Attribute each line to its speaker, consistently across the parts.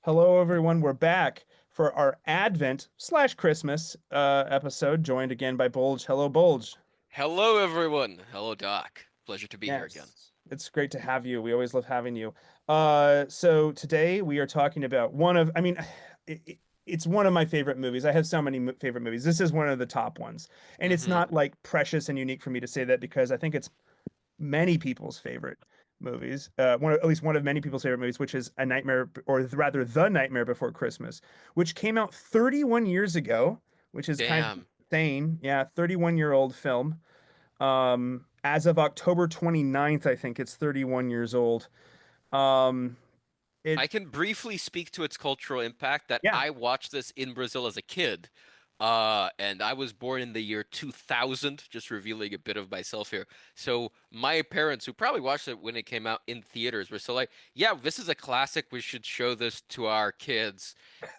Speaker 1: Hello, everyone. We're back for our Advent slash Christmas episode, joined again by Bulge. Hello, Bulge.
Speaker 2: Hello, everyone. Hello, Doc. Pleasure to be here again.
Speaker 1: Yes, it's great to have you. We always love having you. So today we are talking about it's one of my favorite movies. I have so many favorite movies. This is one of the top ones, and it's
Speaker 2: hmm
Speaker 1: not like precious and unique for me to say that because I think it's many people's favorite movies. At least one of many people's favorite movies, which is A Nightmare, or rather, The Nightmare Before Christmas, which came out 31 years ago, which is kind of
Speaker 2: Damn.
Speaker 1: insane. Yeah, 31-year-old film. As of October 29th, I think it's 31 years old. Um, it,
Speaker 2: I can briefly speak to its cultural impact that
Speaker 1: yeah,
Speaker 2: I watched this in Brazil as a kid. And I was born in the year 2000, just revealing a bit of myself here. So my parents, who probably watched it when it came out in theaters, were still like, yeah, this is a classic. We should show this to our kids.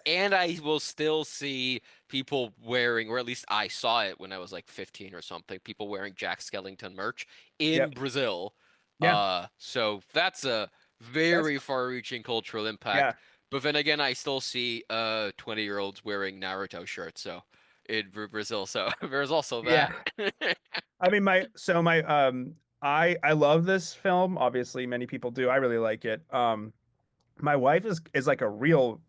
Speaker 2: And I will still see people wearing, or at least I saw it when I was like 15 or something, people wearing Jack Skellington merch in
Speaker 1: yep,
Speaker 2: Brazil.
Speaker 1: yeah,
Speaker 2: So that's a
Speaker 1: that's
Speaker 2: very far-reaching cultural
Speaker 1: yeah.
Speaker 2: impact. But then again, I still see 20-year-olds wearing Naruto shirts, so in Brazil, so there's also that.
Speaker 1: Yeah. I mean, I love this film. Obviously, many people do. I really like it. My wife is like a real.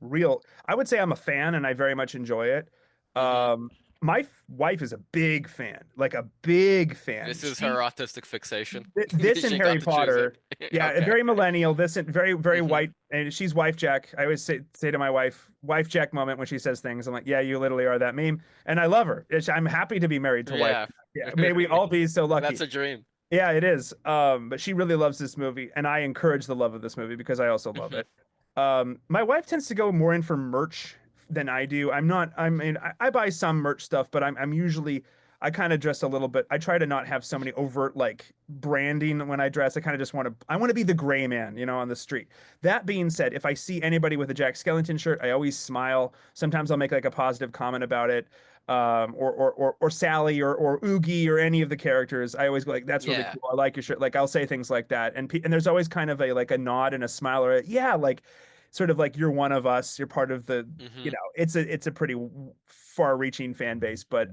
Speaker 1: I would say I'm a fan, and I very much enjoy it.
Speaker 2: hmm
Speaker 1: My wife is a big fan, like a big fan.
Speaker 2: This is her autistic fixation.
Speaker 1: This and
Speaker 2: She got
Speaker 1: Harry
Speaker 2: to choose it.
Speaker 1: Potter, yeah,
Speaker 2: Okay.
Speaker 1: very millennial. This and very
Speaker 2: hmm
Speaker 1: white, and she's wife Jack. I always say to my wife Jack moment when she says things. I'm like, yeah, you literally are that meme, and I love her. I'm happy to be married to wife.
Speaker 2: Yeah.
Speaker 1: Yeah, may we all be so
Speaker 2: That's
Speaker 1: lucky.
Speaker 2: a dream.
Speaker 1: Yeah, it is. But she really loves this movie, and I encourage the love of this movie because I also love
Speaker 2: hmm
Speaker 1: it. My wife tends to go more in for merch than I do. I'm not. I mean, I buy some merch stuff, but I'm usually I kind of dress a little bit. I try to not have so many overt like branding when I dress. I kind of just want to. I want to be the gray man, on the street. That being said, if I see anybody with a Jack Skellington shirt, I always smile. Sometimes I'll make like a positive comment about it. Or Sally or Oogie or any of the characters, I always go like, "That's really
Speaker 2: Yeah.
Speaker 1: cool. I like your shirt." Like I'll say things like that, and there's always kind of a like a nod and a smile or yeah, like sort of like you're one of us. You're part of the,
Speaker 2: hmm
Speaker 1: it's a pretty far-reaching fan base, but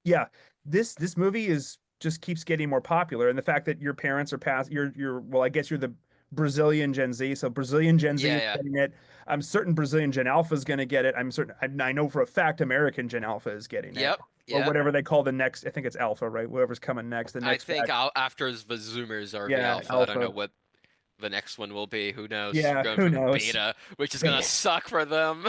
Speaker 1: yeah, this movie is just keeps getting more popular, and the fact that your parents are past, you're well, I guess you're the Brazilian Gen Z, so Brazilian Gen Z
Speaker 2: Yeah,
Speaker 1: is
Speaker 2: yeah.
Speaker 1: getting it. I'm certain Brazilian Gen Alpha is going to get it. I'm certain. I know for a fact American Gen Alpha is getting it,
Speaker 2: Yep.
Speaker 1: or
Speaker 2: Yep.
Speaker 1: whatever they call the next. I think it's Alpha, right? Whoever's coming next, the
Speaker 2: I
Speaker 1: next
Speaker 2: think
Speaker 1: batch.
Speaker 2: after the Zoomers are the
Speaker 1: Yeah,
Speaker 2: alpha. I don't know
Speaker 1: Alpha.
Speaker 2: what the next one will be. Who knows?
Speaker 1: Yeah,
Speaker 2: Going
Speaker 1: who
Speaker 2: for the
Speaker 1: knows?
Speaker 2: beta, which is gonna
Speaker 1: And
Speaker 2: suck for them.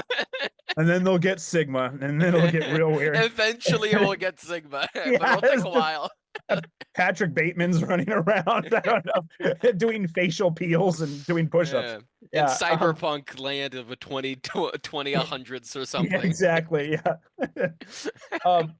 Speaker 1: then they'll get Sigma, and then it'll get real weird.
Speaker 2: Eventually, we'll get Sigma, but
Speaker 1: Yeah,
Speaker 2: it'll take a while.
Speaker 1: Patrick Bateman's running around. I don't know, doing facial peels and doing push-ups.
Speaker 2: Yeah. In
Speaker 1: Yeah,
Speaker 2: cyberpunk land of a 20 hundreds or
Speaker 1: yeah,
Speaker 2: something.
Speaker 1: exactly. Yeah. um,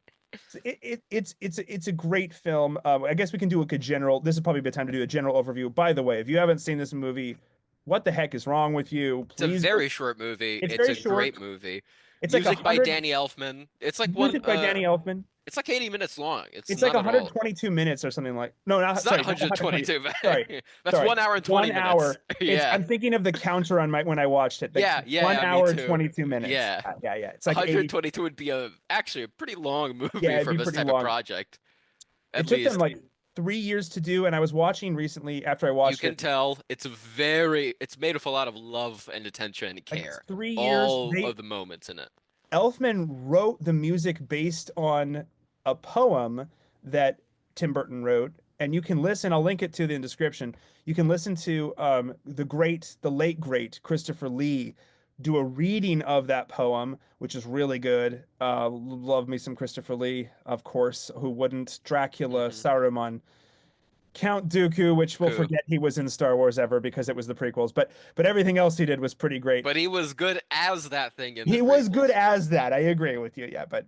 Speaker 1: it's a great film. I guess we can do like a general. This is probably a good time to do a general overview. By the way, if you haven't seen this movie, what the heck is wrong with you?
Speaker 2: It's a
Speaker 1: Please go.
Speaker 2: very short movie.
Speaker 1: It's
Speaker 2: It's
Speaker 1: very
Speaker 2: a great
Speaker 1: short.
Speaker 2: movie.
Speaker 1: It's like a
Speaker 2: Music by
Speaker 1: hundred.
Speaker 2: Danny Elfman. It's like one
Speaker 1: Music by Danny Elfman.
Speaker 2: it's like 80 minutes long. It's
Speaker 1: It's like
Speaker 2: not at all.
Speaker 1: 122 minutes or something like. No,
Speaker 2: It's
Speaker 1: not
Speaker 2: not
Speaker 1: sorry, not 120.
Speaker 2: 122.
Speaker 1: Sorry,
Speaker 2: That's
Speaker 1: sorry.
Speaker 2: 1 hour and 20
Speaker 1: 1
Speaker 2: minutes.
Speaker 1: hour. It's
Speaker 2: Yeah.
Speaker 1: I'm thinking of the counter on my when I watched it. Like
Speaker 2: Yeah, yeah,
Speaker 1: one
Speaker 2: yeah, me
Speaker 1: hour
Speaker 2: too.
Speaker 1: 22 minutes.
Speaker 2: Yeah.
Speaker 1: Yeah, yeah. It's like 80.
Speaker 2: 122 would be actually a pretty long
Speaker 1: Yeah,
Speaker 2: movie
Speaker 1: it'd
Speaker 2: for
Speaker 1: be
Speaker 2: this
Speaker 1: pretty
Speaker 2: type of
Speaker 1: long.
Speaker 2: project. At
Speaker 1: It took them
Speaker 2: least
Speaker 1: like 3 years to do, and I was watching recently after I
Speaker 2: you
Speaker 1: watched
Speaker 2: can
Speaker 1: it.
Speaker 2: tell it's made with a lot of love and attention and
Speaker 1: Like
Speaker 2: care.
Speaker 1: 3 years.
Speaker 2: All of the moments in it.
Speaker 1: Elfman wrote the music based on a poem that Tim Burton wrote, and you can listen. I'll link it to the description. You can listen to the late great Christopher Lee do a reading of that poem, which is really good. Love me some Christopher Lee, of course. Who wouldn't? Dracula,
Speaker 2: hmm
Speaker 1: Saruman, Count Dooku, which we'll
Speaker 2: Cool.
Speaker 1: forget he was in Star Wars ever because it was the prequels. But everything else he did was pretty great.
Speaker 2: But he was good as that thing in the
Speaker 1: He was good
Speaker 2: prequels.
Speaker 1: as that. I agree with you. Yeah, but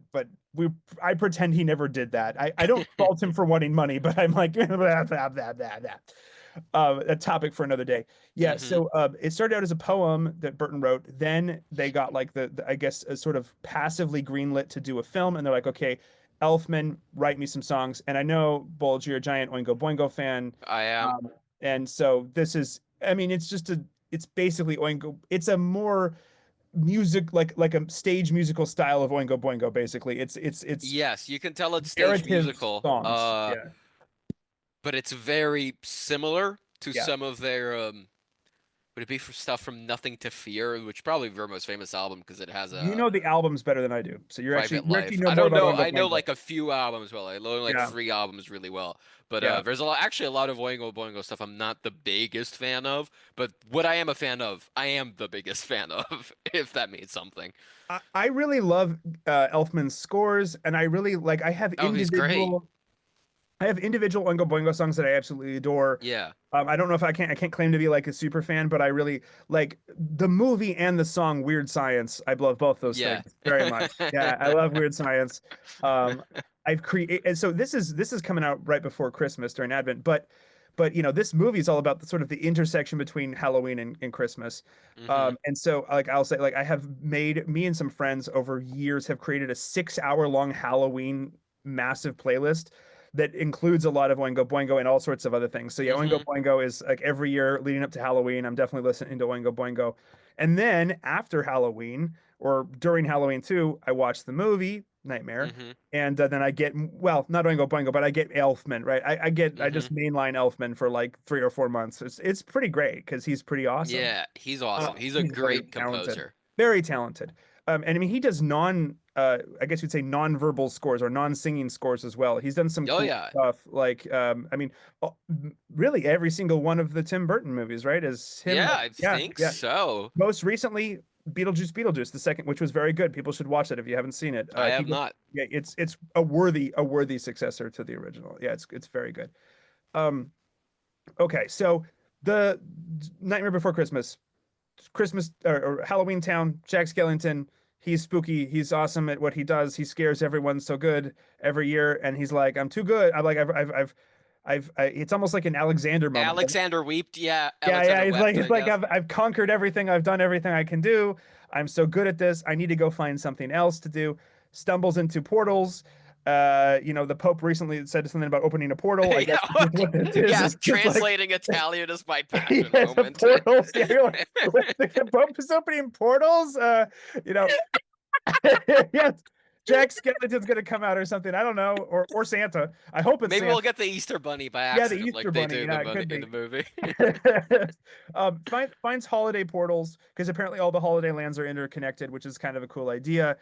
Speaker 1: I pretend he never did that. I don't fault him for wanting money, but I'm like blah, blah, blah, blah, blah. A topic for another day. Yeah,
Speaker 2: hmm
Speaker 1: so it started out as a poem that Burton wrote. Then they got like I guess a sort of passively greenlit to do a film, and they're like, okay, Elfman, write me some songs. And I know Bulge, you're a giant Oingo Boingo fan,
Speaker 2: I am.
Speaker 1: um, and so this is. I mean, it's just it's basically Oingo. It's a more music like a stage musical style of Oingo Boingo. Basically, it's
Speaker 2: Yes, you can tell it's stage
Speaker 1: narrative
Speaker 2: musical.
Speaker 1: songs. Yeah,
Speaker 2: But it's very similar to
Speaker 1: yeah.
Speaker 2: some of their would it be for stuff from Nothing to Fear, which probably their most famous album because it has
Speaker 1: You
Speaker 2: a
Speaker 1: know the albums better than I do, so
Speaker 2: Private
Speaker 1: you actually
Speaker 2: Life.
Speaker 1: know
Speaker 2: I
Speaker 1: more
Speaker 2: don't
Speaker 1: about
Speaker 2: know.
Speaker 1: Oingo
Speaker 2: I know
Speaker 1: Boingo.
Speaker 2: like a few albums well. I know like
Speaker 1: Yeah,
Speaker 2: three albums really well. But
Speaker 1: yeah.
Speaker 2: there's actually a lot of Oingo Boingo stuff I'm not the biggest fan of. But what I am a fan of, I am the biggest fan of, if that means something.
Speaker 1: I really love Elfman's scores, and I really like.
Speaker 2: Oh, he's great.
Speaker 1: I have individual Oingo Boingo songs that I absolutely adore.
Speaker 2: Yeah.
Speaker 1: I don't know if I can't claim to be like a super fan, but I really like the movie and the song Weird Science. I love both those
Speaker 2: Yeah.
Speaker 1: things very much. Yeah, I love Weird Science. Um, I've created, and so this is coming out right before Christmas during Advent, but you know this movie is all about the sort of the intersection between Halloween and Christmas.
Speaker 2: hmm
Speaker 1: And so like I'll say like I have made me and some friends over years have created a 6 hour long Halloween massive playlist that includes a lot of Oingo Boingo and all sorts of other things. So yeah, Oingo
Speaker 2: hmm
Speaker 1: Boingo is like every year leading up to Halloween. I'm definitely listening to Oingo Boingo. And then after Halloween or during Halloween too, I watch the movie Nightmare.
Speaker 2: hmm
Speaker 1: And then I get, well, not Oingo Boingo, but I get Elfman, right? I
Speaker 2: hmm
Speaker 1: just mainline Elfman for like 3 or 4 months. It's pretty great because he's pretty awesome.
Speaker 2: Yeah, he's awesome. He's a
Speaker 1: He's very
Speaker 2: great
Speaker 1: talented,
Speaker 2: composer.
Speaker 1: very talented. And I mean, he does I guess you'd say non-verbal scores or non-singing scores as well. He's done some
Speaker 2: Oh
Speaker 1: cool
Speaker 2: yeah.
Speaker 1: stuff. Like, I mean, really every single one of the Tim Burton movies, right? Is him.
Speaker 2: Yeah, I
Speaker 1: Yeah,
Speaker 2: think
Speaker 1: yeah.
Speaker 2: so.
Speaker 1: Most recently, Beetlejuice, the second, which was very good. People should watch that if you haven't seen it.
Speaker 2: I have not.
Speaker 1: Yeah, it's a worthy successor to the original. Yeah, it's very good. Um, okay, so the Nightmare Before Christmas. Christmas or Halloween Town, Jack Skellington. He's spooky. He's awesome at what he does. He scares everyone so good every year, and he's like, "I'm too good." I'm like, it's almost like an Alexander moment.
Speaker 2: Alexander wept. Yeah,
Speaker 1: Yeah, yeah.
Speaker 2: Alexander wept,
Speaker 1: He's
Speaker 2: I
Speaker 1: like,
Speaker 2: guess.
Speaker 1: I've conquered everything. I've done everything I can do. I'm so good at this. I need to go find something else to do. Stumbles into portals. You know, the Pope recently said something about opening a portal. I
Speaker 2: Yeah,
Speaker 1: guess what this is
Speaker 2: yeah,
Speaker 1: is just like
Speaker 2: translating Italian is my passion
Speaker 1: yeah, the
Speaker 2: moment.
Speaker 1: portals. Yeah, you're like, what, the Pope is opening portals. You know, yes, Jack Skellington's gonna come out or something. I don't know, or Santa. I hope it's
Speaker 2: Maybe
Speaker 1: Santa.
Speaker 2: we'll get the Easter Bunny by
Speaker 1: Yeah, the
Speaker 2: accident,
Speaker 1: Easter
Speaker 2: like they
Speaker 1: Bunny.
Speaker 2: do in
Speaker 1: Yeah, it could
Speaker 2: in
Speaker 1: be.
Speaker 2: the movie.
Speaker 1: Finds holiday portals because apparently all the holiday lands are interconnected, which is kind of a cool idea.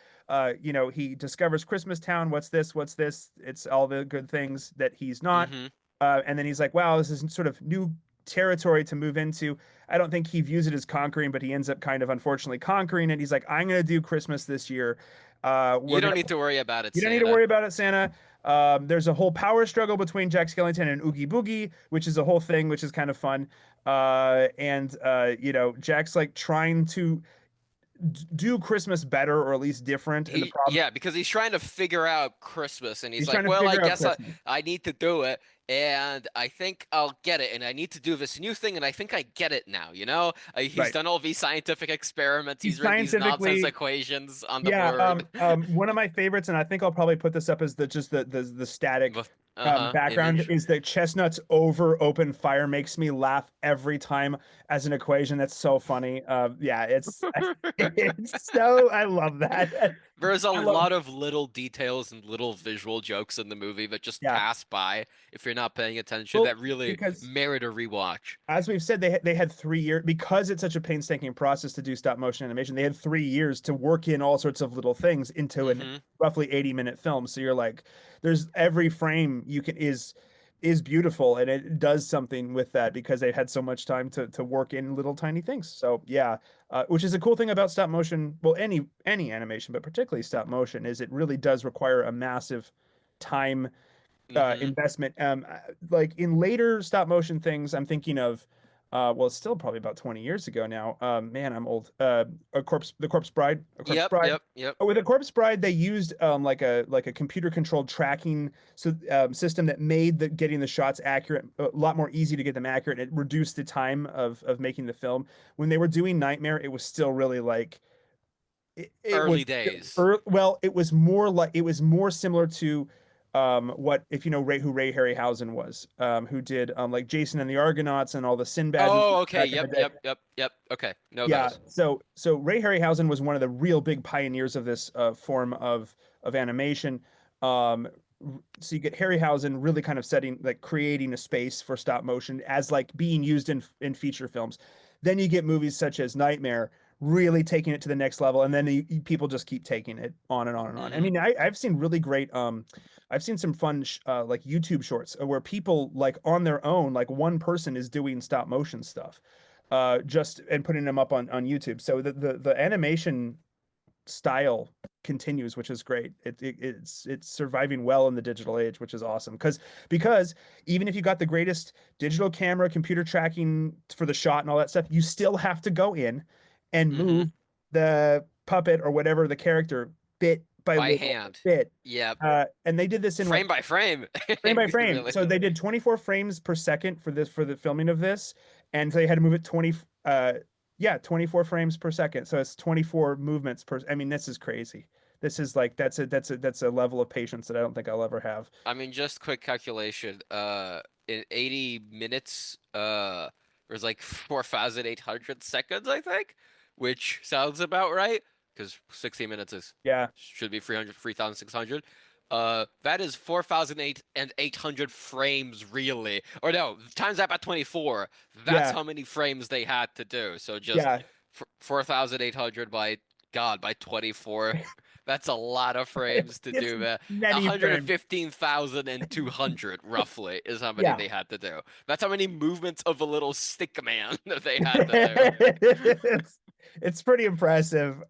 Speaker 1: You know, he discovers Christmas Town. What's this? What's this? It's all the good things that he's not.
Speaker 2: hmm
Speaker 1: And then he's like, wow, this is sort of new territory to move into. I don't think he views it as conquering, but he ends up kind of unfortunately conquering it. He's like, I'm going to do Christmas this year.
Speaker 2: You
Speaker 1: We're
Speaker 2: don't
Speaker 1: gonna
Speaker 2: need to worry about it,
Speaker 1: You don't need to
Speaker 2: Santa.
Speaker 1: worry about it, Santa. There's a whole power struggle between Jack Skellington and Oogie Boogie, which is a whole thing, which is kind of fun. You know, Jack's like trying to do Christmas better or at least different. And the problem,
Speaker 2: Yeah, because he's trying to figure out Christmas, and he's
Speaker 1: he's
Speaker 2: like,
Speaker 1: trying to
Speaker 2: "Well, I
Speaker 1: figure out
Speaker 2: guess
Speaker 1: Christmas.
Speaker 2: I need to do it, and I think I'll get it, and I need to do this new thing, and I think I get it now." You know, he's
Speaker 1: Right.
Speaker 2: done all these scientific experiments,
Speaker 1: He's
Speaker 2: he's written these nonsense
Speaker 1: scientifically,
Speaker 2: equations on the
Speaker 1: yeah.
Speaker 2: board.
Speaker 1: One of my favorites, and I think I'll probably put this up as the static background
Speaker 2: Image.
Speaker 1: is that Chestnut's over open fire makes me laugh every time as an equation. That's so funny. Yeah, it's it's so I love that.
Speaker 2: There's a
Speaker 1: I love
Speaker 2: lot of little details and little visual jokes in the movie that just
Speaker 1: yeah.
Speaker 2: pass by if you're not paying attention
Speaker 1: Well,
Speaker 2: that really
Speaker 1: because
Speaker 2: merit a rewatch.
Speaker 1: as we've said, they had 3 years because it's such a painstaking process to do stop motion animation. They had 3 years to work in all sorts of little things into an
Speaker 2: hmm
Speaker 1: roughly 80-minute film. So you're like, there's every frame you can is beautiful and it does something with that because they had so much time to work in little tiny things. So yeah, which is a cool thing about stop motion. Well, any animation, but particularly stop motion, is it really does require a massive time
Speaker 2: hmm
Speaker 1: investment. Like in later stop motion things, I'm thinking of, well, it's still probably about 20 years ago now. Man, I'm old. A Corpse
Speaker 2: Yep,
Speaker 1: Bride.
Speaker 2: yep, yep.
Speaker 1: Oh, with a Corpse Bride, they used like a computer controlled tracking system that made the getting the shots accurate a lot more easy to get them accurate. It reduced the time of making the film. When they were doing Nightmare, it was still really like it was
Speaker 2: Early days.
Speaker 1: well, it was more like it was more similar to what if you know Ray Harryhausen was, who did like Jason and the Argonauts and all the Sinbad movies
Speaker 2: Oh, okay.
Speaker 1: back in the
Speaker 2: Yep,
Speaker 1: day.
Speaker 2: yep, yep, yep. Okay. Know
Speaker 1: Yeah,
Speaker 2: those.
Speaker 1: so Ray Harryhausen was one of the real big pioneers of this form of animation. Um, so you get Harryhausen really kind of setting like creating a space for stop motion as like being used in feature films. Then you get movies such as Nightmare really taking it to the next level, and then people just keep taking it on and on and on. I
Speaker 2: Hmm.
Speaker 1: mean, I've seen really great I've seen some fun like YouTube shorts where people like on their own, like one person is doing stop motion stuff just and putting them up on YouTube. So the animation style continues, which is great. It's surviving well in the digital age, which is awesome. Because even if you got the greatest digital camera, computer tracking for the shot and all that stuff, you still have to go in and
Speaker 2: Hmm.
Speaker 1: move the puppet or whatever the character bit by
Speaker 2: By
Speaker 1: little
Speaker 2: hand.
Speaker 1: bit.
Speaker 2: Yep.
Speaker 1: And they did this in like
Speaker 2: Frame by frame.
Speaker 1: frame by frame.
Speaker 2: Really.
Speaker 1: So they did 24 frames per second for this for the filming of this, and they had to move it 20 yeah, 24 frames per second. So it's 24 movements per. I mean, this is crazy. This is like that's a level of patience that I don't think I'll ever have.
Speaker 2: I mean, just quick calculation. In 80 minutes, there's like 4,800 seconds, I think, which sounds about right because 60 minutes is
Speaker 1: Yeah,
Speaker 2: should be 3,600. That is 4,800 frames, really. Or no, times that by 24. That's
Speaker 1: yeah,
Speaker 2: how many frames they had to do. So just
Speaker 1: yeah.
Speaker 2: 4,800 by God by 24. That's a lot of frames to
Speaker 1: It's
Speaker 2: do that.
Speaker 1: many frames.
Speaker 2: 115,200 roughly is how many
Speaker 1: Yeah.
Speaker 2: they had to do. That's how many movements of a little stick man that they had to do.
Speaker 1: it's pretty impressive.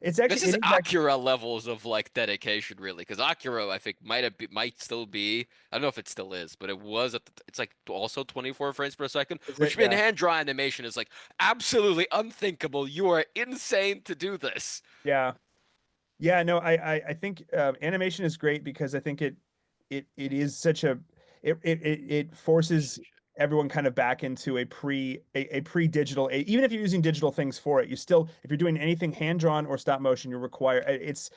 Speaker 1: It's
Speaker 2: This
Speaker 1: actually
Speaker 2: is
Speaker 1: it is actually
Speaker 2: Akira levels of like dedication, really, because Akira I think might still be. I don't know if it still is, but it was it's like also 24 frames per second,
Speaker 1: is it?
Speaker 2: which in
Speaker 1: Yeah.
Speaker 2: hand draw animation is like absolutely unthinkable. You are insane to do this.
Speaker 1: Yeah. Yeah, no, I think animation is great because I think it is such a it forces everyone kind of back into a pre-digital even if you're using digital things for it, you still if you're doing anything hand drawn or stop motion, you require it's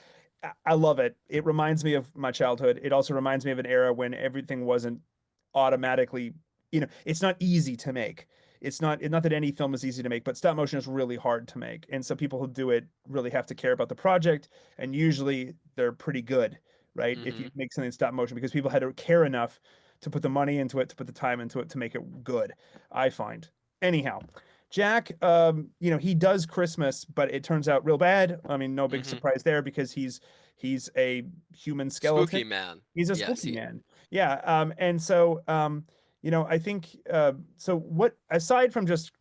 Speaker 1: I love it. It reminds me of my childhood. It also reminds me of an era when everything wasn't automatically, it's not easy to make. It's not that any film is easy to make, but stop motion is really hard to make. And so people who do it really have to care about the project, and usually they're pretty good, right? If you
Speaker 2: Hmm.
Speaker 1: make something stop motion because people had to care enough to put the money into it, to put the time into it to make it good, I find. Anyhow, Jack, he does Christmas, but it turns out real bad. I mean, no big
Speaker 2: Hmm.
Speaker 1: surprise there because he's a human skeleton.
Speaker 2: Spooky man.
Speaker 1: He's a
Speaker 2: Yes,
Speaker 1: spooky
Speaker 2: he.
Speaker 1: man. Yeah. And so I think so what aside from just,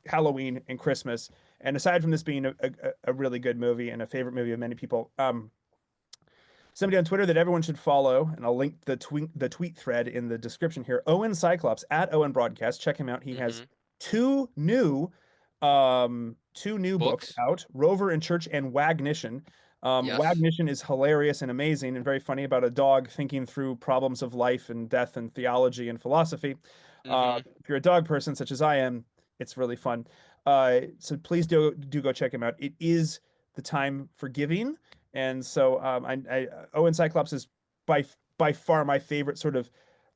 Speaker 1: Halloween and Christmas, and aside from this being a really good movie and a favorite movie of many people, somebody on Twitter that everyone should follow, and I'll link the tweet thread in the description here. Owen Cyclops at Owen Broadcast. Check him out. He has
Speaker 2: Hmm.
Speaker 1: two new two new books
Speaker 2: Books.
Speaker 1: out, Rover in Church and Wagnition.
Speaker 2: Yes.
Speaker 1: Wagnition is hilarious and amazing and very funny about a dog thinking through problems of life and death and theology and philosophy.
Speaker 2: Hmm.
Speaker 1: If you're a dog person such as I am, it's really fun. So please do go check him out. It is the time for giving, and so Owen Cyclops is by by far my favorite sort of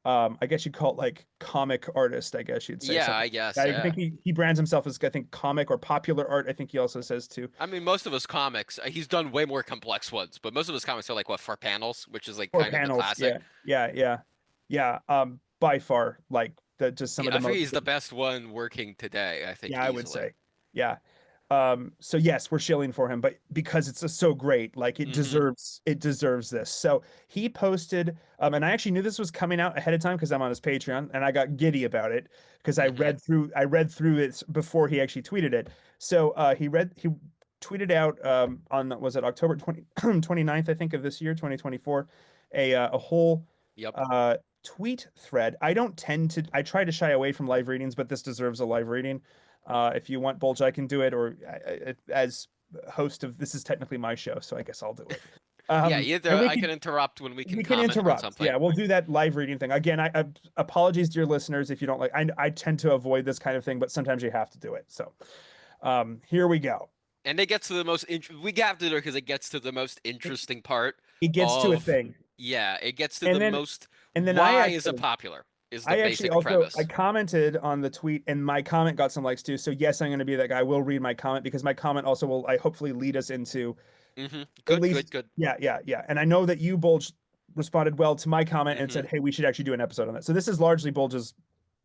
Speaker 1: I guess you'd call it like comic artist, I guess you'd say
Speaker 2: Yeah,
Speaker 1: something.
Speaker 2: I guess.
Speaker 1: I
Speaker 2: Yeah.
Speaker 1: think he brands himself as I think comic or popular art. I think he also says too.
Speaker 2: I mean, most of his comics, he's done way more complex ones, but most of his comics are like what, 4 panels, which is like
Speaker 1: Or
Speaker 2: kind of the
Speaker 1: panels.
Speaker 2: classic.
Speaker 1: Yeah. Yeah, yeah. Yeah, by far like the just some of the
Speaker 2: I think
Speaker 1: most
Speaker 2: he's the best one working today, I think
Speaker 1: yeah, I would
Speaker 2: easily.
Speaker 1: say. Yeah. So yes, we're shilling for him, but because it's so great, like
Speaker 2: Hmm.
Speaker 1: it deserves this. So he posted, and I actually knew this was coming out ahead of time because I'm on his Patreon, and I got giddy about it because
Speaker 2: Hmm.
Speaker 1: I read through it before he actually tweeted it. So he tweeted out on was it October 29th, I think, of this year, 2024, a whole
Speaker 2: Yep.
Speaker 1: uh tweet thread. I try to shy away from live readings, but this deserves a live reading. If you want Bulge, I can do it, or as host of this is technically my show, so I guess I'll do it.
Speaker 2: Yeah,
Speaker 1: And
Speaker 2: either
Speaker 1: we
Speaker 2: I
Speaker 1: can
Speaker 2: can interrupt when we can
Speaker 1: we can
Speaker 2: comment on
Speaker 1: interrupt.
Speaker 2: something.
Speaker 1: Yeah, we'll do that live reading thing again. I apologies, dear listeners, if you don't like. I tend to avoid this kind of thing, but sometimes you have to do it. So here we go.
Speaker 2: And it gets to the most we have to do it because it gets to the most interesting part
Speaker 1: it gets to a
Speaker 2: of,
Speaker 1: thing.
Speaker 2: yeah, it gets to the
Speaker 1: And then
Speaker 2: most,
Speaker 1: and then
Speaker 2: why is it popular? Is the
Speaker 1: I actually
Speaker 2: basic
Speaker 1: also I
Speaker 2: premise.
Speaker 1: commented on the tweet and my comment got some likes too. So yes, I'm going to be that guy. I will read my comment because my comment also will I hopefully lead us into at
Speaker 2: Good, good,
Speaker 1: least
Speaker 2: good.
Speaker 1: yeah. And I know that you Bulge responded well to my comment and
Speaker 2: hmm
Speaker 1: said, "Hey, we should actually do an episode on that." So this is largely Bulge's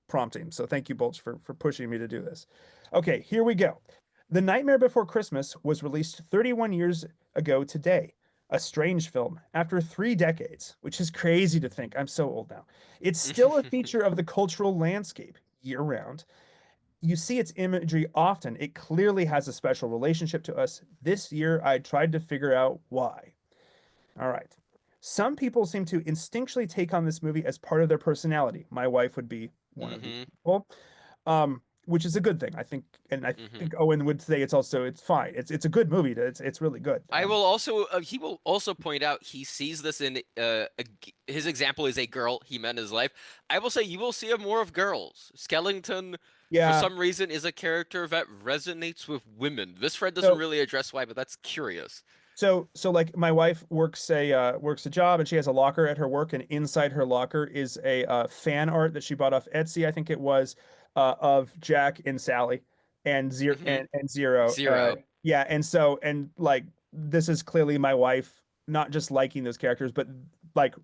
Speaker 1: prompting. So thank you Bulge for pushing me to do this. Okay, here we go. The Nightmare Before Christmas was released 31 years ago today. A strange film after 3 decades, which is crazy to think. I'm so old now. It's still a feature of the cultural landscape year round. You see its imagery often. It clearly has a special relationship to us. This year, I tried to figure out why. All right. Some people seem to instinctually take on this movie as part of their personality. My wife would be one of these
Speaker 2: hmm
Speaker 1: people, which is a good thing, I think. And I
Speaker 2: hmm
Speaker 1: think Owen would say it's fine. It's a good movie. It's really good.
Speaker 2: I will also he will also point out he sees this in his example is a girl he met in his life. I will say you will see more of girls. Skellington, for
Speaker 1: Yeah.
Speaker 2: some reason, is a character that resonates with women. This thread doesn't
Speaker 1: So
Speaker 2: really address why, but that's curious.
Speaker 1: so like my wife works a job and she has a locker at her work and inside her locker is a fan art that she bought off Etsy, I think it was, of Jack and Sally and Zero
Speaker 2: hmm
Speaker 1: and Zero.
Speaker 2: Zero.
Speaker 1: Yeah, and so and like this is clearly my wife not just liking those characters, but like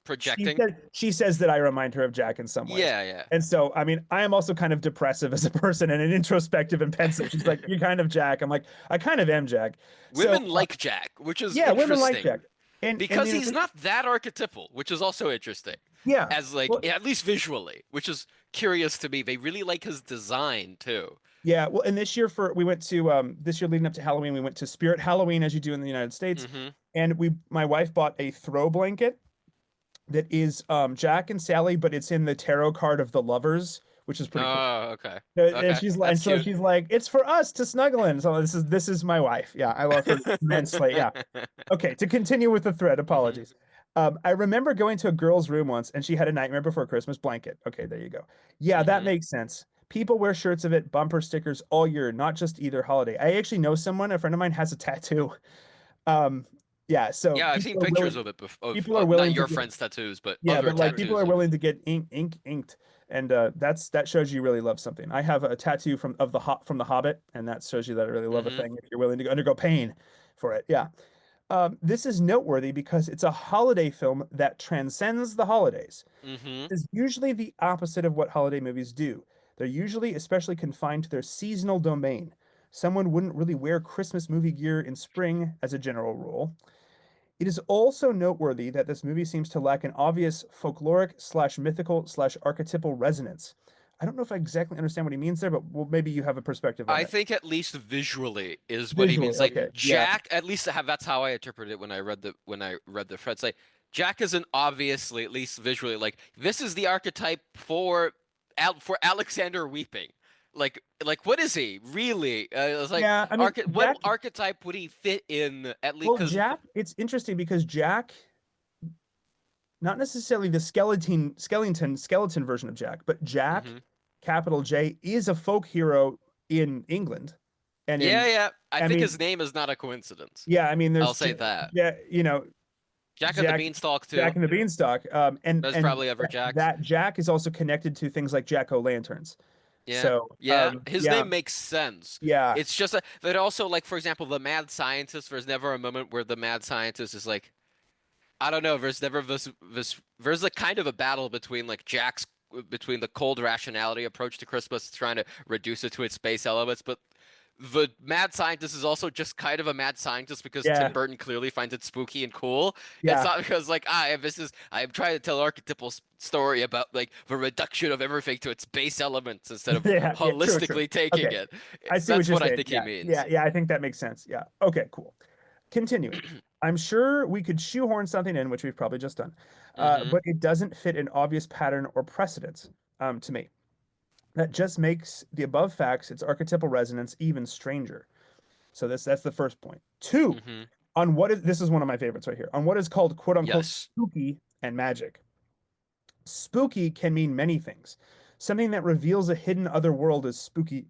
Speaker 2: Projecting.
Speaker 1: she says that I remind her of Jack in some ways.
Speaker 2: Yeah, yeah.
Speaker 1: And so, I mean, I am also kind of depressive as a person and introspective and pensive. She's like, "You're kind of Jack." I'm like, "I kind of am Jack." So,
Speaker 2: Women like Jack, which is
Speaker 1: yeah, women like
Speaker 2: interesting
Speaker 1: Jack, and
Speaker 2: because he's not that archetypal, which is also interesting.
Speaker 1: yeah,
Speaker 2: As like
Speaker 1: well,
Speaker 2: at least visually, which is curious to me. They really like his design too.
Speaker 1: yeah, well, and this year we went to this year leading up to Halloween, we went to Spirit Halloween as you do in the United States,
Speaker 2: hmm
Speaker 1: and my wife bought a throw blanket that is Jack and Sally, but it's in the tarot card of the lovers, which is pretty cool.
Speaker 2: Oh, okay.
Speaker 1: And
Speaker 2: Okay.
Speaker 1: she's like, and
Speaker 2: That's
Speaker 1: so
Speaker 2: cute.
Speaker 1: she's like, it's for us to snuggle in. So this is my wife. Yeah, I love her immensely. Yeah. Okay, to continue with the thread,
Speaker 2: hmm
Speaker 1: apologies. I remember going to a girl's room once and she had a Nightmare Before Christmas blanket. Okay, there you go. Yeah, that
Speaker 2: hmm
Speaker 1: makes sense. People wear shirts of it, bumper stickers all year, not just either holiday. I actually know someone, a friend of mine has a tattoo. Um, yeah, so
Speaker 2: Yeah, I've seen pictures of it
Speaker 1: people are
Speaker 2: not
Speaker 1: willing to
Speaker 2: your
Speaker 1: get
Speaker 2: friends' tattoos, but
Speaker 1: yeah,
Speaker 2: other
Speaker 1: but like people
Speaker 2: tattoos
Speaker 1: are
Speaker 2: of.
Speaker 1: willing to get inked, and that shows you really love something. I have a tattoo from the Hobbit, and that shows you that I really love a
Speaker 2: hmm
Speaker 1: thing if you're willing to undergo pain for it. Yeah. This is noteworthy because it's a holiday film that transcends the holidays.
Speaker 2: hmm
Speaker 1: Is usually the opposite of what holiday movies do. They're usually especially confined to their seasonal domain. Someone wouldn't really wear Christmas movie gear in spring as a general rule. It is also noteworthy that this movie seems to lack an obvious folkloric slash mythical slash archetypal resonance. I don't know if I exactly understand what he means there, but well, maybe you have a perspective on
Speaker 2: I
Speaker 1: that.
Speaker 2: think at least visually is what he
Speaker 1: Visually,
Speaker 2: means. Like
Speaker 1: okay, yeah,
Speaker 2: Jack, at least that's how I interpreted it when I read the threads. Like Jack isn't obviously, at least visually, like this is the archetype for for Alexander weeping. Like what is he really? It's like
Speaker 1: yeah. I mean,
Speaker 2: what
Speaker 1: Jack.
Speaker 2: archetype would he fit in at least?
Speaker 1: Well,
Speaker 2: Because
Speaker 1: Jack. It's interesting because Jack, not necessarily the skeleton version of Jack, but Jack, capital J, is a folk hero in England, and
Speaker 2: yeah,
Speaker 1: in
Speaker 2: yeah, I
Speaker 1: I
Speaker 2: think
Speaker 1: mean,
Speaker 2: his name is not a coincidence.
Speaker 1: yeah, I mean,
Speaker 2: I'll
Speaker 1: there's
Speaker 2: say that.
Speaker 1: yeah, you know,
Speaker 2: Jack and the
Speaker 1: Jack
Speaker 2: Beanstalk
Speaker 1: Jack
Speaker 2: too.
Speaker 1: and the Beanstalk.
Speaker 2: There's
Speaker 1: And
Speaker 2: probably other Jacks.
Speaker 1: that Jack is also connected to things like Jack O' Lanterns.
Speaker 2: Yeah.
Speaker 1: So,
Speaker 2: Yeah. His
Speaker 1: yeah,
Speaker 2: name makes sense.
Speaker 1: yeah,
Speaker 2: It's just that also, like, for example, the mad scientist, there's never a moment where the mad scientist is like, I don't know, there's never there's a kind of a battle between, like, between the cold rationality approach to Christmas, trying to reduce it to its base elements, but the mad scientist is also just kind of a mad scientist because Tim
Speaker 1: yeah,
Speaker 2: Burton clearly finds it spooky and cool. It's
Speaker 1: yeah,
Speaker 2: not because like I'm trying to tell an archetypal story about like the reduction of everything to its base elements instead of
Speaker 1: yeah, yeah. True, true.
Speaker 2: holistically taking
Speaker 1: Okay,
Speaker 2: it.
Speaker 1: I see what
Speaker 2: That's
Speaker 1: you're
Speaker 2: what I
Speaker 1: saying.
Speaker 2: think he
Speaker 1: Yeah, yeah,
Speaker 2: means.
Speaker 1: yeah. I think that makes sense. Yeah. Okay, cool. Continuing. I'm sure we could shoehorn something in, which we've probably just done,
Speaker 2: hmm
Speaker 1: but it doesn't fit an obvious pattern or precedence to me. That just makes the above facts, its archetypal resonance, even stranger. So that's the first point. Two,
Speaker 2: hmm
Speaker 1: on what is this is one of my favorites right here. On what is called quote unquote
Speaker 2: Yes.
Speaker 1: spooky and magic. Spooky can mean many things. Something that reveals a hidden other world is spooky.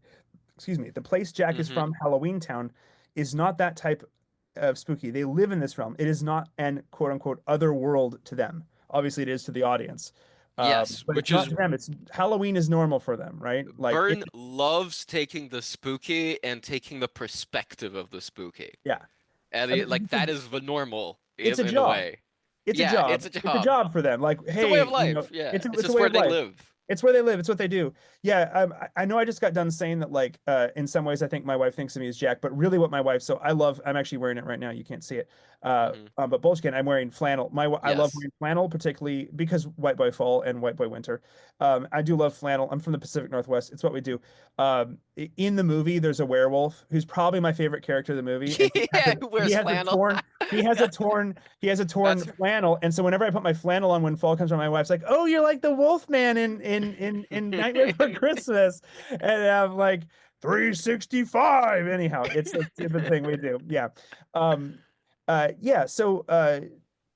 Speaker 1: Excuse me. The place Jack is
Speaker 2: hmm
Speaker 1: from, Halloween Town, is not that type. of spooky. They live in this realm. It is not an quote unquote other world to them. Obviously, it is to the audience,
Speaker 2: Yes,
Speaker 1: but it's
Speaker 2: which
Speaker 1: not
Speaker 2: is
Speaker 1: to them. It's Halloween is normal for them, right? Like it,
Speaker 2: Byrne loves taking the spooky and taking the perspective of the spooky.
Speaker 1: yeah.
Speaker 2: And
Speaker 1: I mean,
Speaker 2: like that is the normal
Speaker 1: it's a
Speaker 2: in a
Speaker 1: job.
Speaker 2: way.
Speaker 1: It's a
Speaker 2: Yeah,
Speaker 1: job.
Speaker 2: it's a
Speaker 1: It's a
Speaker 2: job.
Speaker 1: job for them. Like,
Speaker 2: It's a way of
Speaker 1: hey,
Speaker 2: life. Yeah, it's
Speaker 1: it's a
Speaker 2: just
Speaker 1: way
Speaker 2: where
Speaker 1: of
Speaker 2: they
Speaker 1: life.
Speaker 2: live.
Speaker 1: It's where they live. It's what they do. Yeah, I know I just got done saying that, like, in some ways, I think my wife thinks of me as Jack, but really what my wife, so I love, I'm actually wearing it right now. You can't see it.
Speaker 2: Hmm.
Speaker 1: But Bulge can, I'm wearing flannel. I love
Speaker 2: Yes.
Speaker 1: wearing flannel, particularly because White Boy Fall and White Boy Winter. I do love flannel. I'm from the Pacific Northwest. It's what we do. In the movie, there's a werewolf who's probably my favorite character of the movie, and
Speaker 2: Yeah, who
Speaker 1: he
Speaker 2: wears
Speaker 1: has a
Speaker 2: flannel?
Speaker 1: torn, he has a torn
Speaker 2: That's
Speaker 1: flannel, and so whenever I put my flannel on when fall comes around, my wife's like, "Oh, you're like the Wolf Man in Nightmare Before Christmas," and I'm like, 365. Anyhow, it's a stupid thing we do. Yeah, um, yeah. So,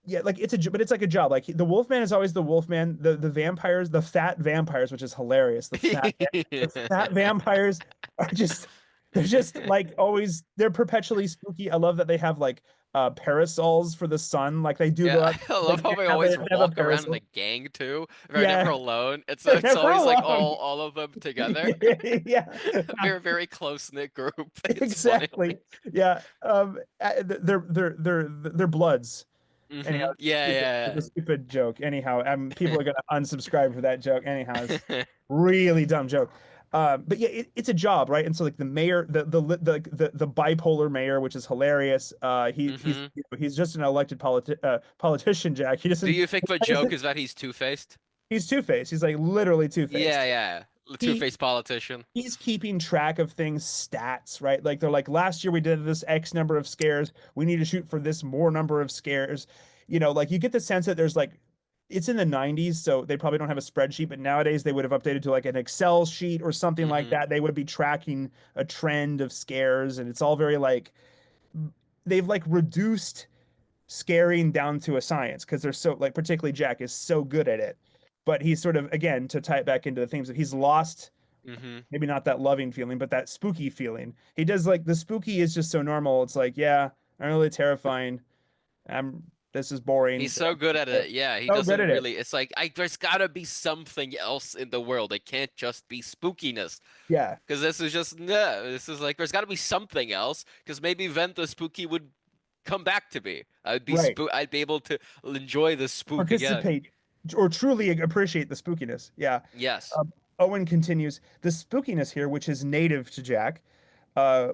Speaker 1: yeah, like but it's like a job. Like the Wolfman is always the Wolfman. The vampires, the fat vampires, which is hilarious. The fat vampires are just they're just like always they're perpetually spooky. I love that they have like parasols for the sun. Like they do
Speaker 2: Yeah,
Speaker 1: go out,
Speaker 2: I
Speaker 1: they
Speaker 2: love how they
Speaker 1: have
Speaker 2: always
Speaker 1: have a
Speaker 2: walk around in
Speaker 1: parasol.
Speaker 2: a gang too. They're never
Speaker 1: Yeah,
Speaker 2: alone. It's
Speaker 1: they're
Speaker 2: it's
Speaker 1: never
Speaker 2: always like
Speaker 1: alone.
Speaker 2: all of them together.
Speaker 1: Yeah,
Speaker 2: They're a very close-knit group. It's funny.
Speaker 1: exactly. Yeah. They're bloods. Anyhow,
Speaker 2: Yeah,
Speaker 1: it's a
Speaker 2: yeah.
Speaker 1: stupid joke. Anyhow, people are gonna unsubscribe for that joke. Anyhow, it's
Speaker 2: Yeah.
Speaker 1: really dumb joke. But yeah, it's a job, right? And so like the mayor, the bipolar mayor, which is hilarious.
Speaker 2: Hmm.
Speaker 1: He's just an elected politician, Jack. He
Speaker 2: Do
Speaker 1: doesn't.
Speaker 2: you think the joke is that he's two-faced?
Speaker 1: He's two-faced. He's like literally
Speaker 2: Yeah,
Speaker 1: two-faced.
Speaker 2: yeah. The
Speaker 1: He
Speaker 2: two-faced politician.
Speaker 1: he's keeping track of things, stats, right? Like they're like, last year we did this X number of scares. We need to shoot for this more number of scares. Like you get the sense that there's like, it's in the 90s, so they probably don't have a spreadsheet, but nowadays they would have updated to like an Excel sheet or something like
Speaker 2: Hmm.
Speaker 1: that. They would be tracking a trend of scares, and it's all very like, they've like reduced scaring down to a science because they're so like, particularly Jack is so good at it. But he's sort of, again, to tie it back into the themes, that he's lost
Speaker 2: Hmm.
Speaker 1: maybe not that loving feeling, but that spooky feeling. He does like the spooky is just so normal. It's like, yeah, I'm really terrifying. I'm this is boring.
Speaker 2: He's so good at
Speaker 1: So
Speaker 2: it. Yeah, he
Speaker 1: good
Speaker 2: doesn't
Speaker 1: at it.
Speaker 2: really. It's like there's gotta be something else in the world. It can't just be spookiness.
Speaker 1: Yeah,
Speaker 2: Because this is just no. This is like there's got to be something else. Because maybe then the spooky would come back to me.
Speaker 1: right.
Speaker 2: I'd be able to enjoy the spook again.
Speaker 1: Participate or truly appreciate the spookiness. Yeah.
Speaker 2: Yes.
Speaker 1: Owen continues the spookiness here, which is native to Jack,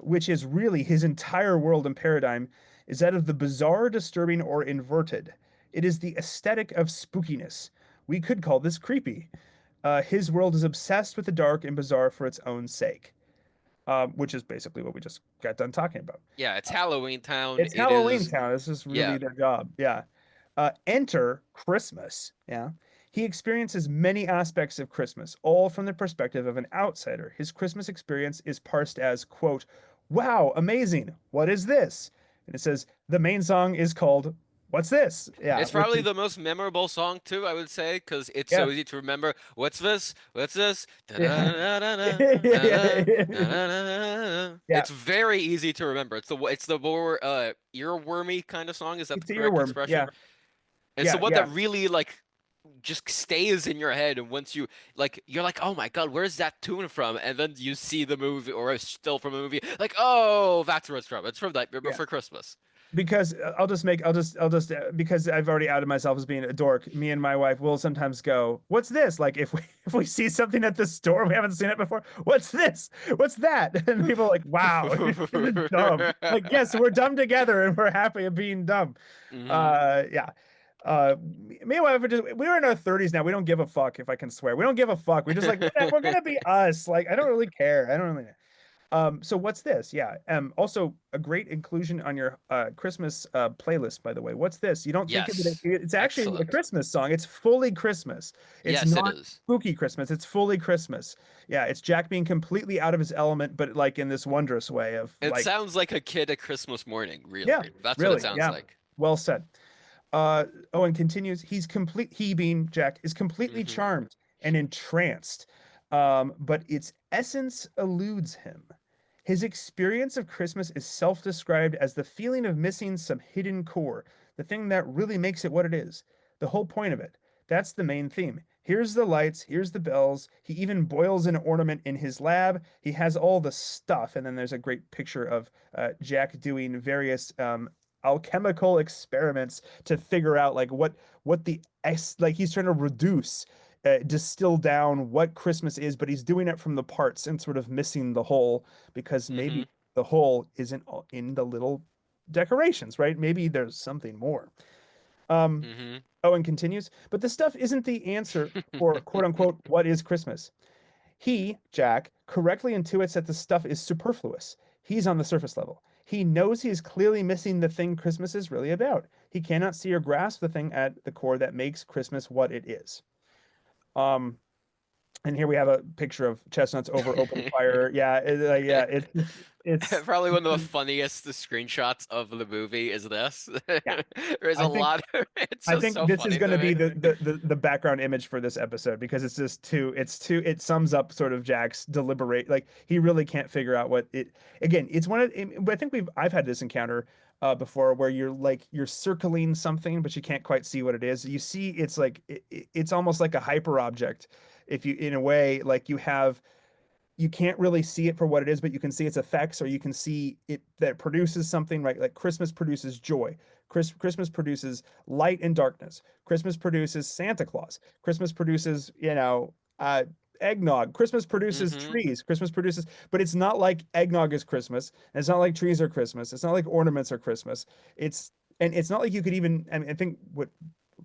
Speaker 1: which is really his entire world and paradigm, is that of the bizarre, disturbing, or inverted. It is the aesthetic of spookiness. We could call this creepy. His world is obsessed with the dark and bizarre for its own sake, which is basically what we just got done talking about.
Speaker 2: Yeah. It's Halloween Town.
Speaker 1: It's
Speaker 2: It
Speaker 1: Halloween
Speaker 2: is.
Speaker 1: Town. This is
Speaker 2: Yeah.
Speaker 1: really their job. Yeah. Enter Christmas. Yeah. He experiences many aspects of Christmas, all from the perspective of an outsider. His Christmas experience is parsed as, quote, wow, amazing. What is this? And it says the main song is called What's This? Yeah,
Speaker 2: It's
Speaker 1: which
Speaker 2: probably
Speaker 1: is,
Speaker 2: the most memorable song too, I would say, because it's
Speaker 1: yeah.
Speaker 2: so easy to remember. What's this? What's this?
Speaker 1: Yeah.
Speaker 2: Da-da-da-da-da, da-da,
Speaker 1: Yeah.
Speaker 2: da-da-da-da.
Speaker 1: Yeah.
Speaker 2: It's very easy to remember. It's the more earwormy kind of song. Is that the
Speaker 1: It's a
Speaker 2: correct
Speaker 1: earworm.
Speaker 2: expression?
Speaker 1: Yeah.
Speaker 2: It's the
Speaker 1: Yeah.
Speaker 2: one
Speaker 1: Yeah.
Speaker 2: that really like just stays in your head, and once you like, you're like, oh my God, where's that tune from? And then you see the movie or a still from a movie, like, oh, that's where it's from. It's from Nightmare
Speaker 1: Yeah.
Speaker 2: Before Christmas.
Speaker 1: Because I'll just because I've already outed myself as being a dork. Me and my wife will sometimes go, "What's this?" Like if we if we see something at the store we haven't seen it before, "What's this? What's that?" And people are like, "Wow, you're dumb." Like, yes, we're dumb together and we're happy of being dumb.
Speaker 2: Hmm.
Speaker 1: Yeah. Me and my wife are just we're in our 30s now. We don't give a fuck if I can swear. We don't give a fuck. We're just like we're gonna be us. Like I don't really care. I don't really. So what's this? Yeah. Also a great inclusion on your Christmas playlist, by the way. What's this? You don't think of it,
Speaker 2: Yes.
Speaker 1: it's actually a
Speaker 2: Excellent.
Speaker 1: Christmas song. It's fully Christmas. It's
Speaker 2: Yes, it
Speaker 1: not
Speaker 2: is.
Speaker 1: spooky Christmas. It's fully Christmas. Yeah, it's Jack being completely out of his element, but like in this wondrous way of
Speaker 2: It
Speaker 1: like,
Speaker 2: sounds like a kid at Christmas morning,
Speaker 1: yeah,
Speaker 2: really. That's what it
Speaker 1: really,
Speaker 2: sounds
Speaker 1: yeah.
Speaker 2: like.
Speaker 1: Well said. Owen continues, he being Jack, is completely
Speaker 2: Hmm.
Speaker 1: charmed and entranced. But its essence eludes him. His experience of Christmas is self-described as the feeling of missing some hidden core, the thing that really makes it what it is, the whole point of it. That's the main theme. Here's the lights, here's the bells. He even boils an ornament in his lab. He has all the stuff. And then there's a great picture of Jack doing various alchemical experiments to figure out like what the like he's trying to reduce distill down what Christmas is, but he's doing it from the parts and sort of missing the whole because
Speaker 2: Mm-hmm.
Speaker 1: maybe the whole isn't in the little decorations, right? Maybe there's something more. Um,
Speaker 2: Mm-hmm.
Speaker 1: Owen continues, but the stuff isn't the answer for quote unquote what is Christmas. He, Jack, correctly intuits that the stuff is superfluous. He's on the surface level. He knows he is clearly missing the thing Christmas is really about. He cannot see or grasp the thing at the core that makes Christmas what it is. Um, and here we have a picture of chestnuts over open fire. Yeah, yeah, it's
Speaker 2: Probably one of the funniest screenshots of the movie is this.
Speaker 1: yeah.
Speaker 2: There's a
Speaker 1: I think
Speaker 2: lot of it's
Speaker 1: I
Speaker 2: just
Speaker 1: think
Speaker 2: so
Speaker 1: this is
Speaker 2: funny
Speaker 1: going
Speaker 2: to
Speaker 1: to be
Speaker 2: me.
Speaker 1: the background image for this episode because it's just too it sums up sort of Jack's deliberate like he really can't figure out what it again it's one of I think I've had this encounter before where you're like you're circling something but you can't quite see what it is. You see it's like it's almost like a hyper object if you in a way like you can't really see it for what it is, but you can see its effects, or you can see it that it produces something, right? Like Christmas produces joy. Christmas produces light and darkness. Christmas produces Santa Claus. Christmas produces, eggnog. Christmas produces
Speaker 2: Hmm.
Speaker 1: trees. Christmas produces, but it's not like eggnog is Christmas. And it's not like trees are Christmas. It's not like ornaments are Christmas. It's and it's not like you could even. I mean, I think what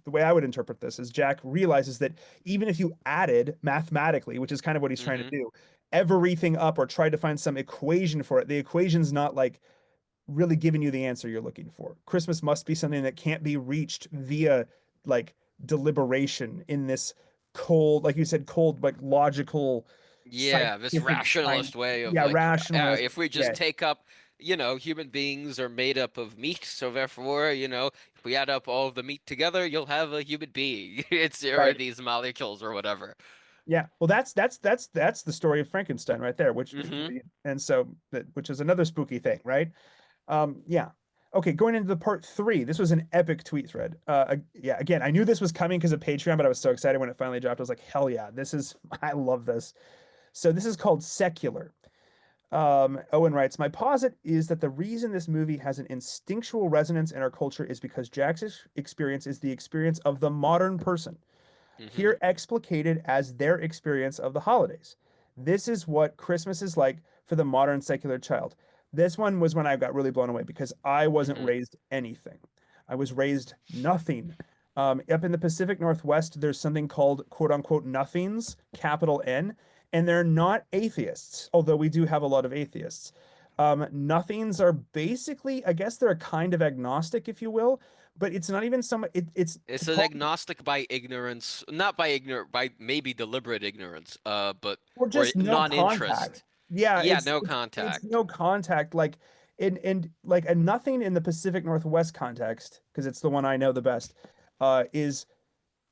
Speaker 1: the way I would interpret this is Jack realizes that even if you added mathematically, which is kind of what he's trying to
Speaker 2: Hmm.
Speaker 1: do, everything up or tried to find some equation for it, the equation's not like really giving you the answer you're looking for. Christmas must be something that can't be reached via like deliberation in this cold, like you said, cold, like logical,
Speaker 2: Yeah, this
Speaker 1: scientific science.
Speaker 2: rationalist way of
Speaker 1: Yeah,
Speaker 2: like, yeah,
Speaker 1: rationalist.
Speaker 2: if we just
Speaker 1: Yeah,
Speaker 2: take up, human beings are made up of meat, so therefore, if we add up all of the meat together, you'll have a human being. It's or
Speaker 1: right.
Speaker 2: these molecules or whatever.
Speaker 1: Yeah, well, that's the story of Frankenstein right there, which
Speaker 2: Hmm.
Speaker 1: and so which is another spooky thing, right? Yeah. Okay, going into the part three. This was an epic tweet thread. Yeah, again, I knew this was coming because of Patreon, but I was so excited when it finally dropped. I was like, hell yeah, this is I love this. So this is called Secular. Owen writes, my posit is that the reason this movie has an instinctual resonance in our culture is because Jack's experience is the experience of the modern person
Speaker 2: Hmm.
Speaker 1: here explicated as their experience of the holidays. This is what Christmas is like for the modern secular child. This one was when I got really blown away because I wasn't
Speaker 2: Hmm.
Speaker 1: raised anything. I was raised nothing. Up in the Pacific Northwest, there's something called quote unquote nothings, capital N, and they're not atheists, although we do have a lot of atheists. Nothings are basically, I guess they're a kind of agnostic, if you will, but it's not even some, it's
Speaker 2: It's an
Speaker 1: called
Speaker 2: agnostic by ignorance, not by ignorant, by maybe deliberate ignorance, but
Speaker 1: or
Speaker 2: or
Speaker 1: just no contact.
Speaker 2: non-interest.
Speaker 1: Yeah,
Speaker 2: Yeah, no
Speaker 1: it's
Speaker 2: contact.
Speaker 1: no contact. Like in like a nothing in the Pacific Northwest context, because it's the one I know the best, is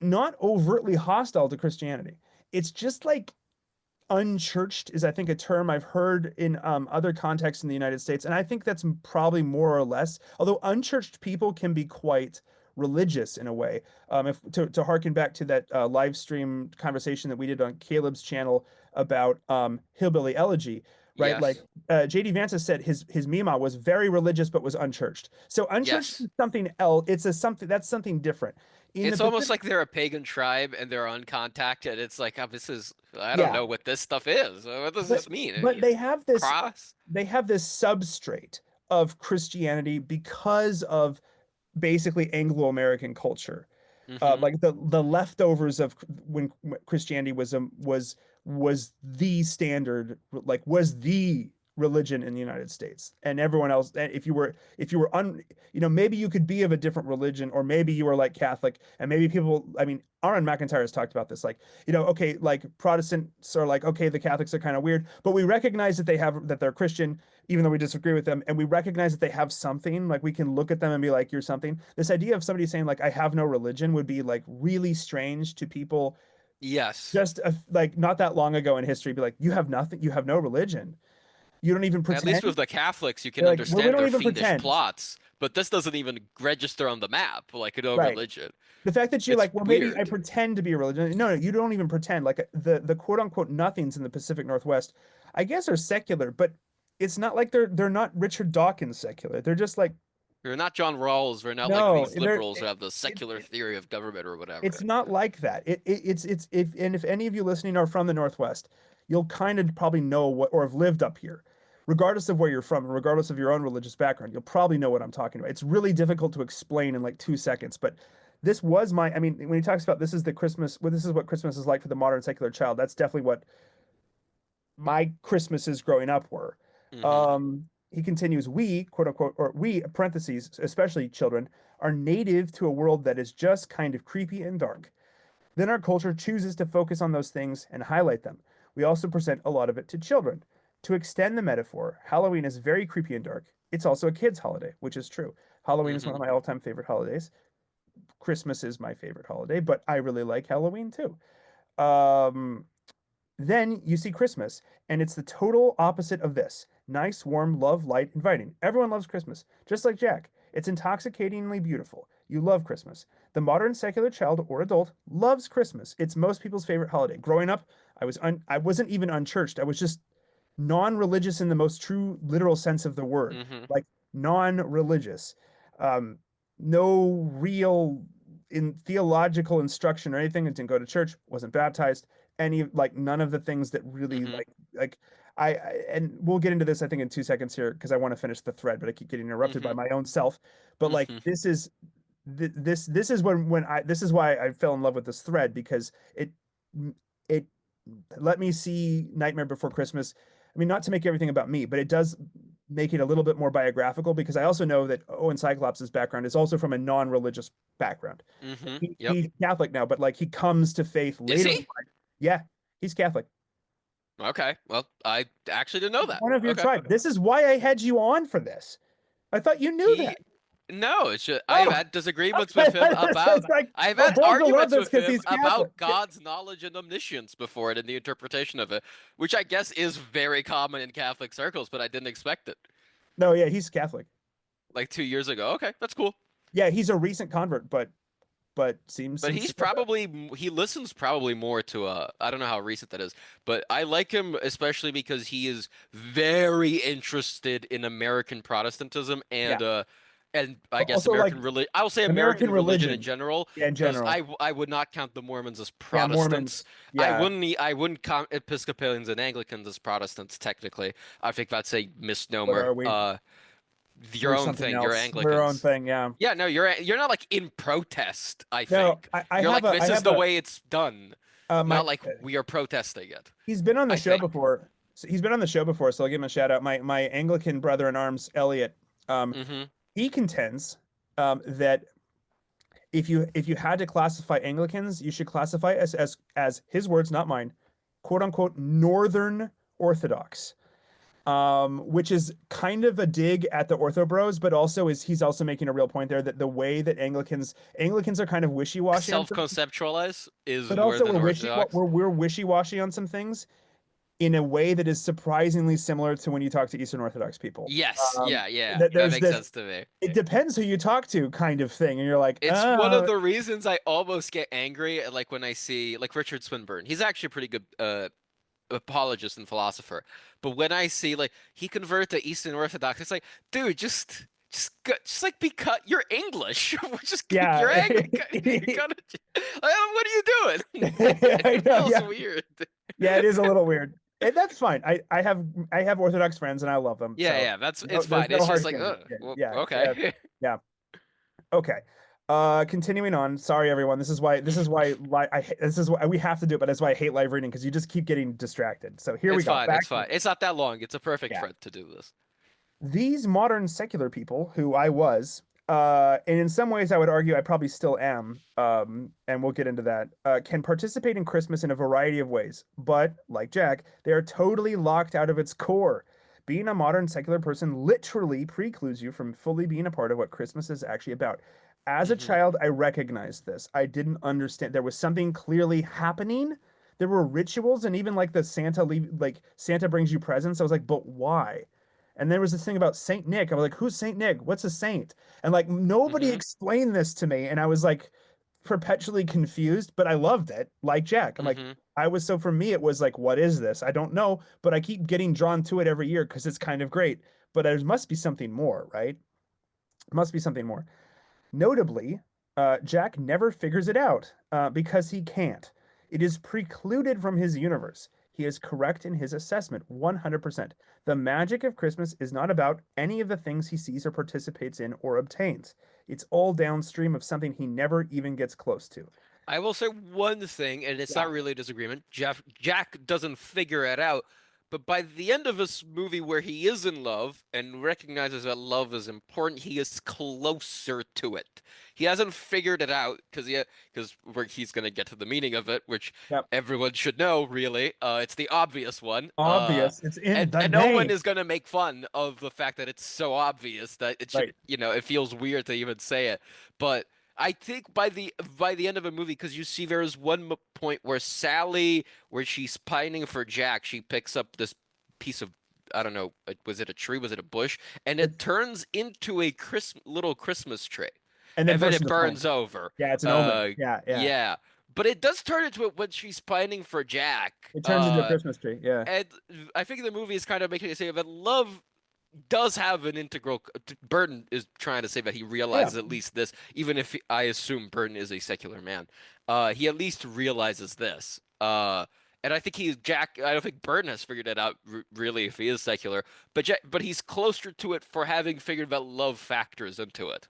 Speaker 1: not overtly hostile to Christianity. It's just like unchurched is I think a term I've heard in other contexts in the United States, and I think that's probably more or less. Although unchurched people can be quite religious in a way. If to harken back to that live stream conversation that we did on Caleb's channel about hillbilly elegy, right? Like
Speaker 2: Yes.
Speaker 1: JD Vance has said his Mima was very religious but was unchurched. So unchurched
Speaker 2: Yes.
Speaker 1: is something else. It's a something that's something different. In the
Speaker 2: It's almost
Speaker 1: Pacific,
Speaker 2: like they're a pagan tribe and they're uncontacted. It's like, oh, I don't
Speaker 1: yeah,
Speaker 2: know what this stuff is. What does
Speaker 1: but
Speaker 2: this mean?
Speaker 1: but
Speaker 2: Cross?
Speaker 1: they have this substrate of Christianity because of basically Anglo-American culture.
Speaker 2: Hmm.
Speaker 1: Like the leftovers of when Christianity was the standard, like was the religion in the United States, and everyone else. If you were maybe you could be of a different religion, or maybe you were like Catholic, and maybe people. I mean, Aaron McIntyre has talked about this, like okay, like Protestants are like okay, the Catholics are kind of weird, but we recognize that they're Christian, even though we disagree with them, and we recognize that they have something. Like we can look at them and be like, you're something. This idea of somebody saying like I have no religion would be like really strange to people
Speaker 2: Yes.
Speaker 1: just like not that long ago in history. Be like, you have nothing, you have no religion. You don't even
Speaker 2: At least
Speaker 1: pretend.
Speaker 2: with the Catholics, you can
Speaker 1: They're like, well, we
Speaker 2: understand
Speaker 1: don't
Speaker 2: their
Speaker 1: even
Speaker 2: fiendish
Speaker 1: pretend.
Speaker 2: plots, but this doesn't even register on the map like no
Speaker 1: Right.
Speaker 2: religion.
Speaker 1: The fact that you're
Speaker 2: It's
Speaker 1: like, well, maybe I
Speaker 2: weird.
Speaker 1: pretend to be a religion. No, no, you don't even pretend. Like the quote unquote nothings in the Pacific Northwest, I guess are secular, but it's not like they're not Richard Dawkins secular. They're just like,
Speaker 2: We're not John Rawls. We're not like
Speaker 1: no,
Speaker 2: these liberals who have the secular
Speaker 1: it,
Speaker 2: theory of government or
Speaker 1: it's
Speaker 2: whatever.
Speaker 1: not like that. It's if any of you listening are from the Northwest, you'll kind of probably know what or have lived up here. Regardless of where you're from, and regardless of your own religious background, you'll probably know what I'm talking about. It's really difficult to explain in like 2 seconds, but this was my, I mean, when he talks about this is the Christmas, well, this is what Christmas is like for the modern secular child, that's definitely what my Christmases growing up were.
Speaker 2: Hmm.
Speaker 1: He continues, we, quote unquote, or we, parentheses, especially children, are native to a world that is just kind of creepy and dark. Then our culture chooses to focus on those things and highlight them. We also present a lot of it to children. To extend the metaphor, Halloween is very creepy and dark. It's also a kid's holiday, which is true. Halloween is one
Speaker 2: Hmm.
Speaker 1: of my all time favorite holidays. Christmas is my favorite holiday, but I really like Halloween too. Um, then you see Christmas, and it's the total opposite of this. Nice, warm, love, light, inviting. Everyone loves Christmas, just like Jack. It's intoxicatingly beautiful. You love Christmas. The modern secular child or adult loves Christmas. It's most people's favorite holiday. Growing up, I wasn't even unchurched. I was just non-religious in the most true literal sense of the word,
Speaker 2: Hmm.
Speaker 1: like non-religious. Um, no real in theological instruction or anything. I didn't go to church, wasn't baptized, any like none of the things that really
Speaker 2: Hmm.
Speaker 1: like and we'll get into this I think in 2 seconds here because I want to finish the thread, but I keep getting interrupted by
Speaker 2: Hmm.
Speaker 1: my own self. But like
Speaker 2: Hmm.
Speaker 1: this is when I this is why I fell in love with this thread because it let me see Nightmare Before Christmas. I mean, not to make everything about me, but it does make it a little bit more biographical because I also know that Owen Cyclops' background is also from a
Speaker 2: Hmm.
Speaker 1: non-religious background.
Speaker 2: Yep.
Speaker 1: He's Catholic now, but like he comes to faith
Speaker 2: Is
Speaker 1: later in
Speaker 2: he?
Speaker 1: life. Yeah, he's Catholic.
Speaker 2: Okay. Well, I actually didn't know
Speaker 1: He's
Speaker 2: that.
Speaker 1: one of your
Speaker 2: Okay.
Speaker 1: tribe. This is why I had you on for this. I thought you knew
Speaker 2: He
Speaker 1: that.
Speaker 2: No, it's just I've
Speaker 1: Oh,
Speaker 2: had disagreements with him about
Speaker 1: it's like,
Speaker 2: I've
Speaker 1: oh,
Speaker 2: had
Speaker 1: Bulge will love
Speaker 2: arguments
Speaker 1: this
Speaker 2: with
Speaker 1: because
Speaker 2: him
Speaker 1: he's Catholic.
Speaker 2: about God's knowledge and omniscience before it and the interpretation of it, which I guess is very common in Catholic circles, but I didn't expect it.
Speaker 1: No, yeah, he's Catholic.
Speaker 2: Like 2 years ago. Okay, that's cool.
Speaker 1: Yeah, he's a recent convert, but seems
Speaker 2: But he's
Speaker 1: sincere.
Speaker 2: probably he listens probably more to I don't know how recent that is, but I like him especially because he is very interested in American Protestantism
Speaker 1: Yeah,
Speaker 2: and I
Speaker 1: but
Speaker 2: guess
Speaker 1: also like
Speaker 2: American religion. I'll say
Speaker 1: American
Speaker 2: American religion in
Speaker 1: religion.
Speaker 2: general
Speaker 1: Yeah, in
Speaker 2: because
Speaker 1: general.
Speaker 2: I would not count the Mormons as
Speaker 1: Yeah,
Speaker 2: Protestants.
Speaker 1: Mormons. Yeah,
Speaker 2: I wouldn't count Episcopalians and Anglicans as Protestants technically. I think that's a
Speaker 1: what
Speaker 2: misnomer.
Speaker 1: are we?
Speaker 2: Your
Speaker 1: We're
Speaker 2: own
Speaker 1: something
Speaker 2: thing. You're
Speaker 1: else. We're our own
Speaker 2: Anglicans.
Speaker 1: thing. Yeah.
Speaker 2: Yeah, no, you're not like in protest, I
Speaker 1: No,
Speaker 2: think.
Speaker 1: I
Speaker 2: You're
Speaker 1: have
Speaker 2: like
Speaker 1: a
Speaker 2: this is the way it's done.
Speaker 1: my
Speaker 2: Not like we are protesting it,
Speaker 1: he's been on the
Speaker 2: I
Speaker 1: show
Speaker 2: think.
Speaker 1: before. He's been on the show before, so I'll give him a shout out. My Anglican brother in arms, Elliot. Um,
Speaker 2: Hmm.
Speaker 1: he contends that if you had to classify Anglicans, you should classify as his words, not mine, quote unquote Northern Orthodox. Which is kind of a dig at the Ortho Bros, but also is he's also making a real point there that the way that Anglicans are kind of wishy-washy on some,
Speaker 2: Self-conceptualize is
Speaker 1: but
Speaker 2: more
Speaker 1: also
Speaker 2: than orthodox.
Speaker 1: we're wishy-washy on some things in a way that is surprisingly similar to when you talk to Eastern Orthodox people.
Speaker 2: Yes, yeah, yeah.
Speaker 1: That
Speaker 2: That
Speaker 1: there's
Speaker 2: makes
Speaker 1: this
Speaker 2: sense to me.
Speaker 1: it depends who you talk to kind of thing, and you're like,
Speaker 2: It's one of the reasons I almost get angry at like when I see like Richard Swinburne. He's actually a pretty good apologist and philosopher. But when I see like he converted to Eastern Orthodox, it's like, dude, just like because you're English, you're
Speaker 1: yeah.
Speaker 2: Anglican. You gotta, what are you doing?
Speaker 1: I
Speaker 2: It
Speaker 1: know,
Speaker 2: feels
Speaker 1: yeah.
Speaker 2: weird.
Speaker 1: Yeah, it is a little weird. And that's fine. I have Orthodox friends and I love them.
Speaker 2: Yeah,
Speaker 1: So
Speaker 2: yeah,
Speaker 1: no,
Speaker 2: it's
Speaker 1: there's
Speaker 2: fine.
Speaker 1: no
Speaker 2: It's just
Speaker 1: hard
Speaker 2: like,
Speaker 1: feelings. Yeah, yeah, yeah,
Speaker 2: okay.
Speaker 1: yeah. Okay. Continuing on. Sorry, everyone. This is why we have to do it, but that's why I hate live reading because you just keep getting distracted. So here we
Speaker 2: It's
Speaker 1: go.
Speaker 2: fine. It's
Speaker 1: Back to
Speaker 2: fine. It's not that long. It's a perfect
Speaker 1: yeah.
Speaker 2: thread to do this.
Speaker 1: These modern secular people, who I was, and in some ways I would argue I probably still am, and we'll get into that, can participate in Christmas in a variety of ways. But, like Jack, they are totally locked out of its core. Being a modern secular person literally precludes you from fully being a part of what Christmas is actually about. As a
Speaker 2: Hmm.
Speaker 1: child, I recognized this. I didn't understand. There was something clearly happening, there were rituals and even like the Santa leave like Santa brings you presents. I was like, but why? And there was this thing about Saint Nick. I was like, who's Saint Nick? What's a saint? And like nobody
Speaker 2: Mm-hmm.
Speaker 1: explained this to me, and I was like perpetually confused, but I loved it. Like Jack, I'm like,
Speaker 2: Mm-hmm.
Speaker 1: I was so for me, it was like, what is this? I don't know, but I keep getting drawn to it every year because it's kind of great. But there must be something more, right? Must be something more. Notably, Jack never figures it out because he can't. It is precluded from his universe. He is correct in his assessment, 100%. The magic of Christmas is not about any of the things he sees or participates in or obtains. It's all downstream of something he never even gets close to.
Speaker 2: I will say one thing, and it's
Speaker 1: Yeah.
Speaker 2: not really a disagreement. Jack doesn't figure it out, but by the end of this movie where he is in love and recognizes that love is important, he is closer to it. He hasn't figured it out because where he's gonna get to the meaning of it, which
Speaker 1: Yep.
Speaker 2: everyone should know, really. It's the obvious one.
Speaker 1: Obvious. It's in the
Speaker 2: And no one
Speaker 1: name.
Speaker 2: is gonna make fun of the fact that it's so obvious that it should,
Speaker 1: Right.
Speaker 2: it feels weird to even say it, but. I think by the end of a movie, because you see there is one point where Sally, where she's pining for Jack, she picks up this piece of, I don't know, was it a tree? Was it a bush? And
Speaker 1: It's
Speaker 2: it turns into a little Christmas tree,
Speaker 1: and then
Speaker 2: and then
Speaker 1: bursts
Speaker 2: it
Speaker 1: into flame.
Speaker 2: burns over.
Speaker 1: Yeah, it's an omen. Yeah, yeah.
Speaker 2: Yeah, but it does turn into it when she's pining for Jack.
Speaker 1: It turns into a Christmas tree. Yeah.
Speaker 2: And I think the movie is kind of making it say that love does have an integral. Burton is trying to say that he
Speaker 1: Oh, yeah.
Speaker 2: realizes at least this, even if I assume Burton is a secular man. He at least realizes this. And I think Jack. I don't think Burton has figured it out really if he is secular, but he's closer to it for having figured that love factors into it.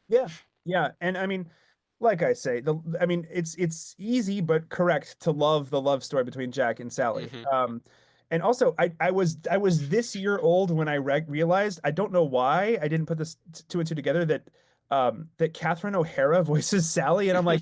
Speaker 1: Yeah, yeah, and I mean, like I say, I mean, it's easy but correct to love the love story between Jack and Sally.
Speaker 2: Hmm.
Speaker 1: And also, I was this year old when I realized I don't know why I didn't put this two and two together that Catherine O'Hara voices Sally, and I'm like,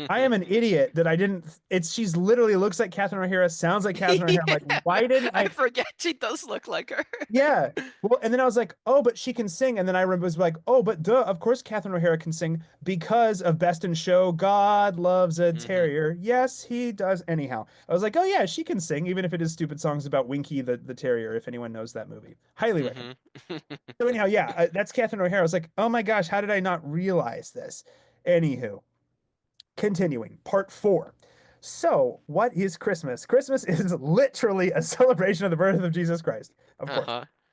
Speaker 1: I am an idiot that I didn't. She's literally looks like Catherine O'Hara, sounds like Catherine O'Hara. I'm like,
Speaker 2: Yeah,
Speaker 1: why didn't
Speaker 2: I
Speaker 1: I?
Speaker 2: forget she does look like her.
Speaker 1: Yeah. Well, and then I was like, oh, but she can sing. And then I was like, oh, but duh, of course Catherine O'Hara can sing because of Best in Show. God loves a
Speaker 2: Hmm.
Speaker 1: terrier. Yes, he does. Anyhow, I was like, oh yeah, she can sing, even if it is stupid songs about Winky the terrier. If anyone knows that movie, highly recommend.
Speaker 2: Hmm.
Speaker 1: So anyhow, yeah, that's Catherine O'Hara. I was like, oh my gosh, how did I not realize this? Anywho, continuing, part four. So, what is Christmas? Christmas is literally a celebration of the birth of Jesus Christ, of course.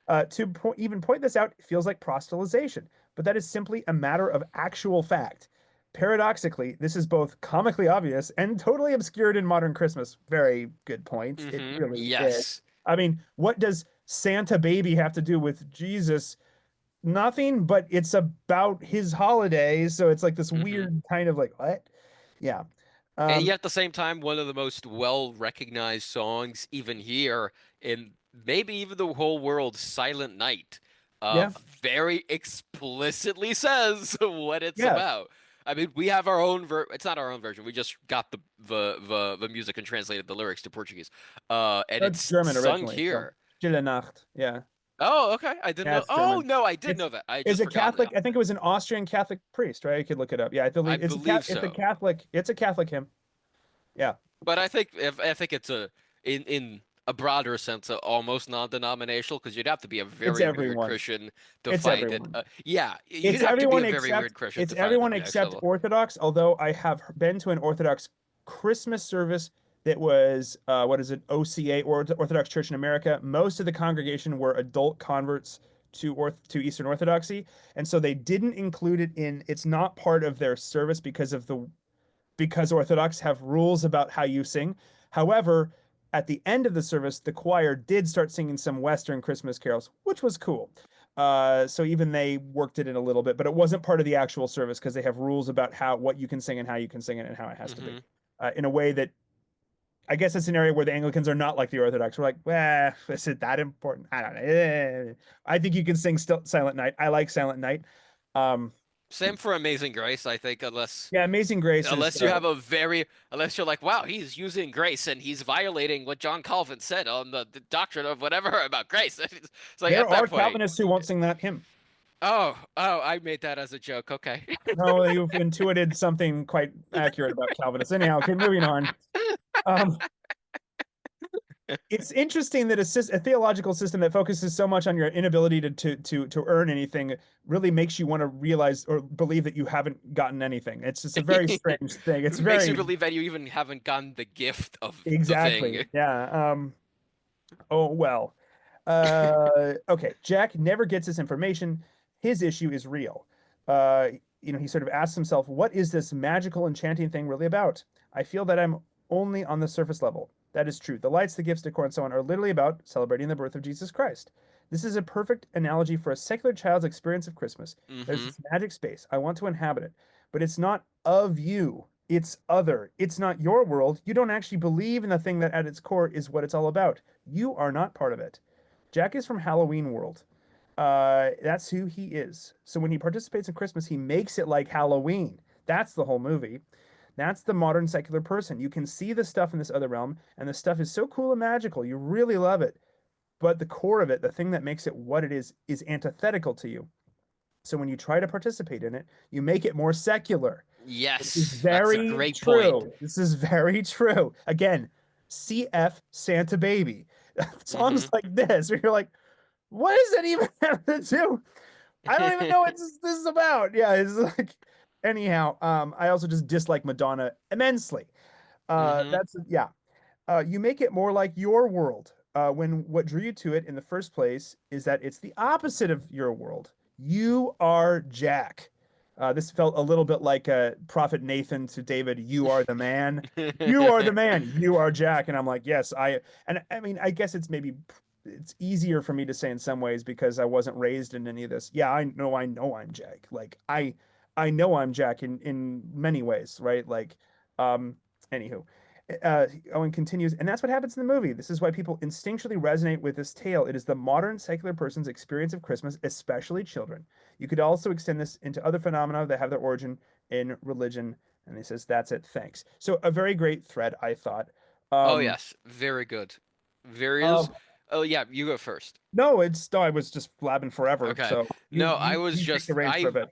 Speaker 2: Uh-huh.
Speaker 1: Even point this out feels like proselytization, but that is simply a matter of actual fact. Paradoxically, this is both comically obvious and totally obscured in modern Christmas. Very good point. It really is.
Speaker 2: Yes.
Speaker 1: I mean, what does Santa baby have to do with Jesus? Nothing, but it's about his holidays, so it's like this
Speaker 2: Hmm.
Speaker 1: weird kind of like what? Yeah.
Speaker 2: And
Speaker 1: Um,
Speaker 2: yet at the same time, one of the most well-recognized songs, even here, in maybe even the whole world, Silent Night,
Speaker 1: yeah,
Speaker 2: very explicitly says what it's
Speaker 1: yeah.
Speaker 2: about. I mean, we have our own it's not our own version. We just got the music and translated the lyrics to Portuguese. And
Speaker 1: That's
Speaker 2: it's
Speaker 1: German
Speaker 2: sung
Speaker 1: originally. So
Speaker 2: here.
Speaker 1: Stille Nacht. Yeah.
Speaker 2: Oh, okay. I didn't
Speaker 1: Yeah,
Speaker 2: know.
Speaker 1: it's
Speaker 2: Oh,
Speaker 1: German.
Speaker 2: no, I did
Speaker 1: It's
Speaker 2: know that. I
Speaker 1: is
Speaker 2: just
Speaker 1: a
Speaker 2: forgotten
Speaker 1: Catholic.
Speaker 2: now.
Speaker 1: I think it was an Austrian Catholic priest, right? I could look it up. Yeah, I
Speaker 2: I
Speaker 1: believe
Speaker 2: believe
Speaker 1: it's a
Speaker 2: so.
Speaker 1: Catholic. It's a Catholic hymn. Yeah,
Speaker 2: But I think it's in a broader sense almost non-denominational because you'd have to be a
Speaker 1: it's
Speaker 2: very weird
Speaker 1: everyone.
Speaker 2: Christian to
Speaker 1: It's
Speaker 2: find it.
Speaker 1: everyone.
Speaker 2: Yeah, you'd have to be a very weird Christian
Speaker 1: It's
Speaker 2: to find it to
Speaker 1: everyone
Speaker 2: be
Speaker 1: except
Speaker 2: acceptable.
Speaker 1: Orthodox, although I have been to an Orthodox Christmas service that was what is it, OCA, or Orthodox Church in America. Most of the congregation were adult converts to Eastern Orthodoxy, and so they didn't include it in it's not part of their service because Orthodox have rules about how you sing. However, at the end of the service, the choir did start singing some Western Christmas carols, which was cool. So even they worked it in a little bit, but it wasn't part of the actual service because they have rules about how what you can sing and how you can sing it and how it has to be.
Speaker 2: Hmm.
Speaker 1: In a way that I guess it's an area where the Anglicans are not like the Orthodox. We're like, well, is it that important? I don't know. I think you can sing still Silent Night. I like Silent Night. Um,
Speaker 2: Same for Amazing Grace, I think, unless
Speaker 1: yeah, Amazing Grace is
Speaker 2: unless you have unless you're like, wow, he's using grace and he's violating what John Calvin said on the doctrine of whatever about grace. It's like
Speaker 1: there
Speaker 2: at that
Speaker 1: are
Speaker 2: point,
Speaker 1: Calvinists who won't sing that hymn.
Speaker 2: oh, I made that as a joke. Okay.
Speaker 1: No, you've intuited something quite accurate about Calvinists. Anyhow, okay, moving on. Um, it's interesting that a theological system that focuses so much on your inability to earn anything really makes you want to realize or believe that you haven't gotten anything. It's just a very strange thing. It's
Speaker 2: Makes you
Speaker 1: very
Speaker 2: believe that you even haven't gotten the gift of the
Speaker 1: exactly.
Speaker 2: thing.
Speaker 1: Yeah. Oh well. Okay. Jack never gets this information. His issue is real. Uh, he sort of asks himself, what is this magical enchanting thing really about? I feel that I'm only on the surface level. That is true. The lights, the gifts, decor, and so on are literally about celebrating the birth of Jesus Christ. This is a perfect analogy for a secular child's experience of Christmas. There's
Speaker 2: Hmm.
Speaker 1: this magic space. I want to inhabit it, but it's not of you. It's other. It's not your world. You don't actually believe in the thing that at its core is what it's all about. You are not part of it. Jack is from Halloween World. That's who he is. So when he participates in Christmas, he makes it like Halloween. That's the whole movie. That's the modern secular person. You can see the stuff in this other realm, and the stuff is so cool and magical. You really love it. But the core of it, the thing that makes it what it is antithetical to you. So when you try to participate in it, you make it more secular. This is
Speaker 2: Yes, that's a
Speaker 1: very
Speaker 2: great point.
Speaker 1: true. This is very true. Again, CF Santa Baby.
Speaker 2: Hmm.
Speaker 1: Songs like this, where you're like, what does that even have to do? I don't even know what this is about. Yeah, it's like anyhow. I also just dislike Madonna immensely.
Speaker 2: Hmm.
Speaker 1: That's yeah. You make it more like your world. When what drew you to it in the first place is that it's the opposite of your world. You are Jack. This felt a little bit like Prophet Nathan to David. You are the man. You are the man. You are Jack. And I'm like, yes, I. And I mean, I guess it's easier for me to say in some ways because I wasn't raised in any of this. Yeah, I know I'm Jack. Like I know I'm Jack in many ways, right? Like, um, anywho. Owen continues, and that's what happens in the movie. This is why people instinctually resonate with this tale. It is the modern secular person's experience of Christmas, especially children. You could also extend this into other phenomena that have their origin in religion. And he says, that's it. Thanks. So, a very great thread, I thought.
Speaker 2: Oh
Speaker 1: Um,
Speaker 2: yes, very good. Very is.
Speaker 1: uh,
Speaker 2: Oh yeah, you go first.
Speaker 1: no, I was just blabbing forever.
Speaker 2: Okay.
Speaker 1: So,
Speaker 2: No, I was
Speaker 1: you take the
Speaker 2: just
Speaker 1: reins for a
Speaker 2: I've
Speaker 1: bit.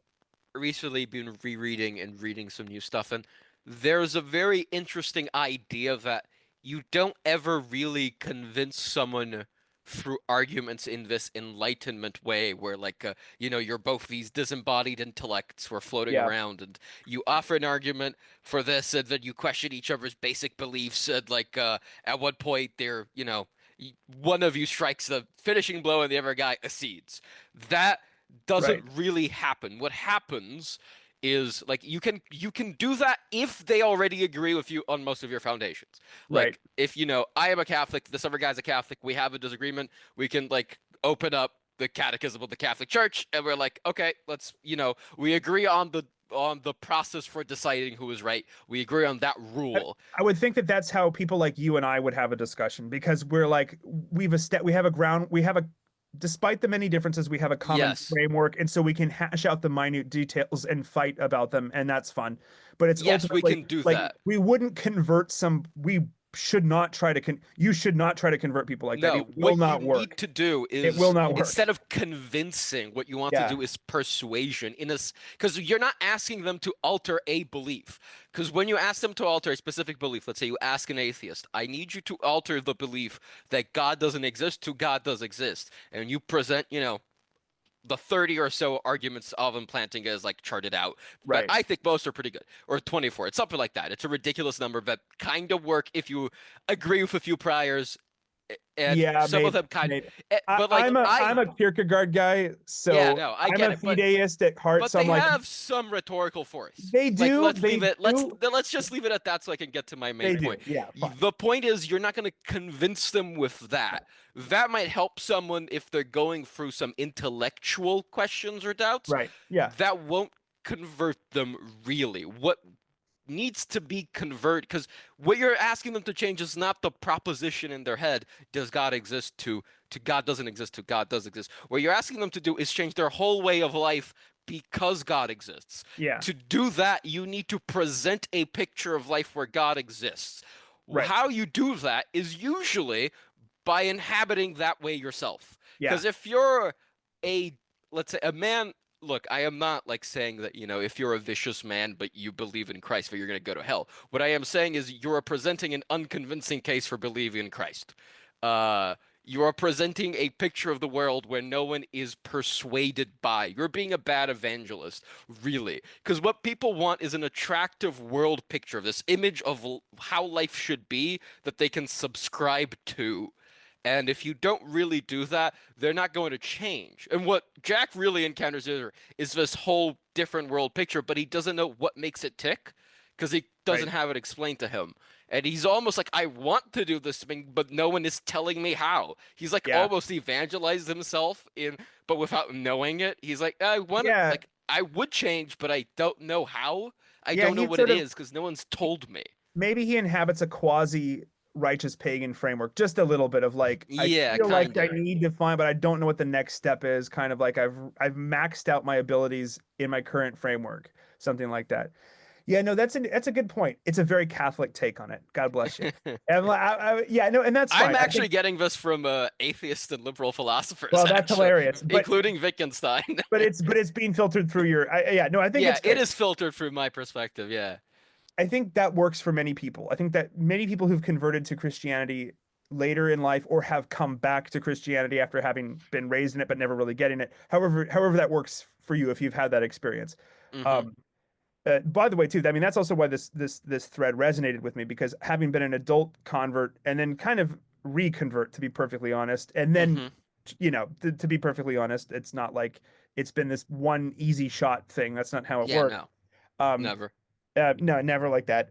Speaker 2: recently been rereading and reading some new stuff, and there's a very interesting idea that you don't ever really convince someone through arguments in this enlightenment way, where you're both these disembodied intellects who are floating
Speaker 1: Yeah,
Speaker 2: around, and you offer an argument for this, and then you question each other's basic beliefs, and at one point one of you strikes the finishing blow, and the other guy accedes. That doesn't
Speaker 1: right,
Speaker 2: really happen. What happens is like you can do that if they already agree with you on most of your foundations.
Speaker 1: right.
Speaker 2: Like if I am a Catholic, this other guy's a Catholic, we have a disagreement, we can like open up the catechism of the Catholic Church and we're like, okay, let's we agree on the process for deciding who is right. We agree on that
Speaker 1: I,
Speaker 2: rule.
Speaker 1: I would think that that's how people like you and I would have a discussion because we're like we have a ground we have a despite the many differences we have a common
Speaker 2: Yes.
Speaker 1: framework and so we can hash out the minute details and fight about them and that's fun. But it's
Speaker 2: Yes, we
Speaker 1: ultimately
Speaker 2: can do
Speaker 1: like
Speaker 2: that.
Speaker 1: we wouldn't convert some we should not try to you should not try to convert people like that. It
Speaker 2: No,
Speaker 1: will
Speaker 2: what you
Speaker 1: not
Speaker 2: need
Speaker 1: work.
Speaker 2: to do
Speaker 1: It will
Speaker 2: is
Speaker 1: not work.
Speaker 2: instead of convincing, what you want to
Speaker 1: Yeah,
Speaker 2: do is persuasion because you're not asking them to alter a belief. Because when you ask them to alter a specific belief, let's say you ask an atheist, I need you to alter the belief that God doesn't exist to God does exist. And you present, the 30 or so arguments of implanting as like charted out, but
Speaker 1: right.
Speaker 2: I think most are pretty good. Or 24. It's something like that. It's a ridiculous number that kind of work if you agree with a few priors and
Speaker 1: Yeah,
Speaker 2: some of
Speaker 1: maybe,
Speaker 2: them kind
Speaker 1: maybe.
Speaker 2: but like
Speaker 1: I'm a Kierkegaard guy,
Speaker 2: yeah,
Speaker 1: so
Speaker 2: no, I
Speaker 1: I'm
Speaker 2: get
Speaker 1: a
Speaker 2: it, but
Speaker 1: fideist at heart. So
Speaker 2: they
Speaker 1: I'm like,
Speaker 2: have some rhetorical force.
Speaker 1: they
Speaker 2: Like
Speaker 1: do,
Speaker 2: let's leave
Speaker 1: they
Speaker 2: it
Speaker 1: do,
Speaker 2: let's just leave it at that so I can get to my main
Speaker 1: they
Speaker 2: point.
Speaker 1: do. Yeah, fine.
Speaker 2: The point is you're not going to convince them with that. That might help someone if they're going through some intellectual questions or doubts.
Speaker 1: Right. Yeah.
Speaker 2: That won't convert them really. What needs to be converted because what you're asking them to change is not the proposition in their head, does God exist, to God doesn't exist, to God does exist. What you're asking them to do is change their whole way of life because God exists.
Speaker 1: Yeah.
Speaker 2: To do that, you need to present a picture of life where God exists.
Speaker 1: Right.
Speaker 2: How you do that is usually by inhabiting that way yourself.
Speaker 1: Yeah.
Speaker 2: Because if you're a, let's say, a man look, I am not like saying that, if you're a vicious man but you believe in Christ, that you're going to go to hell. What I am saying is you are presenting an unconvincing case for believing in Christ. Uh, you are presenting a picture of the world where no one is persuaded by. You're being a bad evangelist, really. Because what people want is an attractive world picture, this image of how life should be that they can subscribe to. And if you don't really do that, they're not going to change. And what Jack really encounters here is this whole different world picture, but he doesn't know what makes it tick because he doesn't
Speaker 1: Right.
Speaker 2: have it explained to him. And he's almost like, I want to do this thing, but no one is telling me how. He's like
Speaker 1: Yeah.
Speaker 2: almost evangelized himself but without knowing it. He's like,
Speaker 1: Yeah.
Speaker 2: I would change, but I don't know how. I
Speaker 1: Yeah.
Speaker 2: don't know
Speaker 1: He
Speaker 2: what it
Speaker 1: sort of
Speaker 2: is because no one's told me.
Speaker 1: maybe he inhabits a quasi righteous pagan framework, just a little bit of like I
Speaker 2: Yeah,
Speaker 1: feel like I
Speaker 2: kinda.
Speaker 1: need to find, but I don't know what the next step is. Kind of like I've maxed out my abilities in my current framework, something like that. Yeah, no, that's a good point. It's a very Catholic take on it. God bless you. And yeah, no, and that's
Speaker 2: I'm
Speaker 1: fine. I
Speaker 2: actually
Speaker 1: think,
Speaker 2: getting this from atheists and liberal philosophers,
Speaker 1: well, that's
Speaker 2: actually,
Speaker 1: hilarious,
Speaker 2: including Wittgenstein.
Speaker 1: but it's being filtered through your. Yeah, no, I think
Speaker 2: Yeah,
Speaker 1: it's
Speaker 2: it
Speaker 1: great.
Speaker 2: is filtered through my perspective. Yeah.
Speaker 1: I think that works for many people. I think that many people who've converted to Christianity later in life or have come back to Christianity after having been raised in it but never really getting it. However that works for you if you've had that experience.
Speaker 2: Mm-hmm.
Speaker 1: Um, by the way, too, I mean that's also why this thread resonated with me because having been an adult convert and then kind of reconvert, to be perfectly honest, and then
Speaker 2: Mm-hmm.
Speaker 1: to be perfectly honest, it's not like it's been this one easy shot thing. That's not how it
Speaker 2: Yeah,
Speaker 1: worked.
Speaker 2: no,
Speaker 1: Um,
Speaker 2: never.
Speaker 1: no, never like that.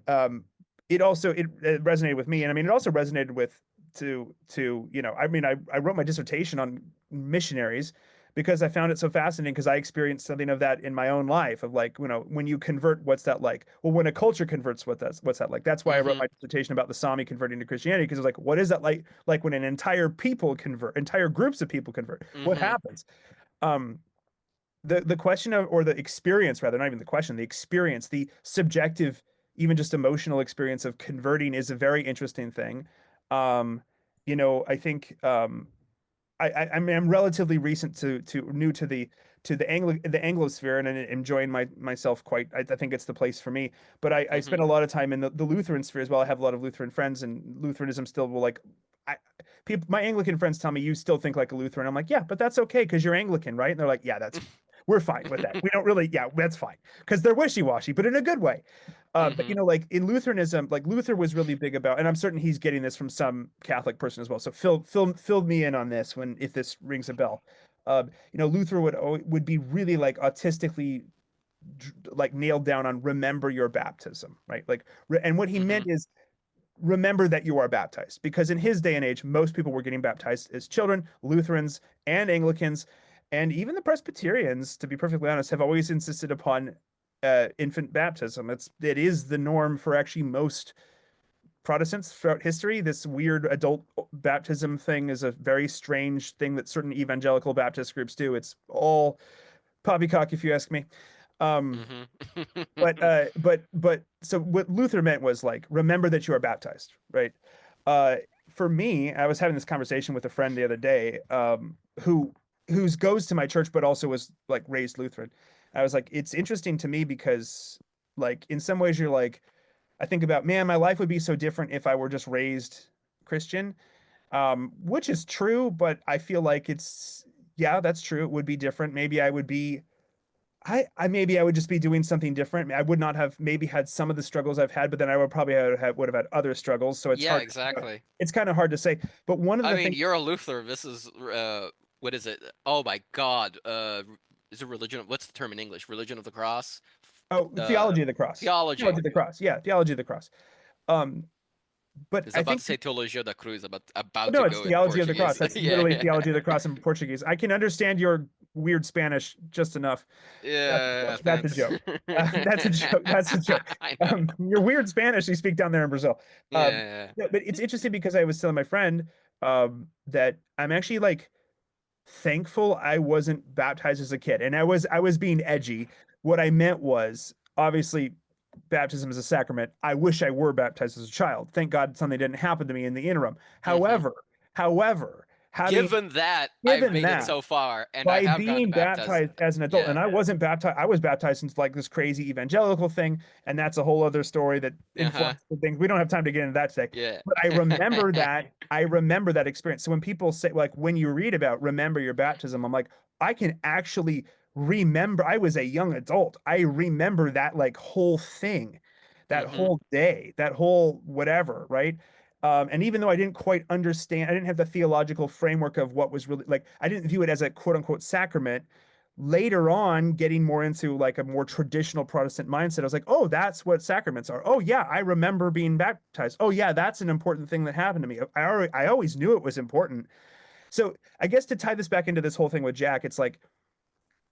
Speaker 1: It resonated with me, and I mean, it also resonated with I mean, I wrote my dissertation on missionaries because I found it so fascinating because I experienced something of that in my own life of like, when you convert, what's that like? Well, when a culture converts, what's that like? That's why I wrote
Speaker 2: Mm-hmm.
Speaker 1: my dissertation about the Sami converting to Christianity because it's like, what is that like? Like when an entire people convert, entire groups of people convert, what
Speaker 2: Mm-hmm.
Speaker 1: happens? Um, the question of or the experience rather not even the question the experience the subjective even just emotional experience of converting is a very interesting thing. um I think I mean I'm relatively recent to new to the Anglosphere and I'm enjoying myself quite. I think it's the place for me. But I
Speaker 2: Mm-hmm.
Speaker 1: spent a lot of time in the Lutheran sphere as well. I have a lot of Lutheran friends, and Lutheranism still will like. I, People, my Anglican friends tell me you still think like a Lutheran. I'm like, yeah, but that's okay because you're Anglican, right? And they're like, yeah, that's we're fine with that. We don't really, yeah, that's fine because they're wishy-washy, but in a good way. But
Speaker 2: Mm-hmm.
Speaker 1: like in Lutheranism, like Luther was really big about, and I'm certain he's getting this from some Catholic person as well. So fill me in on this when if this rings a bell. Luther would be really like autistically like nailed down on remember your baptism, right? Like, and what he
Speaker 2: Mm-hmm.
Speaker 1: meant is remember that you are baptized because in his day and age most people were getting baptized as children. Lutherans and Anglicans and even the Presbyterians, to be perfectly honest, have always insisted upon infant baptism. It is the norm for actually most Protestants throughout history. This weird adult baptism thing is a very strange thing that certain evangelical Baptist groups do. It's all poppycock if you ask me. um
Speaker 2: Mm-hmm.
Speaker 1: but so what Luther meant was like, remember that you are baptized, right? Uh, for me, I was having this conversation with a friend the other day, who's goes to my church, but also was like raised Lutheran. I was like, it's interesting to me because like in some ways you're like, I think about, man, my life would be so different if I were just raised Christian, which is true, but I feel like yeah, that's true. It would be different. Maybe I would be I maybe I would just be doing something different. I would not have maybe had some of the struggles I've had, but then I would probably would have had other struggles. So
Speaker 2: Yeah, exactly.
Speaker 1: it's kind of hard to say. But one of
Speaker 2: I
Speaker 1: the
Speaker 2: mean,
Speaker 1: things,
Speaker 2: you're a Lutheran. This is what is it? Oh my God. Is it religion? What's the term in English? Religion of the cross?
Speaker 1: oh,
Speaker 2: Uh,
Speaker 1: theology of the cross, theology
Speaker 2: theology.
Speaker 1: of the cross, yeah, theology of the cross. Um, but
Speaker 2: Is
Speaker 1: I
Speaker 2: about
Speaker 1: think
Speaker 2: to say Teologia da Cruz,
Speaker 1: oh,
Speaker 2: about
Speaker 1: no,
Speaker 2: to
Speaker 1: it's
Speaker 2: go in
Speaker 1: theology of the cross.
Speaker 2: Portuguese.
Speaker 1: That's
Speaker 2: Yeah,
Speaker 1: literally
Speaker 2: yeah.
Speaker 1: theology of the cross in Portuguese. I can understand your weird Spanish just enough.
Speaker 2: Yeah,
Speaker 1: That's a
Speaker 2: thanks.
Speaker 1: joke. That's a joke. That's a joke.
Speaker 2: I know.
Speaker 1: Your weird Spanish you speak down there in Brazil. Um,
Speaker 2: Yeah,
Speaker 1: no, but it's interesting because I was telling my friend that I'm actually like thankful I wasn't baptized as a kid, and I was being edgy. What I meant was obviously baptism is a sacrament. I wish I were baptized as a child. Thank God something didn't happen to me in the interim.
Speaker 2: yeah. Hmm.
Speaker 1: However, however, having
Speaker 2: Given that I've
Speaker 1: given
Speaker 2: made it
Speaker 1: that
Speaker 2: so far and I
Speaker 1: by
Speaker 2: have gotten
Speaker 1: being
Speaker 2: baptized,
Speaker 1: baptized as an adult, and
Speaker 2: yeah.
Speaker 1: I wasn't baptized, I was baptized into like this crazy evangelical thing, and that's a whole other story that
Speaker 2: Uh-huh.
Speaker 1: influenced the things. We don't have time to get into that today.
Speaker 2: Yeah.
Speaker 1: But I remember that experience. So when people say, like, when you read about remember your baptism, I'm like, I can actually remember. I was a young adult. I remember that like whole thing, that
Speaker 2: hmm
Speaker 1: whole day, that whole whatever, right? And even though I didn't quite understand, I didn't have the theological framework of what was really like, I didn't view it as a quote unquote sacrament. Later on, getting more into like a more traditional Protestant mindset, I was like, oh, that's what sacraments are. Oh, yeah, I remember being baptized. Oh, yeah, that's an important thing that happened to me. I always knew it was important. So I guess to tie this back into this whole thing with Jack, it's like,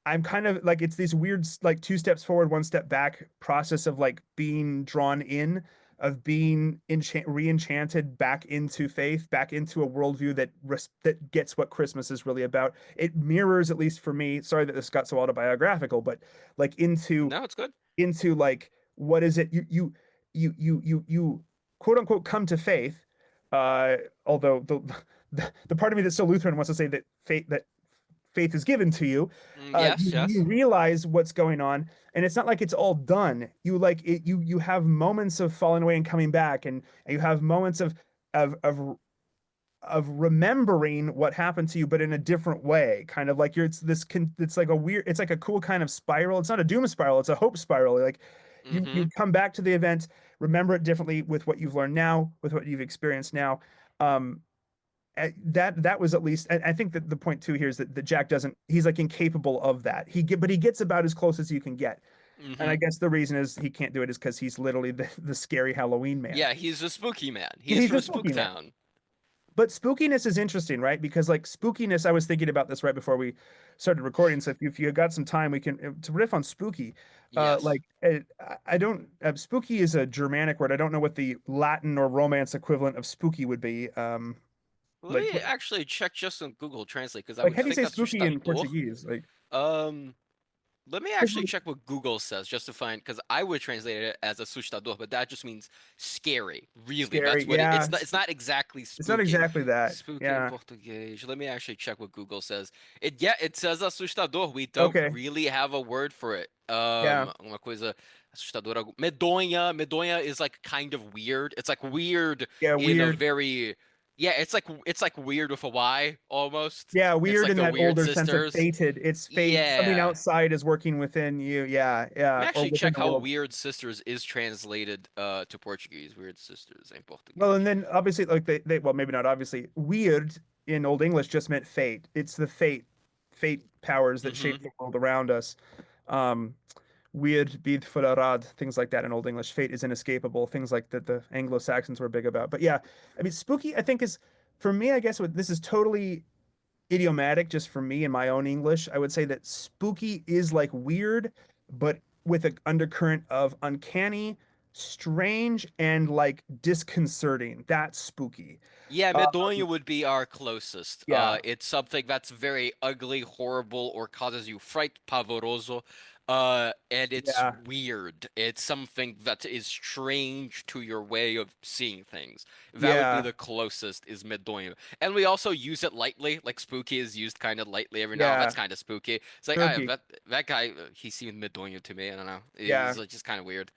Speaker 1: I'm kind of like it's these weird like two steps forward, one step back process of like being drawn in, of being re-enchanted back into faith, back into a worldview that gets what Christmas is really about. It mirrors, at least for me. Sorry that this got so autobiographical, but like
Speaker 2: No, it's good.
Speaker 1: into like what is it you quote unquote come to faith. Although the part of me that's still Lutheran wants to say that faith is given to you.
Speaker 2: Yes,
Speaker 1: You
Speaker 2: yes.
Speaker 1: realize what's going on, and it's not like it's all done. You like it, you have moments of falling away and coming back, and you have moments of of of remembering what happened to you, but in a different way. Kind of like it's like a weird, it's like a cool kind of spiral. It's not a doom spiral, it's a hope spiral. Like
Speaker 2: hmm
Speaker 1: you come back to the event, remember it differently with what you've learned now, with what you've experienced now. Um, that was at least, I think that the point too here is that Jack doesn't, he's like incapable of that. But he gets about as close as you can get. And I
Speaker 2: hmm
Speaker 1: guess the reason is he can't do it is because he's literally the scary Halloween man.
Speaker 2: Yeah, he's a spooky man. He's
Speaker 1: He's
Speaker 2: from
Speaker 1: a spooky man.
Speaker 2: Spooktown.
Speaker 1: But spookiness is interesting, right? Because like spookiness, I was thinking about this right before we started recording. So if you got some time, we can to riff on spooky.
Speaker 2: Yes.
Speaker 1: I don't spooky is a Germanic word. I don't know what the Latin or Romance equivalent of spooky would be.
Speaker 2: Let
Speaker 1: Like
Speaker 2: me actually check just on Google Translate because I
Speaker 1: like
Speaker 2: would
Speaker 1: how do you
Speaker 2: think
Speaker 1: say
Speaker 2: that's
Speaker 1: spooky in
Speaker 2: assustador.
Speaker 1: Portuguese? Like
Speaker 2: Um, Let me
Speaker 1: 'cause,
Speaker 2: actually
Speaker 1: like,
Speaker 2: check what Google says just to find because I would translate it as assustador, but that just means scary. Really, that's
Speaker 1: scary.
Speaker 2: what
Speaker 1: Yeah,
Speaker 2: it's not exactly
Speaker 1: it's not
Speaker 2: spooky.
Speaker 1: exactly that.
Speaker 2: Spooky in
Speaker 1: Yeah.
Speaker 2: Portuguese. Let me actually check what Google says. It says assustador. We don't
Speaker 1: Okay.
Speaker 2: really have a word for it.
Speaker 1: Yeah.
Speaker 2: Uma coisa assustadora. Medonha. Medonha is like kind of weird. It's like weird
Speaker 1: Yeah.
Speaker 2: in a
Speaker 1: Weird.
Speaker 2: very yeah, it's like weird with a Y almost.
Speaker 1: Yeah.
Speaker 2: It's
Speaker 1: Weird
Speaker 2: like
Speaker 1: in
Speaker 2: the
Speaker 1: that
Speaker 2: weird
Speaker 1: older sense of
Speaker 2: sisters.
Speaker 1: fated. It's fate. Something
Speaker 2: Yeah.
Speaker 1: outside is working within you. Yeah.
Speaker 2: Let me
Speaker 1: Yeah. Or
Speaker 2: actually
Speaker 1: within
Speaker 2: check
Speaker 1: the
Speaker 2: how
Speaker 1: world.
Speaker 2: Weird Sisters is translated to Portuguese. Weird Sisters em
Speaker 1: Well, and
Speaker 2: português.
Speaker 1: then obviously, like they well, maybe not obviously. Weird in Old English just meant fate. It's the fate powers that shape
Speaker 2: hmm
Speaker 1: the world around us. Um, Weird, byd förarad, things like that in Old English. Fate is inescapable, things like that the Anglo-Saxons were big about. But yeah, I mean, spooky, I think is for me, I guess this is totally idiomatic just for me in my own English. I would say that spooky is like weird, but with an undercurrent of uncanny, strange, and like disconcerting. That's spooky.
Speaker 2: Yeah,
Speaker 1: Uh,
Speaker 2: Medonha would be our closest.
Speaker 1: yeah,
Speaker 2: It's something that's very ugly, horrible, or causes you fright, pavoroso. And it's
Speaker 1: yeah,
Speaker 2: weird. It's something that is strange to your way of seeing things. That would be
Speaker 1: yeah,
Speaker 2: the closest is Medonha. And we also use it lightly, like spooky is used kind of lightly every now. That's
Speaker 1: yeah.
Speaker 2: kind of spooky. It's like,
Speaker 1: Spooky.
Speaker 2: that guy, he seemed Medonha to me. I don't know.
Speaker 1: Yeah,
Speaker 2: He's like, just kind of weird.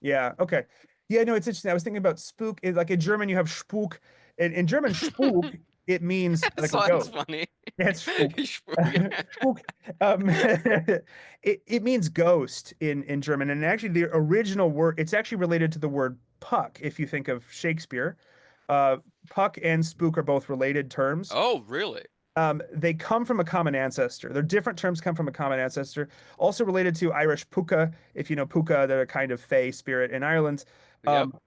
Speaker 1: yeah. Okay. Yeah, no, it's interesting. I was thinking about spook. Like in German, you have Spuk. In German, Spuk, it means like a
Speaker 2: Sounds
Speaker 1: ghost.
Speaker 2: funny.
Speaker 1: That's Spuk.
Speaker 2: Spooky.
Speaker 1: Spuk. It means ghost in German, and actually the original word it's actually related to the word puck. If you think of Shakespeare, uh, puck and spook are both related terms.
Speaker 2: Oh, really?
Speaker 1: They come from a common ancestor. They're different terms come from a common ancestor. Also related to Irish puka. If you know puka, they're a kind of fey spirit in Ireland.
Speaker 2: Yep.
Speaker 1: Um,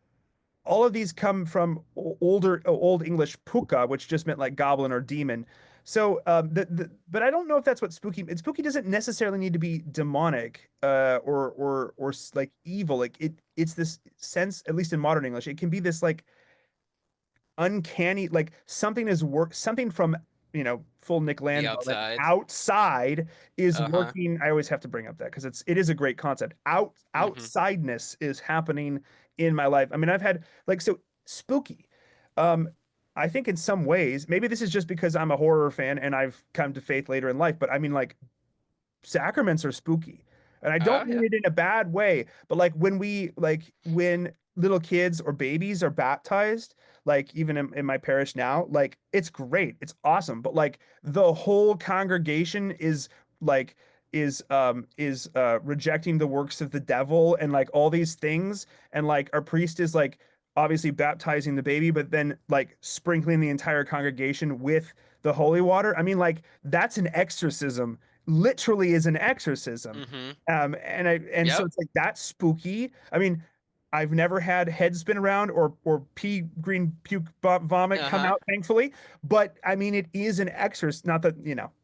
Speaker 1: all of these come from Old English puka, which just meant like goblin or demon. So, but I don't know if that's what spooky. And spooky doesn't necessarily need to be demonic, or like evil. Like it's this sense, at least in modern English, it can be this like uncanny, like something from full Nick
Speaker 2: The
Speaker 1: Land moment
Speaker 2: outside.
Speaker 1: outside is
Speaker 2: Uh-huh.
Speaker 1: working. I always have to bring up that because it is a great concept.
Speaker 2: hmm
Speaker 1: Outsideness is happening in my life. I mean, I've had like so spooky. Um, I think in some ways, maybe this is just because I'm a horror fan and I've come to faith later in life, but I mean, like, sacraments are spooky. And I
Speaker 2: Oh
Speaker 1: don't mean
Speaker 2: yeah.
Speaker 1: it in a bad way, but like when little kids or babies are baptized, like even in my parish now, like it's great. It's awesome. But like the whole congregation like is rejecting the works of the devil and like all these things. And like our priest is like obviously baptizing the baby, but then like sprinkling the entire congregation with the holy water. I mean, like that's an exorcism, literally is an exorcism.
Speaker 2: Mm-hmm.
Speaker 1: And so
Speaker 2: Yep.
Speaker 1: it's like that's spooky. I mean, I've never had head spin around or pea green puke vomit come
Speaker 2: Uh-huh.
Speaker 1: out, thankfully. But I mean, it is an exorcism. Not that,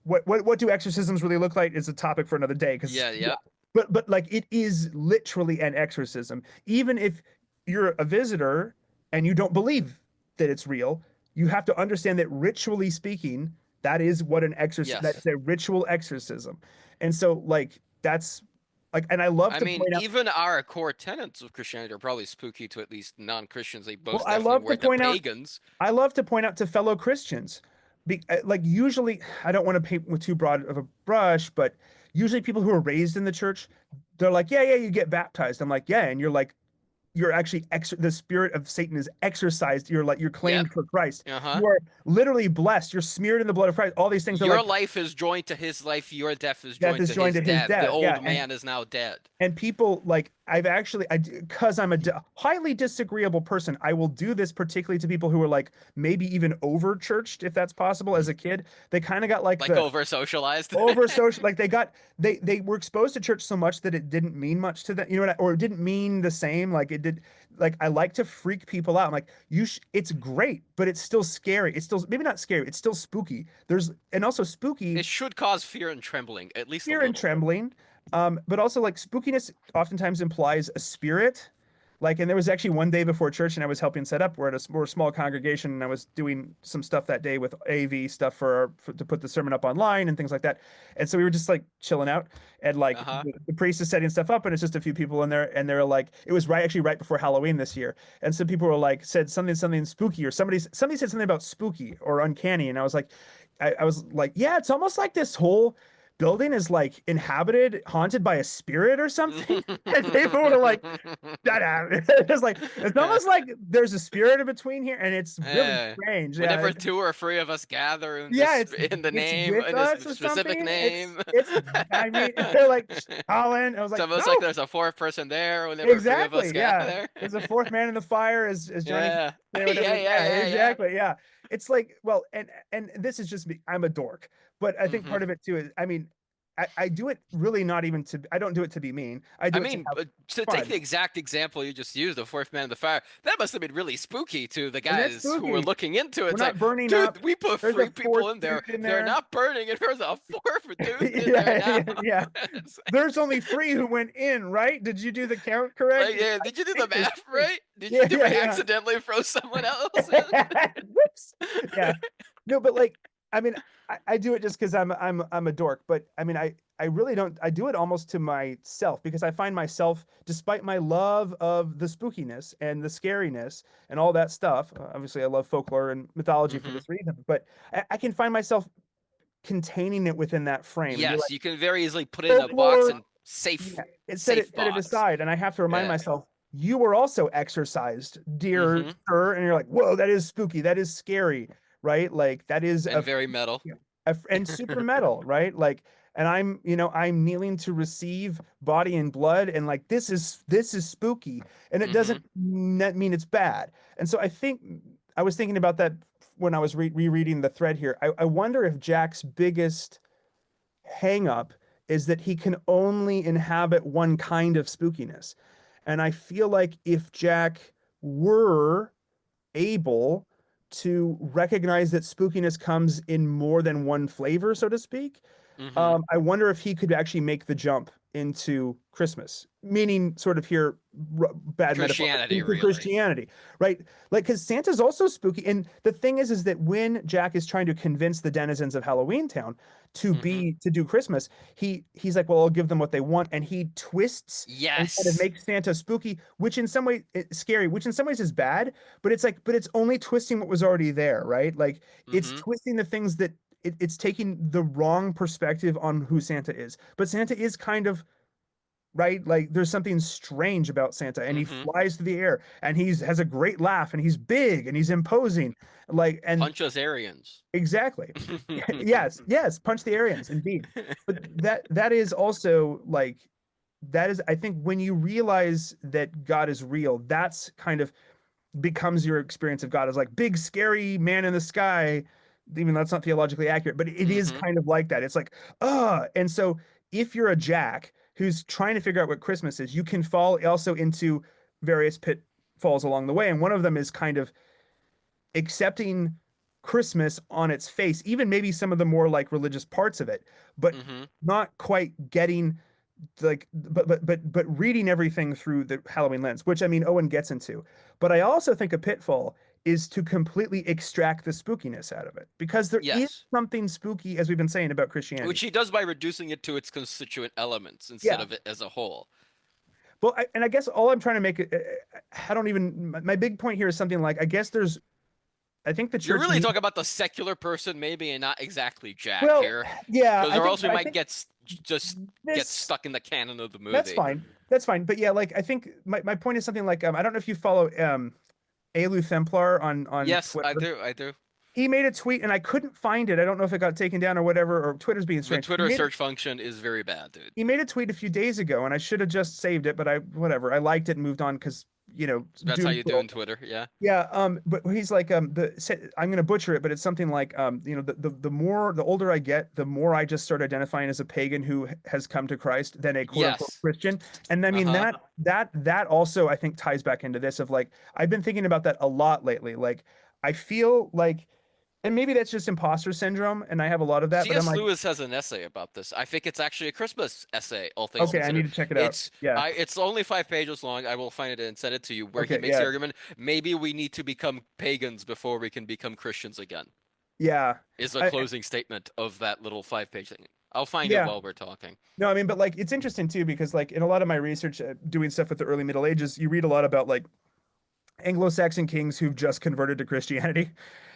Speaker 1: what do exorcisms really look like is a topic for another day. Because
Speaker 2: Yeah,
Speaker 1: yeah,
Speaker 2: yep.
Speaker 1: but like it is literally an exorcism. Even if you're a visitor and you don't believe that it's real, you have to understand that ritually speaking, that is what an exorcism, that's
Speaker 2: Yes.
Speaker 1: a ritual exorcism. And so like that's like, and I love
Speaker 2: I
Speaker 1: to
Speaker 2: mean,
Speaker 1: point out,
Speaker 2: even our core tenets of Christianity are probably spooky to at least non-Christians. They
Speaker 1: well,
Speaker 2: most definitely were to pagans.
Speaker 1: I love to point out to fellow Christians, like usually, I don't want to paint with too broad of a brush, but usually people who are raised in the church, they're like, yeah, yeah, you get baptized. I'm like, yeah, and you're like, you're actually the spirit of Satan is exorcised. You're like, you're
Speaker 2: Yep.
Speaker 1: claimed for Christ.
Speaker 2: Uh-huh.
Speaker 1: You are literally blessed. You're smeared in the blood of Christ. All these things are
Speaker 2: Your
Speaker 1: like
Speaker 2: life is joined to his life, your death is
Speaker 1: death
Speaker 2: joined
Speaker 1: is
Speaker 2: to
Speaker 1: joined
Speaker 2: his
Speaker 1: to his
Speaker 2: death. The
Speaker 1: death. Yeah,
Speaker 2: old man is now dead.
Speaker 1: and people like I've actually because I'm a highly disagreeable person, I will do this particularly to people who are like maybe even over churched, if that's possible. As a kid, they kind of got like
Speaker 2: Like
Speaker 1: the
Speaker 2: over socialized.
Speaker 1: over social, like they were exposed to church so much that it didn't mean much to them, or it didn't mean the same, like it did. Like I like to freak people out. I'm like, it's great, but it's still scary. It's still maybe not scary, it's still spooky. There's and also spooky,
Speaker 2: It should cause fear and trembling, at least a
Speaker 1: fear and
Speaker 2: little.
Speaker 1: trembling. But also like spookiness oftentimes implies a spirit. Like, and there was actually one day before church, and I was helping set up. We're a small congregation, and I was doing some stuff that day with AV stuff to put the sermon up online and things like that. And so we were just like chilling out, and like
Speaker 2: Uh-huh.
Speaker 1: the priest is setting stuff up, and it's just a few people in there, and they're like, it was actually right before Halloween this year, and some people were like said something spooky, or somebody said something about spooky or uncanny, and I was like, I was like, yeah, it's almost like this whole building is like inhabited, haunted by a spirit or something. And people were like, shut up. It's like, it's almost like there's a spirit in between here, and it's really
Speaker 2: Eh,
Speaker 1: strange. Yeah.
Speaker 2: whenever two or three of us gather in
Speaker 1: Yeah,
Speaker 2: this in the
Speaker 1: it's
Speaker 2: name
Speaker 1: with
Speaker 2: in this
Speaker 1: us or
Speaker 2: specific
Speaker 1: something.
Speaker 2: name.
Speaker 1: It's I mean, they're like, Colin. I was
Speaker 2: It's
Speaker 1: like,
Speaker 2: almost like
Speaker 1: no,
Speaker 2: there's a fourth person there whenever three of us
Speaker 1: exactly. Yeah.
Speaker 2: gather.
Speaker 1: There's a fourth man in the fire, as Johnny
Speaker 2: Yeah.
Speaker 1: say,
Speaker 2: Yeah,
Speaker 1: whatever.
Speaker 2: yeah,
Speaker 1: Yeah,
Speaker 2: yeah, yeah.
Speaker 1: exactly. Yeah. It's like, well, and this is just me. I'm a dork. But I think
Speaker 2: Hmm.
Speaker 1: part of it too is, I mean, I do it really not even to, I don't do it to be mean. I
Speaker 2: I
Speaker 1: do it to
Speaker 2: mean,
Speaker 1: have
Speaker 2: to take
Speaker 1: fun.
Speaker 2: the exact example you just used, the fourth man in the fire, that must have been really spooky to the
Speaker 1: And that's
Speaker 2: guys who were
Speaker 1: spooky.
Speaker 2: looking into it.
Speaker 1: We're
Speaker 2: It's like,
Speaker 1: not burning up.
Speaker 2: dude, we put
Speaker 1: There's a
Speaker 2: three
Speaker 1: fourth
Speaker 2: people in there.
Speaker 1: dude in
Speaker 2: They're
Speaker 1: there.
Speaker 2: not burning, and there's a fourth dude in there now.
Speaker 1: Yeah, yeah.
Speaker 2: It's
Speaker 1: There's only three who went in, right? Did you do the count correct?
Speaker 2: like, yeah,
Speaker 1: I
Speaker 2: did you do the
Speaker 1: think there's
Speaker 2: math
Speaker 1: three.
Speaker 2: right?
Speaker 1: Yeah,
Speaker 2: Did we
Speaker 1: yeah, yeah.
Speaker 2: accidentally throw someone else in?
Speaker 1: Whoops. Yeah. No, but like, I mean, I do it just because I'm a dork. But I mean, I really don't. I do it almost to myself because I find myself, despite my love of the spookiness and the scariness and all that stuff. Obviously, I love folklore and mythology for
Speaker 2: Hmm.
Speaker 1: this reason. But I can find myself containing it within that frame and be
Speaker 2: Yes,
Speaker 1: like,
Speaker 2: you can very easily put it in a box
Speaker 1: folklore.
Speaker 2: and
Speaker 1: Yeah,
Speaker 2: safe
Speaker 1: set it
Speaker 2: box.
Speaker 1: aside, and I have to remind
Speaker 2: Yeah.
Speaker 1: myself, you were also exercised, dear
Speaker 2: Hmm.
Speaker 1: sir. And you're like, whoa, that is spooky, that is scary, right? Like that is
Speaker 2: And very metal.
Speaker 1: and super metal, right? Like, and I'm kneeling to receive body and blood, and like this is spooky, and it
Speaker 2: Hmm.
Speaker 1: doesn't mean it's bad. And so I think I was thinking about that when I was rereading the thread here. I wonder if Jack's biggest hang up is that he can only inhabit one kind of spookiness. And I feel like if Jack were able to recognize that spookiness comes in more than one flavor, so to speak,
Speaker 2: Mm-hmm.
Speaker 1: I wonder if he could actually make the jump into Christmas, meaning sort of here, bad metaphor, but
Speaker 2: Christianity,
Speaker 1: into
Speaker 2: really.
Speaker 1: Christianity, right? Like, because Santa's also spooky. And the thing is that when Jack is trying to convince the denizens of Halloween Town
Speaker 2: Mm-hmm.
Speaker 1: to do Christmas, he's like, well, I'll give them what they want, and he twists and kind of
Speaker 2: Yes.
Speaker 1: makes Santa spooky, which in some way scary, which in some ways is bad, but it's like, but it's only twisting what was already there, right? Like it's
Speaker 2: Mm-hmm.
Speaker 1: twisting the things that it's taking the wrong perspective on who Santa is. But Santa is kind of right. Like there's something strange about Santa, and he
Speaker 2: Mm-hmm.
Speaker 1: flies through the air, and he's has a great laugh, and he's big, and he's imposing. Like and
Speaker 2: Punch us Aryans.
Speaker 1: exactly, yes, yes, punch the Aryans, indeed. But that is also like that is I think when you realize that God is real, that's kind of becomes your experience of God as like big, scary man in the sky, even though that's not theologically accurate, but it is
Speaker 2: Mm-hmm.
Speaker 1: kind of like that. It's like, and so if you're a Jack who's trying to figure out what Christmas is, you can fall also into various pitfalls along the way. And one of them is kind of accepting Christmas on its face, even maybe some of the more like religious parts of it, but
Speaker 2: Mm-hmm.
Speaker 1: not quite getting like but reading everything through the Halloween lens, which I mean Owen gets into. But I also think a pitfall is to completely extract the spookiness out of it because there is
Speaker 2: Yes.
Speaker 1: something spooky, as we've been saying, about
Speaker 2: Which
Speaker 1: Christianity.
Speaker 2: he does by reducing it to its constituent elements instead
Speaker 1: Yeah.
Speaker 2: of it as a whole.
Speaker 1: Well, and I guess all I'm trying to make I don't even my big point here is something like I guess there's I think the
Speaker 2: You're
Speaker 1: church
Speaker 2: really
Speaker 1: needs
Speaker 2: talking about the secular person, maybe, and not exactly Jack
Speaker 1: well,
Speaker 2: here,
Speaker 1: yeah,
Speaker 2: because or else we
Speaker 1: I
Speaker 2: might
Speaker 1: think
Speaker 2: just get
Speaker 1: this
Speaker 2: stuck in the canon of the
Speaker 1: that's
Speaker 2: movie.
Speaker 1: fine. That's fine. But yeah, like I think my point is something like I don't know if you follow Elu Templar on
Speaker 2: Yes, I
Speaker 1: Twitter.
Speaker 2: do. I do.
Speaker 1: He made a tweet and I couldn't find it. I don't know if it got taken down or whatever, or Twitter's being
Speaker 2: The
Speaker 1: strange.
Speaker 2: Twitter search function is very bad, dude.
Speaker 1: He made a tweet a few days ago and I should have just saved it, but I whatever. I liked it and moved on because
Speaker 2: That's how
Speaker 1: doom
Speaker 2: you do in
Speaker 1: scroll.
Speaker 2: Twitter, yeah.
Speaker 1: Yeah, but he's like I'm gonna butcher it, but it's something like the older I get, the more I just start identifying as a pagan who has come to Christ than a quote unquote
Speaker 2: Yes.
Speaker 1: Christian. And I mean
Speaker 2: Uh-huh.
Speaker 1: that also I think ties back into this of like I've been thinking about that a lot lately. Like I feel like and maybe that's just imposter syndrome, and I have a lot of that, but I'm
Speaker 2: C.S.
Speaker 1: like,
Speaker 2: Lewis has an essay about this. I think it's actually a Christmas essay, all things
Speaker 1: okay, I need
Speaker 2: considered.
Speaker 1: to check it out.
Speaker 2: It's
Speaker 1: Yeah.
Speaker 2: it's only 5 pages long. I will find it and send it to you, where he
Speaker 1: Okay,
Speaker 2: makes the
Speaker 1: yeah.
Speaker 2: argument maybe we need to become pagans before we can become Christians again.
Speaker 1: Yeah.
Speaker 2: Is a
Speaker 1: I
Speaker 2: closing statement of that little 5 page thing. I'll find it
Speaker 1: yeah.
Speaker 2: while we're talking.
Speaker 1: No, I mean, but like it's interesting too because like in a lot of my research doing stuff with the early Middle Ages, you read a lot about like Anglo-Saxon kings who've just converted to Christianity,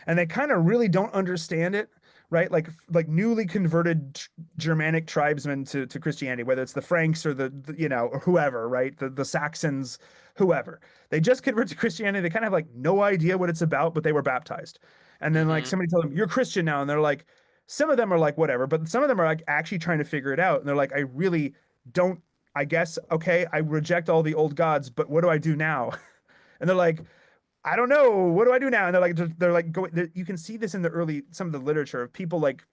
Speaker 1: and they kind of really don't understand it, right? Like newly converted Germanic tribesmen to Christianity, whether it's the Franks or or whoever, right? The Saxons, whoever. They just convert to Christianity. They kind of have like no idea what it's about, but they were baptized. And then like
Speaker 2: Mm-hmm.
Speaker 1: somebody told them, "You're Christian now," and they're like, some of them are like whatever, but some of them are like actually trying to figure it out, and they're like, "I really don't. I guess okay, I reject all the old gods, but what do I do now?" And they're like, I don't know, what do I do now? And they're like going. You can see this in the early some of the literature of people like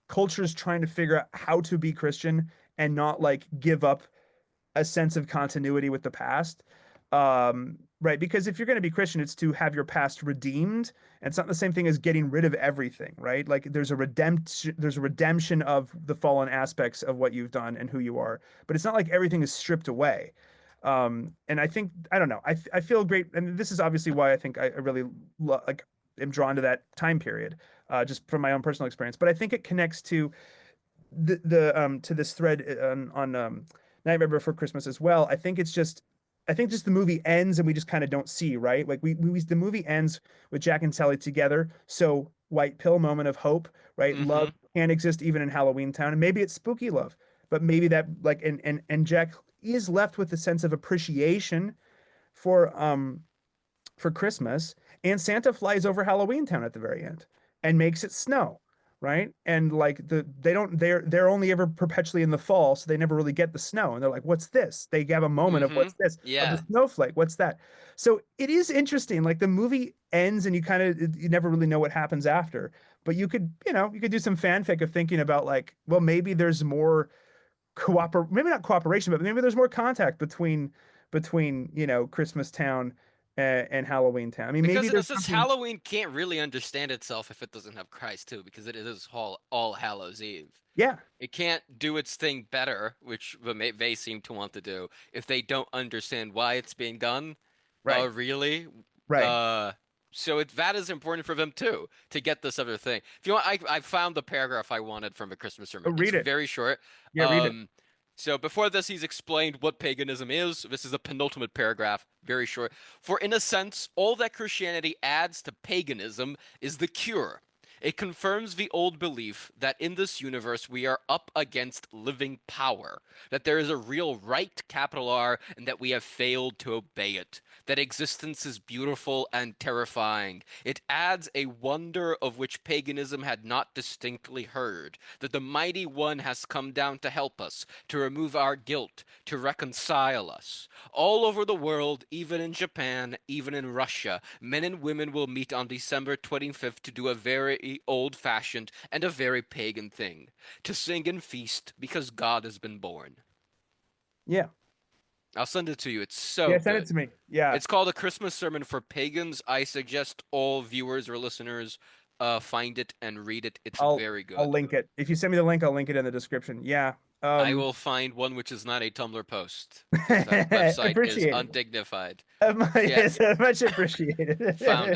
Speaker 1: cultures trying to figure out how to be Christian and not like give up a sense of continuity with the past. Right, because if you're going to be Christian, it's to have your past redeemed, and it's not the same thing as getting rid of everything, right? Like there's a redemption of the fallen aspects of what you've done and who you are, but it's not like everything is stripped away. And I think I don't know. I feel great, and this is obviously why I think I really like am drawn to that time period, just from my own personal experience. But I think it connects to the to this thread on Nightmare Before Christmas as well. I think just the movie ends and we just kind of don't see, right? Like the movie ends with Jack and Sally together. So white pill moment of hope, right?
Speaker 2: Mm-hmm.
Speaker 1: Love can exist even in Halloween Town. And maybe it's spooky love, but maybe that like and Jack is left with a sense of appreciation for Christmas, and Santa flies over Halloween Town at the very end and makes it snow, right? And like they're only ever perpetually in the fall, so they never really get the snow. And they're like, "What's this?" They have a moment of
Speaker 2: Mm-hmm.
Speaker 1: "What's this?" of the
Speaker 2: Yeah.
Speaker 1: snowflake. What's that? So it is interesting. Like the movie ends, and you never really know what happens after. But you could do some fanfic of thinking about like, well, maybe there's more maybe not cooperation, but maybe there's more contact between Christmas Town and Halloween Town. I mean, maybe
Speaker 2: Because in a
Speaker 1: there's
Speaker 2: sense,
Speaker 1: something.
Speaker 2: Halloween can't really understand itself if it doesn't have Christ too, because it is All Hallows Eve.
Speaker 1: Yeah,
Speaker 2: It can't do its thing better, which they seem to want to do, if they don't understand why it's being done.
Speaker 1: right,
Speaker 2: Really?
Speaker 1: right.
Speaker 2: Uh, that is important for them too, to get this other thing. If you want, I found the paragraph I wanted from a Christmas
Speaker 1: Oh,
Speaker 2: sermon. It's
Speaker 1: read it.
Speaker 2: very short.
Speaker 1: Yeah, read it.
Speaker 2: Um, so before this, he's explained what paganism is. This is a penultimate paragraph, very short. For in a sense, all that Christianity adds to paganism is the cure. It confirms the old belief that in this universe we are up against living power, that there is a real right, capital R, and that we have failed to obey it, that existence is beautiful and terrifying. It adds a wonder of which paganism had not distinctly heard, that the mighty one has come down to help us, to remove our guilt, to reconcile us. All over the world, even in Japan, even in Russia, men and women will meet on December 25th to do a very old-fashioned and a very pagan thing, to sing and feast because God has been born.
Speaker 1: Yeah,
Speaker 2: I'll send it to you. It's so
Speaker 1: yeah. Send it to
Speaker 2: good.
Speaker 1: me. Yeah,
Speaker 2: It's called A Christmas Sermon for Pagans. I suggest all viewers or listeners find it and read it. It's
Speaker 1: I'll
Speaker 2: very
Speaker 1: I'll
Speaker 2: good.
Speaker 1: link it. If you send me the link, I'll link it in the description. Yeah.
Speaker 2: I will find one which is not a Tumblr post because that website is
Speaker 1: Appreciate it.
Speaker 2: undignified. Yeah,
Speaker 1: Yes, much appreciated.
Speaker 2: found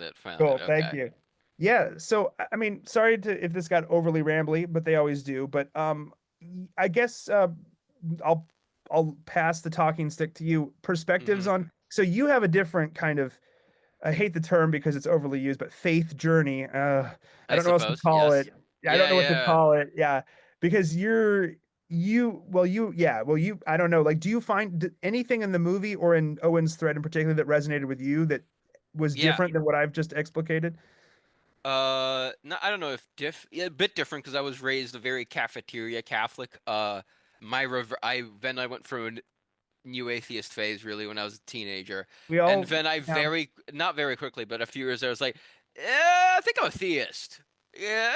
Speaker 2: it.
Speaker 1: Cool. Thank
Speaker 2: Okay.
Speaker 1: you. Yeah. So, I mean, sorry to if this got overly rambly, but they always do. But I guess I'll I'll pass the talking stick to you. Perspectives
Speaker 2: Hmm.
Speaker 1: on. So you have a different kind of. I hate the term because it's overly used, but faith journey. I
Speaker 2: I
Speaker 1: don't know what else to
Speaker 2: suppose.
Speaker 1: call
Speaker 2: Yes.
Speaker 1: it. I don't
Speaker 2: Yeah,
Speaker 1: know what to
Speaker 2: yeah.
Speaker 1: call it. Yeah, because you I don't know. Like, do you find anything in the movie or in Owen's thread in particular that resonated with you that was
Speaker 2: Yeah.
Speaker 1: different than what I've just explicated?
Speaker 2: No, I don't know if yeah, a bit different because I was raised a very cafeteria Catholic. I went through a new atheist phase really when I was a teenager,
Speaker 1: We
Speaker 2: and
Speaker 1: all,
Speaker 2: then I
Speaker 1: yeah,
Speaker 2: not very quickly, but a few years there, I was like, I think I'm a theist. Yeah,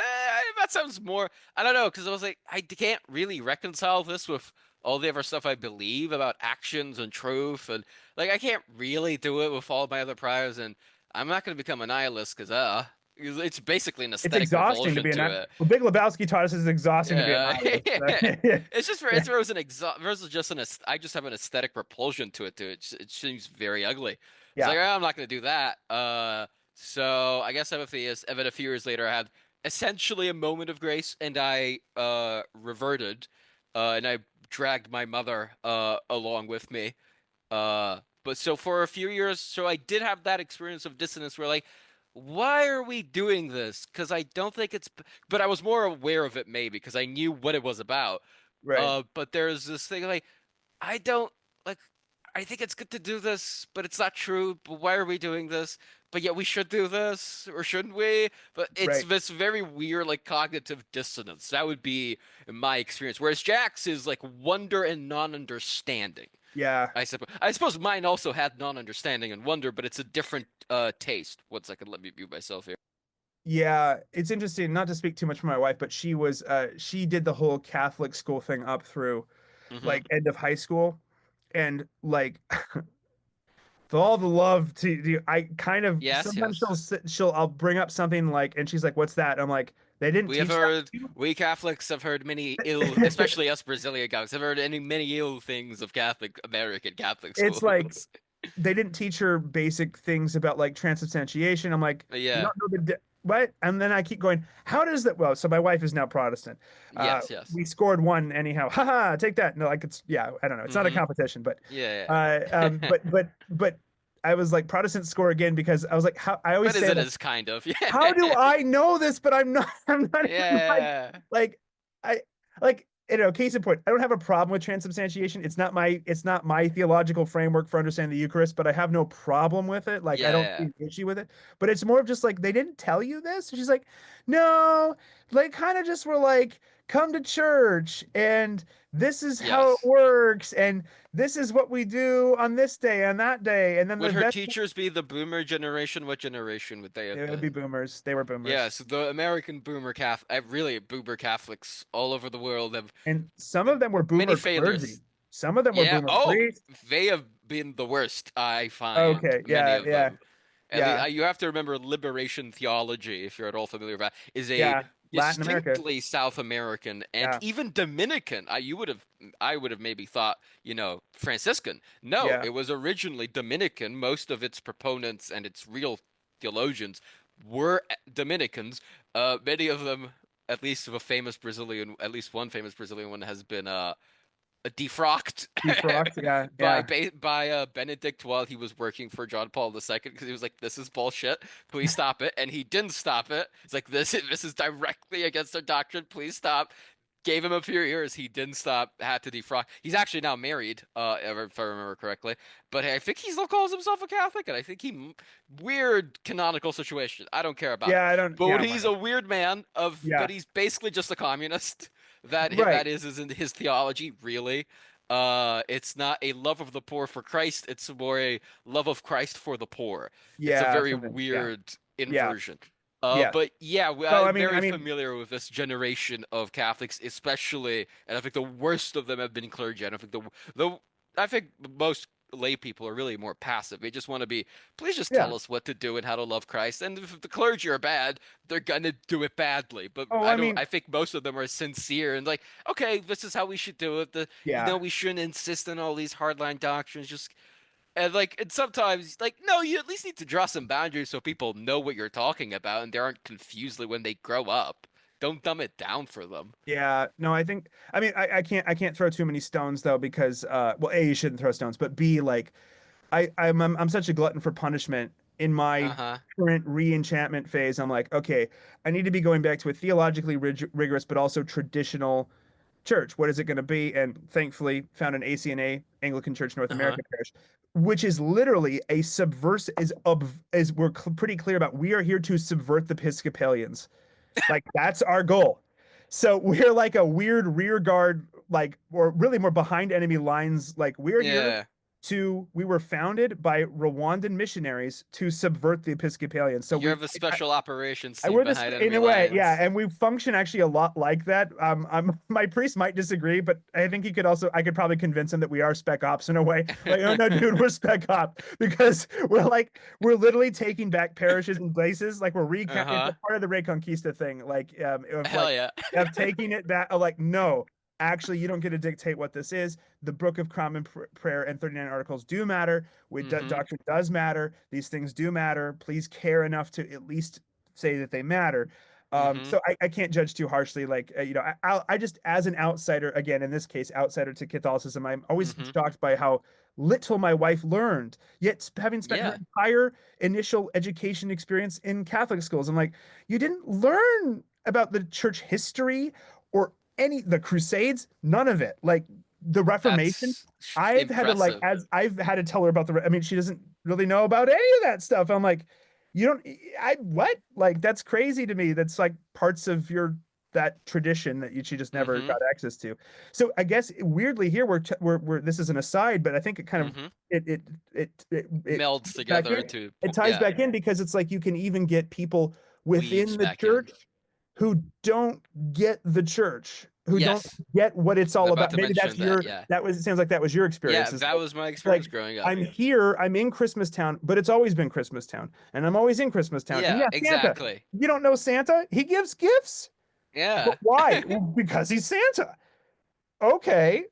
Speaker 2: that sounds more. I don't know because I was like, I can't really reconcile this with all the other stuff I believe about actions and truth, and like I can't really do it with all my other priors, and I'm not going to become a nihilist because it's basically an
Speaker 1: it's
Speaker 2: aesthetic
Speaker 1: exhausting to
Speaker 2: revulsion
Speaker 1: be
Speaker 2: to
Speaker 1: an.
Speaker 2: it.
Speaker 1: Well, Big Lebowski taught us it's exhausting to be a
Speaker 2: Yeah, yeah.
Speaker 1: nihilist.
Speaker 2: It's just for it's there was an versus just I just have an aesthetic repulsion to it too. It seems very ugly. It's
Speaker 1: Yeah,
Speaker 2: like, oh, I'm not gonna do that. So I guess I'm a theist. And then a few years later, I had essentially a moment of grace, and I reverted, and I dragged my mother along with me. But so for a few years, so I did have that experience of dissonance where like, why are we doing this? Because I don't think it's, but I was more aware of it maybe because I knew what it was about.
Speaker 1: right,
Speaker 2: But there's this thing like, I don't like, I think it's good to do this, but it's not true. But why are we doing this? But yet we should do this, or shouldn't we? But it's
Speaker 1: right.
Speaker 2: this very weird, like cognitive dissonance. That would be my experience. Whereas Jack's is like wonder and non-understanding.
Speaker 1: Yeah,
Speaker 2: I suppose mine also had non-understanding and wonder, but it's a different taste. One second, let me mute myself here.
Speaker 1: yeah. It's interesting. Not to speak too much for my wife, but she did the whole Catholic school thing up through
Speaker 2: Hmm.
Speaker 1: like end of high school, and like for all the love to I kind of
Speaker 2: Yes,
Speaker 1: sometimes
Speaker 2: yes.
Speaker 1: I'll bring up something like and she's like, "What's that?" I'm like, "They didn't
Speaker 2: We have
Speaker 1: teach that
Speaker 2: heard,
Speaker 1: to
Speaker 2: we Catholics have heard many ill,
Speaker 1: you."
Speaker 2: especially us Brazilian Catholics, have heard many ill things of Catholic, American Catholic
Speaker 1: It's like
Speaker 2: schools.
Speaker 1: they didn't teach her basic things about like transubstantiation. I'm like, you
Speaker 2: Yeah.
Speaker 1: don't know what? And then I keep going, how does that? Well, so my wife is now Protestant.
Speaker 2: Yes, yes.
Speaker 1: We scored one anyhow. Haha, take that. No, like it's yeah, I don't know. It's not a
Speaker 2: Hmm.
Speaker 1: competition, but
Speaker 2: Yeah,
Speaker 1: uh, um,
Speaker 2: yeah.
Speaker 1: but but but I was like Protestants score again because I was like, how I always
Speaker 2: But is
Speaker 1: say
Speaker 2: it
Speaker 1: like,
Speaker 2: as kind of?
Speaker 1: how do
Speaker 2: Yeah.
Speaker 1: I know this? But I'm not. I'm not even
Speaker 2: Yeah.
Speaker 1: like I like case in point, I don't have a problem with transubstantiation. It's not my theological framework for understanding the Eucharist, but I have no problem with it. Like I don't see
Speaker 2: Yeah.
Speaker 1: an issue with it. But it's more of just like they didn't tell you this. And she's like, no, like kind of just were like, come to church and this is how it
Speaker 2: Yes.
Speaker 1: works, and this is what we do on this day, on that day, and then
Speaker 2: Would
Speaker 1: the
Speaker 2: her
Speaker 1: best
Speaker 2: teachers be the boomer generation? What generation would they have
Speaker 1: it would be
Speaker 2: been?
Speaker 1: boomers. They were boomers.
Speaker 2: Yes, the American boomer Catholic, really boomer Catholics all over the world have
Speaker 1: And some of them were
Speaker 2: many
Speaker 1: boomer
Speaker 2: failures.
Speaker 1: clergy. Some of them were
Speaker 2: Yeah.
Speaker 1: boomer
Speaker 2: Oh,
Speaker 1: priests.
Speaker 2: they have been the worst, I find,
Speaker 1: Okay,
Speaker 2: many
Speaker 1: yeah,
Speaker 2: of
Speaker 1: yeah,
Speaker 2: them. At least
Speaker 1: yeah,
Speaker 2: you have to remember liberation theology, if you're at all familiar with that, is a
Speaker 1: yeah. Latin America.
Speaker 2: distinctly South American and
Speaker 1: Yeah,
Speaker 2: even Dominican. I would have maybe thought, Franciscan. No,
Speaker 1: yeah.
Speaker 2: it was originally Dominican. Most of its proponents and its real theologians were Dominicans. Many of them, at least of a famous Brazilian, at least one famous Brazilian one, has been defrocked
Speaker 1: Defrocked. Yeah,
Speaker 2: by
Speaker 1: yeah.
Speaker 2: Benedict while he was working for John Paul II because he was like, "This is bullshit. Please stop it," and he didn't stop it. It's like this is directly against our doctrine. Please stop. Gave him a few years. He didn't stop. Had to defrock. He's actually now married, if I remember correctly. But I think he still calls himself a Catholic, and I think weird canonical situation. I don't care about it.
Speaker 1: Yeah, I don't.
Speaker 2: But
Speaker 1: Yeah,
Speaker 2: he's a weird man
Speaker 1: yeah.
Speaker 2: but he's basically just a communist. That
Speaker 1: Right.
Speaker 2: isn't his theology, really. It's not a love of the poor for Christ. It's more a love of Christ for the poor. It's a
Speaker 1: Yeah,
Speaker 2: very
Speaker 1: for the yeah,
Speaker 2: weird
Speaker 1: yeah,
Speaker 2: inversion.
Speaker 1: yeah.
Speaker 2: But yeah,
Speaker 1: So
Speaker 2: I'm
Speaker 1: I mean,
Speaker 2: very familiar with this generation of Catholics, especially, and I think the worst of them have been clergy. And I think most lay people are really more passive. They just want to be, please just
Speaker 1: yeah.
Speaker 2: tell us what to do and how to love Christ. And if the clergy are bad, they're gonna do it badly. But
Speaker 1: Oh, I
Speaker 2: I
Speaker 1: mean,
Speaker 2: think most of them are sincere and like, okay, this is how we should do it.
Speaker 1: yeah.
Speaker 2: We shouldn't insist on all these hardline doctrines. Just and sometimes like, no, you at least need to draw some boundaries so people know what you're talking about and they aren't confused when they grow up. Don't dumb it down for them.
Speaker 1: Yeah, no, I think I mean I can't throw too many stones though because well A you shouldn't throw stones but B like I'm such a glutton for punishment in my
Speaker 2: Uh-huh.
Speaker 1: current re-enchantment phase. I'm like, okay, I need to be going back to a theologically rigorous but also traditional church. What is it going to be? And thankfully found an ACNA Anglican Church North
Speaker 2: Uh-huh.
Speaker 1: America parish, which is literally a subversive is we're pretty clear about we are here to subvert the Episcopalians. Like that's our goal. So we're like a weird rear guard, like, or really more behind enemy lines. Like we're here
Speaker 2: Yeah.
Speaker 1: we were founded by Rwandan missionaries to subvert the Episcopalians. So
Speaker 2: You have a special operations
Speaker 1: I
Speaker 2: team
Speaker 1: wear this
Speaker 2: behind
Speaker 1: in
Speaker 2: enemy
Speaker 1: a way, yeah,
Speaker 2: lines.
Speaker 1: and we function actually a lot like that. My priest might disagree, but I think he could also, I could probably convince him that we are spec ops in a way. Like, oh no, dude, we're spec op because we're literally taking back parishes and places, like we're recon. It's a
Speaker 2: Uh-huh.
Speaker 1: part of the Reconquista thing,
Speaker 2: Hell yeah.
Speaker 1: of taking it back. Like, no, actually, you don't get to dictate what this is. The Book of Common Prayer and 39 Articles do matter.
Speaker 2: Mm-hmm.
Speaker 1: Doctrine does matter. These things do matter. Please care enough to at least say that they matter.
Speaker 2: Mm-hmm.
Speaker 1: So I can't judge too harshly. Like, I just, as an outsider, again, in this case, outsider to Catholicism, I'm always
Speaker 2: Mm-hmm.
Speaker 1: shocked by how little my wife learned. Yet, having spent her
Speaker 2: Yeah.
Speaker 1: entire initial education experience in Catholic schools, I'm like, you didn't learn about the church history or the Crusades, none of it. Like the Reformation,
Speaker 2: That's
Speaker 1: I've had to like
Speaker 2: impressive.
Speaker 1: as I've had to tell her about I mean, she doesn't really know about any of that stuff. I'm like, you don't I what? Like that's crazy to me. That's like parts of your that tradition that she just never
Speaker 2: Mm-hmm.
Speaker 1: got access to. So I guess weirdly here we're this is an aside, but I think it kind of
Speaker 2: Mm-hmm.
Speaker 1: it
Speaker 2: Melds
Speaker 1: ties back
Speaker 2: together
Speaker 1: in.
Speaker 2: into,
Speaker 1: It ties
Speaker 2: yeah,
Speaker 1: back in because it's like you can even get people
Speaker 2: weaves
Speaker 1: within the
Speaker 2: back in.
Speaker 1: church who don't get the church, who don't
Speaker 2: Yes.
Speaker 1: get what it's
Speaker 2: I'm
Speaker 1: all
Speaker 2: about
Speaker 1: about.
Speaker 2: to
Speaker 1: Maybe
Speaker 2: mention that. Yeah.
Speaker 1: it sounds like that was your
Speaker 2: Yeah,
Speaker 1: experience. Is
Speaker 2: that was my experience
Speaker 1: like
Speaker 2: growing up.
Speaker 1: I'm here, I'm in Christmas Town, but it's always been Christmas Town, and I'm always in Christmas Town. And
Speaker 2: Yeah,
Speaker 1: yeah, Santa.
Speaker 2: exactly.
Speaker 1: You don't know Santa? He gives gifts. But
Speaker 2: Yeah.
Speaker 1: why? Well, because he's Santa. Okay.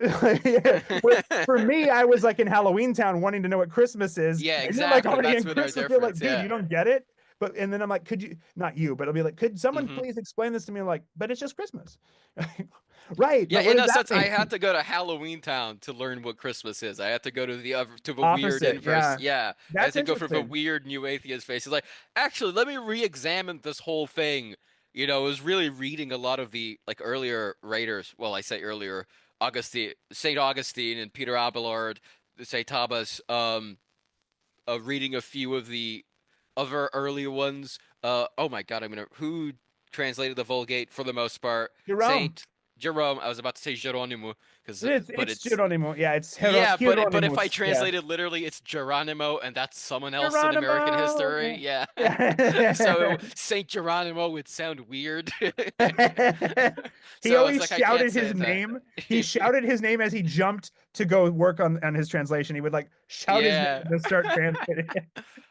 Speaker 1: For me, I was like in Halloween Town wanting to know what Christmas is,
Speaker 2: Yeah,
Speaker 1: and you're like
Speaker 2: exactly.
Speaker 1: already
Speaker 2: That's
Speaker 1: in
Speaker 2: been our
Speaker 1: Christmas. You're like,
Speaker 2: difference.
Speaker 1: dude, you
Speaker 2: Yeah.
Speaker 1: don't get it. But and then I'm like, could you not you, but I'll be like, could someone
Speaker 2: Hmm.
Speaker 1: please explain this to me? I'm like, but it's just Christmas. Right,
Speaker 2: Yeah,
Speaker 1: but what
Speaker 2: in
Speaker 1: does
Speaker 2: a
Speaker 1: that
Speaker 2: sense, I had
Speaker 1: mean?
Speaker 2: to go to Halloween Town to learn what Christmas is. I had to go to the weird
Speaker 1: Opposite,
Speaker 2: inverse.
Speaker 1: yeah.
Speaker 2: Yeah, I had
Speaker 1: That's
Speaker 2: to go for the
Speaker 1: interesting.
Speaker 2: weird new atheist face. It's like, actually, let me re-examine this whole thing. I was really reading a lot of the like earlier writers. Well, I say earlier, Saint Augustine, and Peter Abelard, Saint Thomas. Reading a few of the other earlier ones. Oh my God, who translated the Vulgate for the most part?
Speaker 1: Jerome.
Speaker 2: Saint. Jerome. I was about to say Geronimo but
Speaker 1: It's
Speaker 2: it's
Speaker 1: Geronimo. Yeah, it's
Speaker 2: yeah, but if I
Speaker 1: Hieronymus. Yeah.
Speaker 2: translate it literally, it's Geronimo, and that's someone else in American
Speaker 1: Geronimo.
Speaker 2: history.
Speaker 1: Yeah.
Speaker 2: Yeah. So
Speaker 1: Yeah.
Speaker 2: Saint Geronimo would sound weird.
Speaker 1: He
Speaker 2: So it's
Speaker 1: always
Speaker 2: like I can't
Speaker 1: shouted
Speaker 2: say
Speaker 1: his
Speaker 2: that.
Speaker 1: name. He shouted his name as he jumped to go work on his translation. He would like shout his name
Speaker 2: Yeah.
Speaker 1: to start translating.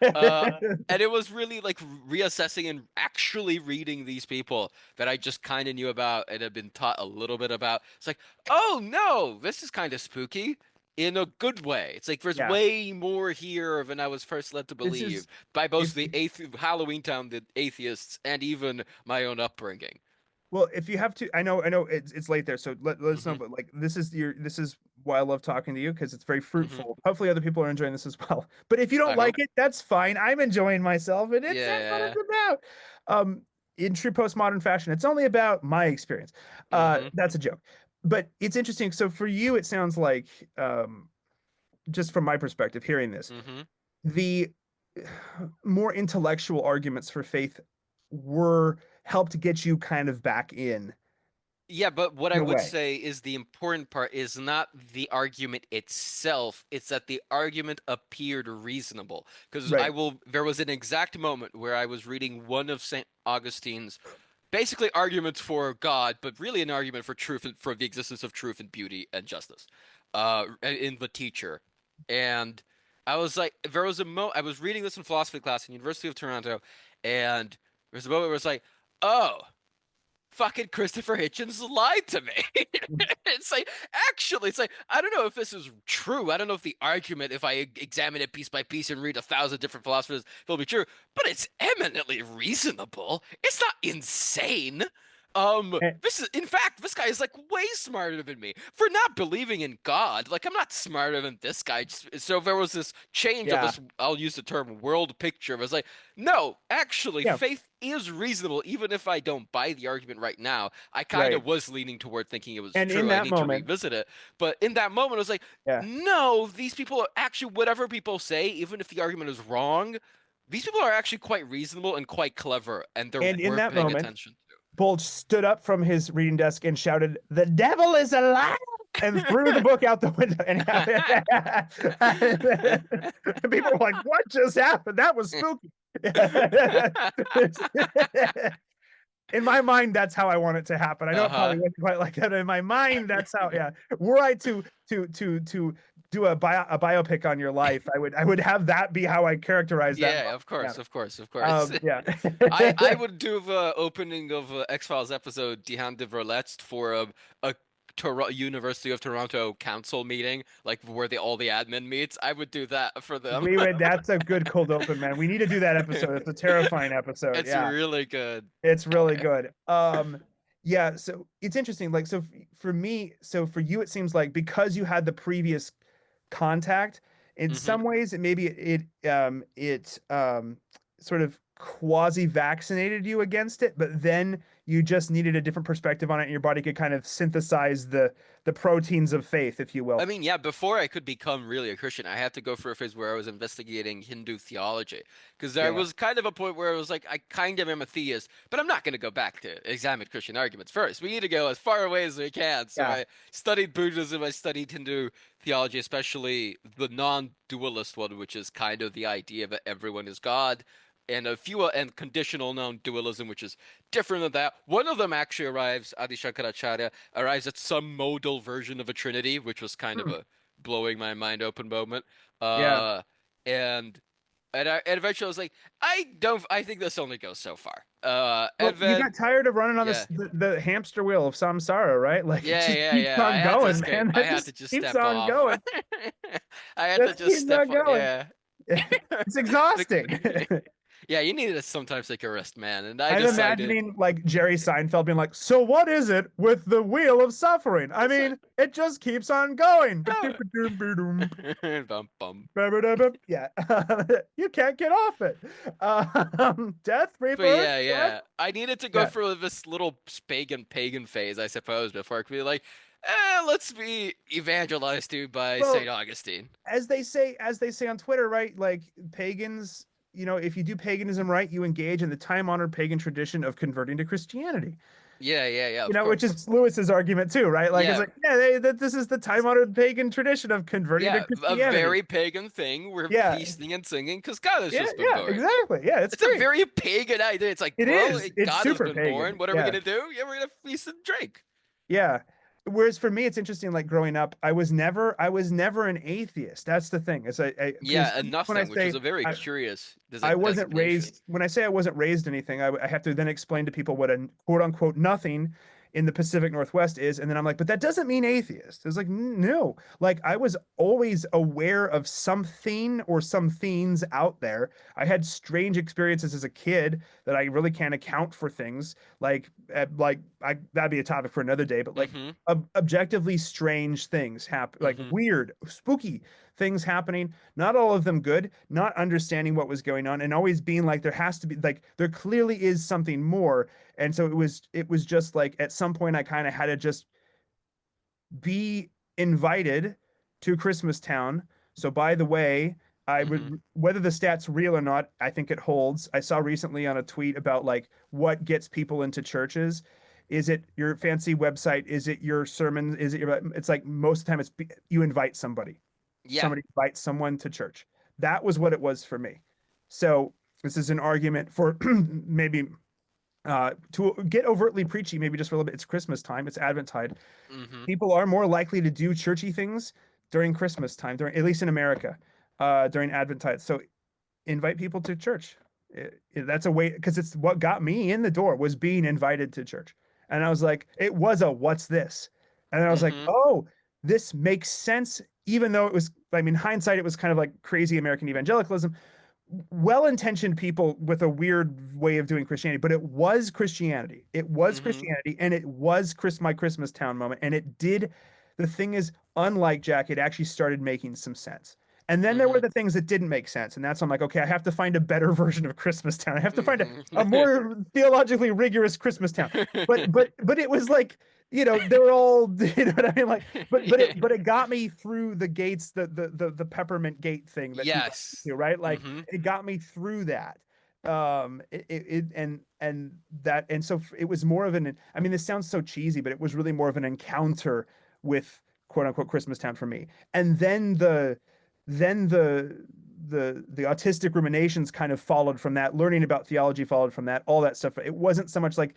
Speaker 2: Uh, and it was really like reassessing and actually reading these people that I just kind of knew about and had been taught a little bit about. It's like, oh no, this is kind of spooky in a good way. It's like there's
Speaker 1: Yeah,
Speaker 2: way more here than I was first led to
Speaker 1: this
Speaker 2: believe
Speaker 1: is
Speaker 2: by both
Speaker 1: if
Speaker 2: the Halloween Town, the atheists, and even my own upbringing.
Speaker 1: well, if you have to, I know it's late there, so let us know.
Speaker 2: Hmm.
Speaker 1: But like, this is why I love talking to you because it's very
Speaker 2: Hmm.
Speaker 1: fruitful. Hopefully, other people are enjoying this as well. But if you don't
Speaker 2: I
Speaker 1: like
Speaker 2: hope.
Speaker 1: it, that's fine. I'm enjoying myself, and that's what
Speaker 2: Yeah.
Speaker 1: it's about. In true postmodern fashion, it's only about my experience.
Speaker 2: Hmm.
Speaker 1: That's a joke, but it's interesting. So for you, it sounds like, just from my perspective, hearing this,
Speaker 2: Hmm.
Speaker 1: the more intellectual arguments for faith were helped get you kind of back
Speaker 2: Yeah, but what I
Speaker 1: in a
Speaker 2: would
Speaker 1: way.
Speaker 2: say is the important part is not the argument itself, it's that the argument appeared reasonable. Because
Speaker 1: Right.
Speaker 2: there was an exact moment where I was reading one of St. Augustine's basically arguments for God, but really an argument for truth and for the existence of truth and beauty and justice, in The Teacher. And I was like, I was reading this in philosophy class in University of Toronto, and there's a moment where it's like, oh, fucking Christopher Hitchens lied to me. It's like, actually, it's like, I don't know if this is true. I don't know if the argument, if I examine it piece by piece and read 1,000 different philosophers, it'll be true, but it's eminently reasonable. It's not insane.
Speaker 1: And,
Speaker 2: This is, in fact, this guy is like way smarter than me for not believing in God. Like, I'm not smarter than this guy. So there was this change of
Speaker 1: yeah.
Speaker 2: this, I'll use the term world picture. It was like, no, actually,
Speaker 1: Yeah.
Speaker 2: faith is reasonable, even if I don't buy the argument right now. I kind
Speaker 1: Right.
Speaker 2: of was leaning toward thinking it was
Speaker 1: And in
Speaker 2: true. I
Speaker 1: that
Speaker 2: need to
Speaker 1: moment,
Speaker 2: revisit it. But in that moment, I was like,
Speaker 1: yeah.
Speaker 2: no, these people are actually, whatever people say, even if the argument is wrong, these people are actually quite reasonable and quite clever, and they're
Speaker 1: And in
Speaker 2: worth
Speaker 1: that
Speaker 2: paying
Speaker 1: moment,
Speaker 2: attention
Speaker 1: Bulge stood up from his reading desk and shouted, "The devil is alive!" and threw the
Speaker 2: to.
Speaker 1: book out the window. And people were like, "What just happened? That was spooky." In my mind, that's how I want it to happen. I know it probably
Speaker 2: Uh-huh.
Speaker 1: wasn't quite like that. In my mind, that's how. Yeah, were I to do a biopic on your life, I would have that be how I characterize that
Speaker 2: Yeah,
Speaker 1: moment.
Speaker 2: of
Speaker 1: Yeah.
Speaker 2: course, of course, of course.
Speaker 1: Yeah.
Speaker 2: I would do the opening of X-Files episode Die Hand de Verletzt for a University of Toronto council meeting, like where all the admin meets. I would do that for them.
Speaker 1: We would. That's a good cold open, man. We need to do that episode. It's a terrifying episode.
Speaker 2: It's
Speaker 1: Yeah,
Speaker 2: really good.
Speaker 1: it's really good. Yeah. So it's interesting. Like, so for me, so for you, it seems like because you had the previous contact, in
Speaker 2: Hmm.
Speaker 1: some ways, maybe sort of quasi vaccinated you against it, but then you just needed a different perspective on it, and your body could kind of synthesize the proteins of faith, if you
Speaker 2: I
Speaker 1: will.
Speaker 2: mean, yeah, before I could become really a Christian, I had to go through a phase where I was investigating Hindu theology. Because there
Speaker 1: Yeah.
Speaker 2: was kind of a point where I was like, I kind of am a theist, but I'm not going to go back to examine Christian arguments first. We need to go as far away as we can. So
Speaker 1: Yeah.
Speaker 2: I studied Buddhism, I studied Hindu theology, especially the non-dualist one, which is kind of the idea that everyone is God. And a few and conditional non-dualism, which is different than that. One of them actually Adi Shankaracharya arrives at some modal version of a trinity, which was kind of
Speaker 1: Hmm.
Speaker 2: a blowing my mind open moment.
Speaker 1: Yeah.
Speaker 2: Uh, and and eventually I was like, I think this only goes so far.
Speaker 1: Well,
Speaker 2: And
Speaker 1: you
Speaker 2: then
Speaker 1: got tired of running on
Speaker 2: yeah,
Speaker 1: the hamster wheel of samsara, right? Like it just keeps
Speaker 2: yeah.
Speaker 1: on going, man.
Speaker 2: I
Speaker 1: That
Speaker 2: had
Speaker 1: just
Speaker 2: to just
Speaker 1: keeps
Speaker 2: step
Speaker 1: on
Speaker 2: off.
Speaker 1: going.
Speaker 2: I had to
Speaker 1: Just
Speaker 2: just
Speaker 1: keeps
Speaker 2: step
Speaker 1: on
Speaker 2: off.
Speaker 1: going.
Speaker 2: Yeah.
Speaker 1: It's exhausting.
Speaker 2: Yeah, you need to sometimes take a rest, man. And I
Speaker 1: I'm
Speaker 2: decided.
Speaker 1: imagining like Jerry Seinfeld being like, "So what is it with the wheel of suffering? I
Speaker 2: It's a
Speaker 1: mean, it just keeps on going."
Speaker 2: oh. Bum bum.
Speaker 1: Yeah, you can't get off it. Death,
Speaker 2: But
Speaker 1: rebirth,
Speaker 2: yeah,
Speaker 1: death.
Speaker 2: yeah. I needed to go
Speaker 1: Yeah.
Speaker 2: through this little pagan phase, I suppose, before I could be like, let's be evangelized to by St.
Speaker 1: Well,
Speaker 2: Augustine.
Speaker 1: as they say on Twitter, right? Like pagans, if you do paganism right, you engage in the time-honored pagan tradition of converting to Christianity.
Speaker 2: Yeah,
Speaker 1: You
Speaker 2: of
Speaker 1: know, which
Speaker 2: course.
Speaker 1: is Lewis's argument too, right? Like it's
Speaker 2: Yeah,
Speaker 1: like, yeah, that this is the time-honored pagan tradition of converting to
Speaker 2: yeah, a
Speaker 1: Christianity.
Speaker 2: very pagan thing. We're
Speaker 1: Yeah,
Speaker 2: feasting and singing because God has
Speaker 1: yeah,
Speaker 2: just been
Speaker 1: yeah,
Speaker 2: born.
Speaker 1: exactly. Yeah, it's
Speaker 2: It's a
Speaker 1: great.
Speaker 2: very pagan idea. It's like,
Speaker 1: It
Speaker 2: well,
Speaker 1: is. It's
Speaker 2: God has
Speaker 1: super
Speaker 2: been born.
Speaker 1: pagan.
Speaker 2: What are we
Speaker 1: Yeah.
Speaker 2: gonna do? Yeah, we're gonna feast and drink.
Speaker 1: Yeah. Whereas for me, it's interesting, like growing up, I was never an atheist. That's the thing. Is because
Speaker 2: Yeah, and
Speaker 1: when I
Speaker 2: nothing, which is
Speaker 1: say
Speaker 2: a very
Speaker 1: I,
Speaker 2: curious
Speaker 1: I wasn't
Speaker 2: designation.
Speaker 1: raised, when I say I wasn't raised anything, I have to then explain to people what a quote unquote nothing in the Pacific Northwest is. And then I'm like, but that doesn't mean atheist. It's like, no, like I was always aware of something or some things out there. I had strange experiences as a kid that I really can't account for things like that'd be a topic for another day, but like
Speaker 2: Mm-hmm.
Speaker 1: objectively strange things happen, like
Speaker 2: Mm-hmm.
Speaker 1: weird, spooky things happening, not all of them good, not understanding what was going on and always being like there has to be like there clearly is something more. And so it was just like at some point I kind of had to just be invited to Christmas Town. So by the way, I
Speaker 2: Mm-hmm.
Speaker 1: would whether the stats real or not, I think it holds. I saw recently on a tweet about like what gets people into churches. Is it your fancy website? Is it your sermon? Is it your it's like most of the time you invite somebody.
Speaker 2: Yeah.
Speaker 1: Somebody invites someone to church. That was what it was for me. So this is an argument for maybe to get overtly preachy, maybe just for a little bit. It's Christmas time, it's Adventtide.
Speaker 2: Mm-hmm.
Speaker 1: People are more likely to do churchy things during Christmas time, during at least in America, during Adventtide. So invite people to church. That's a way because it's what got me in the door was being invited to church. And I was like, it was a what's this? And I was like,
Speaker 2: Mm-hmm.
Speaker 1: oh, this makes sense, even though it was, I mean, hindsight, it was kind of like crazy American evangelicalism, well-intentioned people with a weird way of doing Christianity, but it was Christianity. It was
Speaker 2: Mm-hmm.
Speaker 1: Christianity, and it was my Christmas Town moment. And it did. The thing is, unlike Jack, it actually started making some sense. And then there
Speaker 2: Mm-hmm.
Speaker 1: were the things that didn't make sense, and that's I'm like, okay, I have to find a better version of Christmas Town. I have to find a
Speaker 2: Mm-hmm.
Speaker 1: more theologically rigorous Christmas Town. But it was like, they were all, what I mean, like,
Speaker 2: Yeah.
Speaker 1: but it got me through the gates, the peppermint gate thing that people
Speaker 2: Yes.
Speaker 1: do, right? Like
Speaker 2: Mm-hmm.
Speaker 1: it got me through that. And that and so it was more of an, I mean, this sounds so cheesy, but it was really more of an encounter with quote unquote Christmas Town for me. And then the autistic ruminations kind of followed from that, learning about theology followed from that, all that stuff. It wasn't so much like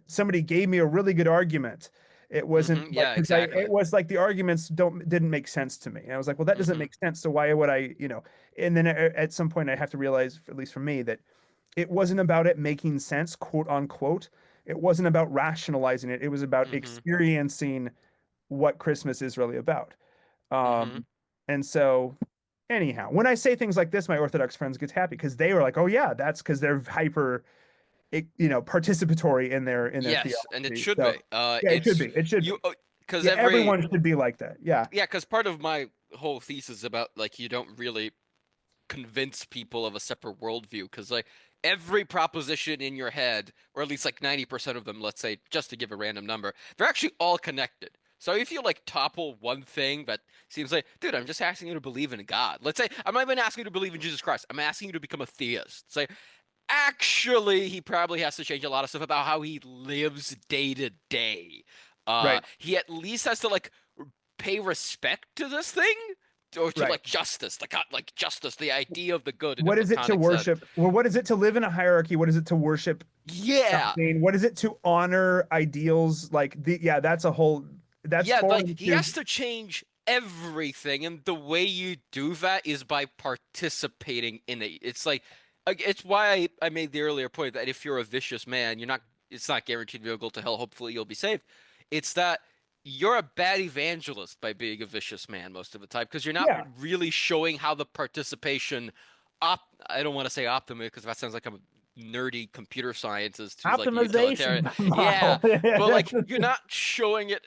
Speaker 1: somebody gave me a really good argument. It wasn't
Speaker 2: Mm-hmm.
Speaker 1: like
Speaker 2: Yeah,
Speaker 1: because I
Speaker 2: exactly.
Speaker 1: it was like the arguments didn't make sense to me. And I was like, well, that doesn't
Speaker 2: Mm-hmm.
Speaker 1: make sense. So why would I? And then at some point I have to realize, at least for me, that it wasn't about it making sense, quote unquote. It wasn't about rationalizing it. It was about
Speaker 2: Mm-hmm.
Speaker 1: experiencing what Christmas is really about.
Speaker 2: Mm-hmm.
Speaker 1: Um, and so anyhow, when I say things like this, my Orthodox friends get happy because they were like, "Oh yeah, that's because they're hyper, participatory in their
Speaker 2: Yes, and it
Speaker 1: theology."
Speaker 2: should
Speaker 1: So
Speaker 2: be.
Speaker 1: yeah, it should
Speaker 2: It's
Speaker 1: be. It should
Speaker 2: you
Speaker 1: be.
Speaker 2: because
Speaker 1: Yeah,
Speaker 2: every
Speaker 1: everyone should be like that. Yeah,
Speaker 2: yeah, because part of my whole thesis about like you don't really convince people of a separate worldview because like every proposition in your head, or at least like 90% of them, let's say, just to give a random number, they're actually all connected. So if you like topple one thing that seems like, dude, I'm just asking you to believe in God. Let's say I'm not even asking you to believe in Jesus Christ. I'm asking you to become a theist. Say, actually, he probably has to change a lot of stuff about how he lives day to day.
Speaker 1: right,
Speaker 2: He at least has to like pay respect to this thing or to
Speaker 1: right.
Speaker 2: like justice, like justice, the idea of the good in a
Speaker 1: What is it to
Speaker 2: platonic sense.
Speaker 1: worship? Well, what is it to live in a hierarchy? What is it to worship
Speaker 2: Yeah.
Speaker 1: something? What is it to honor ideals? Yeah, that's
Speaker 2: Yeah, like
Speaker 1: foreign
Speaker 2: he
Speaker 1: to,
Speaker 2: has to change everything, and the way you do that is by participating in it. It's why I made the earlier point that if you're a vicious man, it's not guaranteed you'll go to hell. Hopefully you'll be saved. It's that you're a bad evangelist by being a vicious man most of the time because you're not
Speaker 1: yeah,
Speaker 2: really showing how the participation I don't want to say optimist because that sounds like I'm a nerdy computer scientist who's like a utilitarian.
Speaker 1: optimization
Speaker 2: Yeah,
Speaker 1: model.
Speaker 2: but like you're not showing it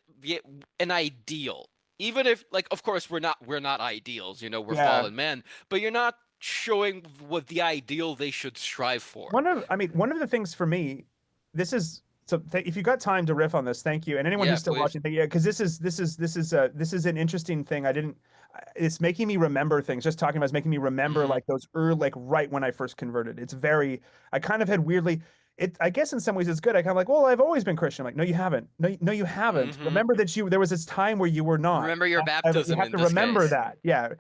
Speaker 2: an ideal. Even if like of course we're not ideals, we're
Speaker 1: Yeah.
Speaker 2: fallen men, but you're not showing what the ideal they should strive for.
Speaker 1: One of the things for me, this is so if you got time to riff on this, thank you. And anyone
Speaker 2: Yeah,
Speaker 1: who's still
Speaker 2: please.
Speaker 1: watching, yeah, because this is an interesting thing. It's making me remember things. Just talking about it's making me remember
Speaker 2: Mm-hmm.
Speaker 1: like those early, like right when I first converted. I kind of had weirdly, I guess in some ways it's good. I kind of like, well, I've always been Christian. I'm like, no, you haven't. No, no, you haven't.
Speaker 2: Hmm.
Speaker 1: Remember that there was this time where you were not.
Speaker 2: Remember your
Speaker 1: You
Speaker 2: baptism
Speaker 1: have
Speaker 2: in
Speaker 1: to
Speaker 2: this
Speaker 1: remember
Speaker 2: case.
Speaker 1: that. Yeah.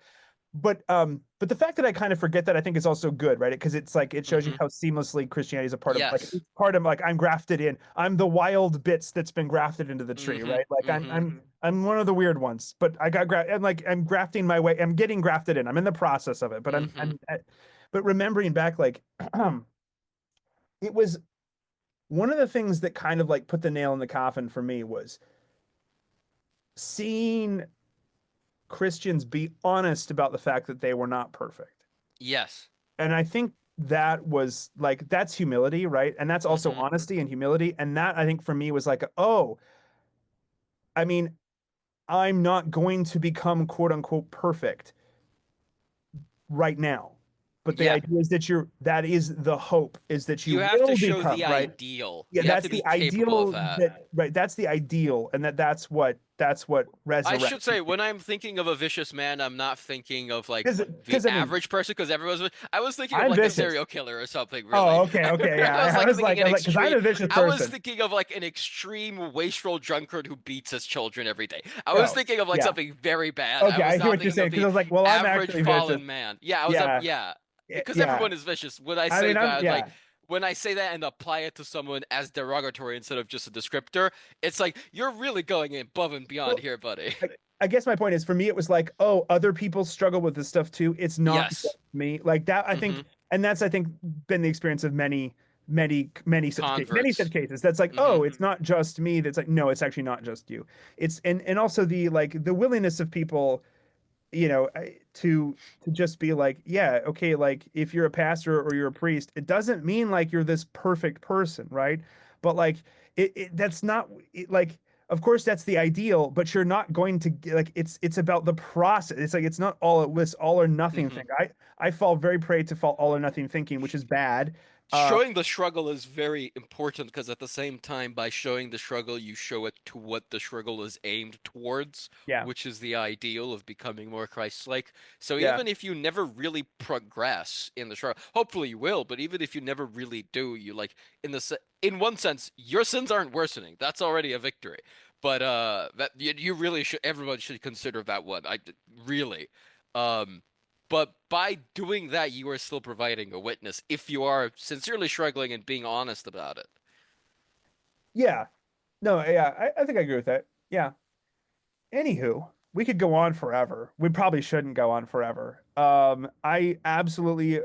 Speaker 1: But the fact that I kind of forget that I think is also good, right? Because it's like it shows you
Speaker 2: Hmm.
Speaker 1: how seamlessly Christianity is a part of like
Speaker 2: Yes.
Speaker 1: it's part of like I'm grafted in. I'm the wild bits that's been grafted into the tree,
Speaker 2: Hmm.
Speaker 1: right? Like
Speaker 2: Hmm.
Speaker 1: I'm one of the weird ones, but I'm grafting my way. I'm getting grafted in. I'm in the process of it, but
Speaker 2: Hmm.
Speaker 1: but remembering back like it was one of the things that kind of like put the nail in the coffin for me was seeing Christians be honest about the fact that they were not perfect.
Speaker 2: Yes.
Speaker 1: And I think that was like that's humility, right? And that's also
Speaker 2: Hmm.
Speaker 1: honesty and humility. And that I think for me was like, oh, I mean, I'm not going to become quote unquote perfect right now. But the
Speaker 2: Yeah.
Speaker 1: idea is that is the hope is that you
Speaker 2: You have to
Speaker 1: will
Speaker 2: show
Speaker 1: become,
Speaker 2: the
Speaker 1: right?
Speaker 2: ideal.
Speaker 1: Yeah,
Speaker 2: You have
Speaker 1: that's
Speaker 2: to be
Speaker 1: the
Speaker 2: capable of
Speaker 1: ideal
Speaker 2: that.
Speaker 1: that right, that's the ideal and that's what
Speaker 2: I should
Speaker 1: resurrection
Speaker 2: say, when I'm thinking of a vicious man, I'm not thinking of like the
Speaker 1: because I mean,
Speaker 2: average person, because I was thinking of
Speaker 1: I'm
Speaker 2: like a
Speaker 1: vicious.
Speaker 2: serial killer or something, really.
Speaker 1: Oh, okay, okay, yeah.
Speaker 2: I was
Speaker 1: I
Speaker 2: like
Speaker 1: was
Speaker 2: thinking
Speaker 1: like,
Speaker 2: an
Speaker 1: because I'm
Speaker 2: extreme,
Speaker 1: a vicious
Speaker 2: I was
Speaker 1: person.
Speaker 2: thinking of like an extreme wastrel drunkard who beats his children every day. I was
Speaker 1: Oh,
Speaker 2: thinking of like
Speaker 1: yeah.
Speaker 2: something very bad. I
Speaker 1: Okay,
Speaker 2: was
Speaker 1: I hear
Speaker 2: not
Speaker 1: what you're
Speaker 2: thinking of
Speaker 1: saying because I
Speaker 2: the
Speaker 1: was like, well, I'm
Speaker 2: average
Speaker 1: actually vicious.
Speaker 2: fallen man. Yeah, I was up,
Speaker 1: Yeah,
Speaker 2: yeah. Because
Speaker 1: yeah.
Speaker 2: everyone is vicious. When I
Speaker 1: I
Speaker 2: say
Speaker 1: mean,
Speaker 2: that, like,
Speaker 1: yeah.
Speaker 2: when I say that and apply it to someone as derogatory instead of just a descriptor, it's like you're really going above and beyond
Speaker 1: Well,
Speaker 2: here, buddy.
Speaker 1: I guess my point is for me, it was like, oh, other people struggle with this stuff too. It's not
Speaker 2: Yes.
Speaker 1: just me. Like that, I
Speaker 2: Hmm.
Speaker 1: think, and that's I think been the experience of many such
Speaker 2: Converts.
Speaker 1: cases. That's like,
Speaker 2: Hmm.
Speaker 1: oh, it's not just me. That's like, no, it's actually not just you. It's and also the like the willingness of people to just be like, yeah, okay, like if you're a pastor or you're a priest, it doesn't mean like you're this perfect person, right? But like that's not like of course that's the ideal, but you're not going to like it's about the process. It's like it's not all this all or nothing
Speaker 2: Hmm.
Speaker 1: thing. I fall very prey to fall all or nothing thinking, which is bad. Uh
Speaker 2: Showing the struggle is very important because at the same time, by showing the struggle, you show it to what the struggle is aimed towards,
Speaker 1: yeah,
Speaker 2: which is the ideal of becoming more Christ-like. So
Speaker 1: yeah.
Speaker 2: even if you never really progress in the struggle, hopefully you will, but even if you never really do, you like in one sense, your sins aren't worsening. That's already a victory. But that you really should everyone should consider that one. I really. Um but by doing that, you are still providing a witness if you are sincerely struggling and being honest about it.
Speaker 1: Yeah. No, yeah, I think I agree with that. Yeah. Anywho, we could go on forever. We probably shouldn't go on forever. I absolutely